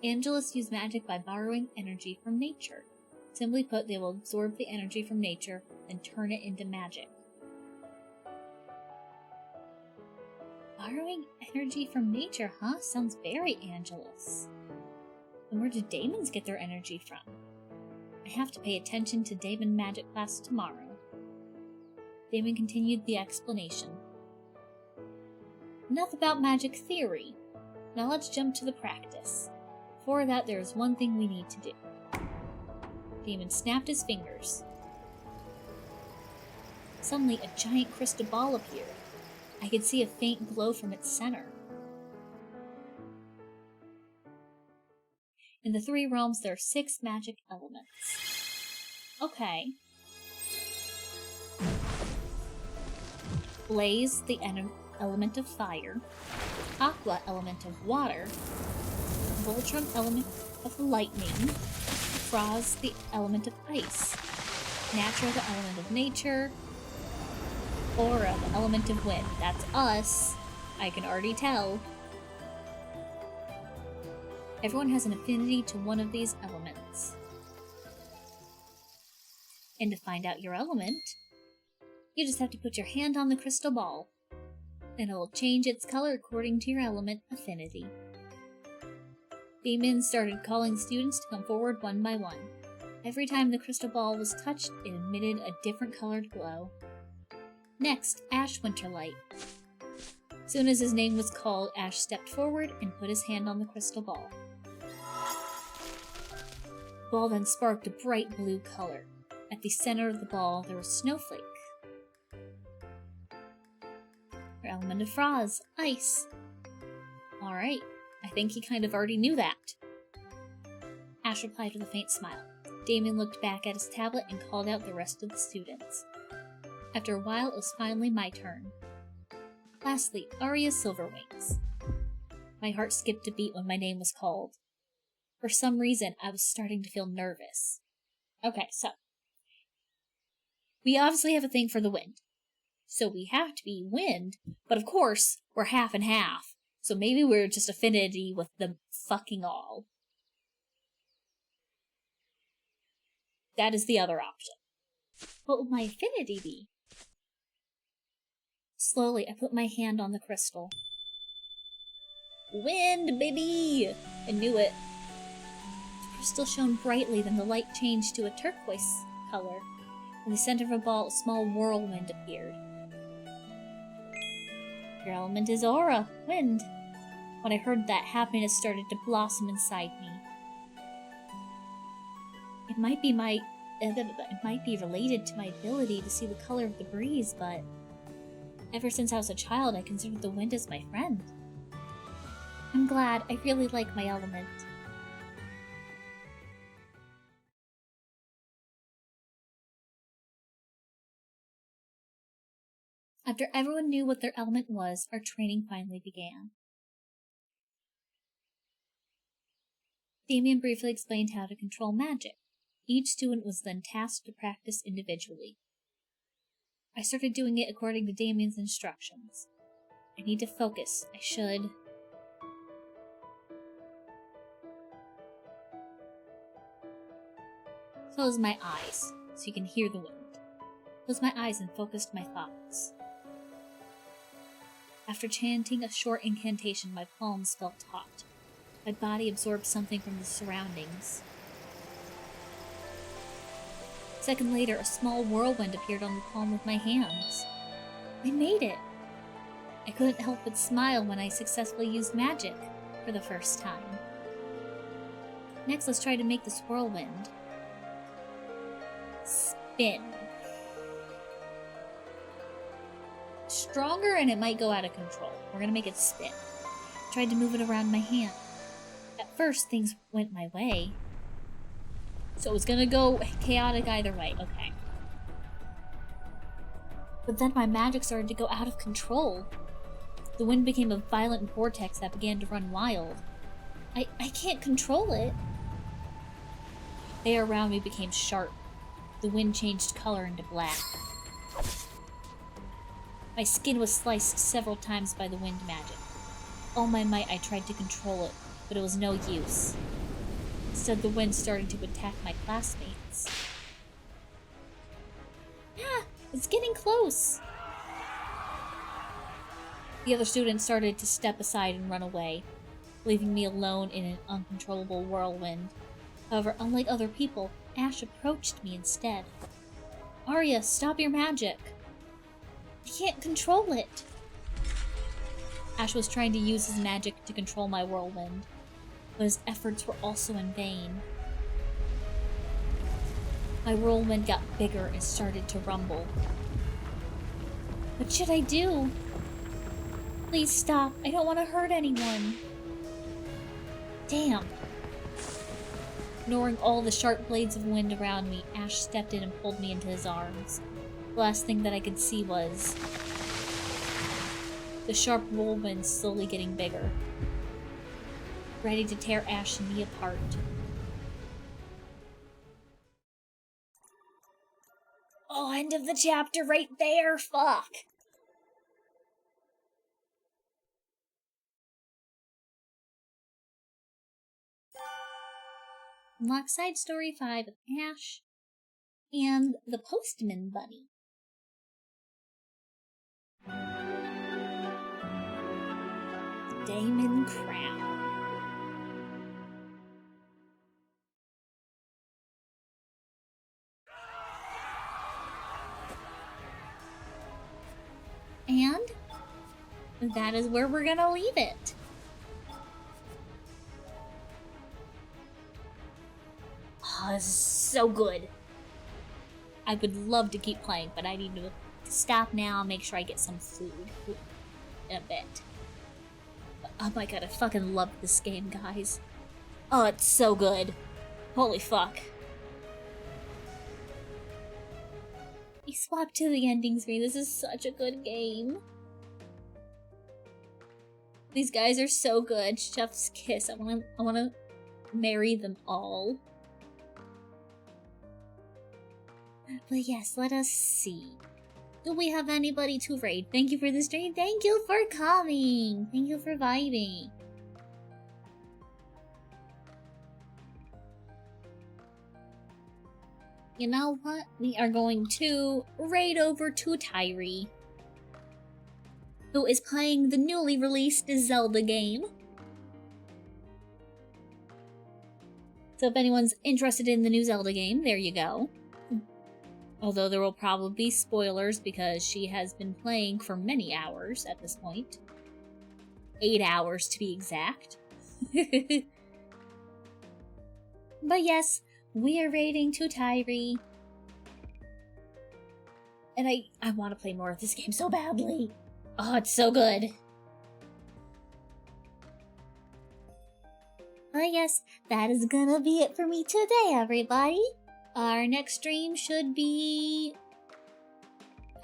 Angelus use magic by borrowing energy from nature. Simply put, they will absorb the energy from nature and turn it into magic. Borrowing energy from nature, huh? Sounds very Angelus. And where do Damons get their energy from? I have to pay attention to Damon magic class tomorrow. Damon continued the explanation. Enough about magic theory. Now let's jump to the practice. Before that, there is one thing we need to do. Damon snapped his fingers. Suddenly, a giant crystal ball appeared. I could see a faint glow from its center. In the 3 realms, there are 6 magic elements. Okay. Blaze, the element of fire. Aqua, element of water. Voltron, element of lightning. Frost, the element of ice. Natura, the element of nature. Aura, the element of wind. That's us. I can already tell. Everyone has an affinity to one of these elements. And to find out your element, you just have to put your hand on the crystal ball, and it will change its color according to your element affinity. Damon started calling students to come forward one by one. Every time the crystal ball was touched, it emitted a different colored glow. Next, Ash Winterlight. Soon as his name was called, Ash stepped forward and put his hand on the crystal ball. The ball then sparked a bright blue color. At the center of the ball, there was Snowflake. Her element of Frost, ice. Alright, I think he kind of already knew that. Ash replied with a faint smile. Damon looked back at his tablet and called out the rest of the students. After a while, it was finally my turn. Lastly, Arya Silverwings. My heart skipped a beat when my name was called. For some reason, I was starting to feel nervous. Okay, so we obviously have a thing for the wind. So we have to be wind, but of course, we're half and half. So maybe we're just affinity with them fucking all. That is the other option. What will my affinity be? Slowly, I put my hand on the crystal. Wind, baby! I knew it. The crystal shone brightly, then the light changed to a turquoise color. In the center of a ball, a small whirlwind appeared. Your element is aura, wind. When I heard that, happiness started to blossom inside me. It might be related to my ability to see the color of the breeze, but ever since I was a child, I considered the wind as my friend. I'm glad. I really like my element. After everyone knew what their element was, our training finally began. Damien briefly explained how to control magic. Each student was then tasked to practice individually. I started doing it according to Damien's instructions. I need to focus. I should... Close my eyes so you can hear the wind. Closed my eyes and focused my thoughts. After chanting a short incantation, my palms felt hot. My body absorbed something from the surroundings. A second later, a small whirlwind appeared on the palm of my hands. I made it! I couldn't help but smile when I successfully used magic for the first time. Next, let's try to make this whirlwind spin. Stronger and it might go out of control. We're gonna make it spin. I tried to move it around my hand. At first, things went my way. So it was gonna go chaotic either way. Okay. But then my magic started to go out of control. The wind became a violent vortex that began to run wild. I can't control it. The air around me became sharp. The wind changed color into black. My skin was sliced several times by the wind magic. All my might I tried to control it, but it was no use. Instead, the wind started to attack my classmates. Ah! It's getting close! The other students started to step aside and run away, leaving me alone in an uncontrollable whirlwind. However, unlike other people, Ash approached me instead. Arya, stop your magic! I can't control it! Ash was trying to use his magic to control my whirlwind, but his efforts were also in vain. My whirlwind got bigger and started to rumble. What should I do? Please stop. I don't want to hurt anyone. Damn. Ignoring all the sharp blades of wind around me, Ash stepped in and pulled me into his arms. The last thing that I could see was the sharp whirlwind slowly getting bigger, ready to tear Ash and me apart. Oh, end of the chapter right there! Fuck! Unlock Side Story 5 of Ash and the Postman Bunny. Damon Crown. And that is where we're gonna leave it. Oh, this is so good. I would love to keep playing, but I need to stop now and make sure I get some food in a bit. Oh my god, I fucking love this game, guys. Oh, it's so good. Holy fuck. We swapped to the ending screen. This is such a good game. These guys are so good. Chef's Kiss. I wanna marry them all. But yes, let us see. Do we have anybody to raid? Thank you for the stream. Thank you for coming. Thank you for vibing. You know what? We are going to raid over to Tyree, who is playing the newly released Zelda game. So if anyone's interested in the new Zelda game, there you go. Although there will probably be spoilers because she has been playing for many hours at this point. 8 hours to be exact. But yes, we are raiding to Tyree. And I want to play more of this game so badly. Oh, it's so good. But yes, that is gonna be it for me today, everybody. Our next stream should be,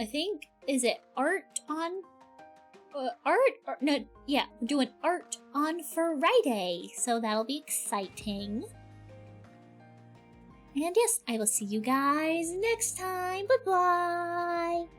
I think, is it art on, we're doing art on Friday, so that'll be exciting. And yes, I will see you guys next time. Bye-bye!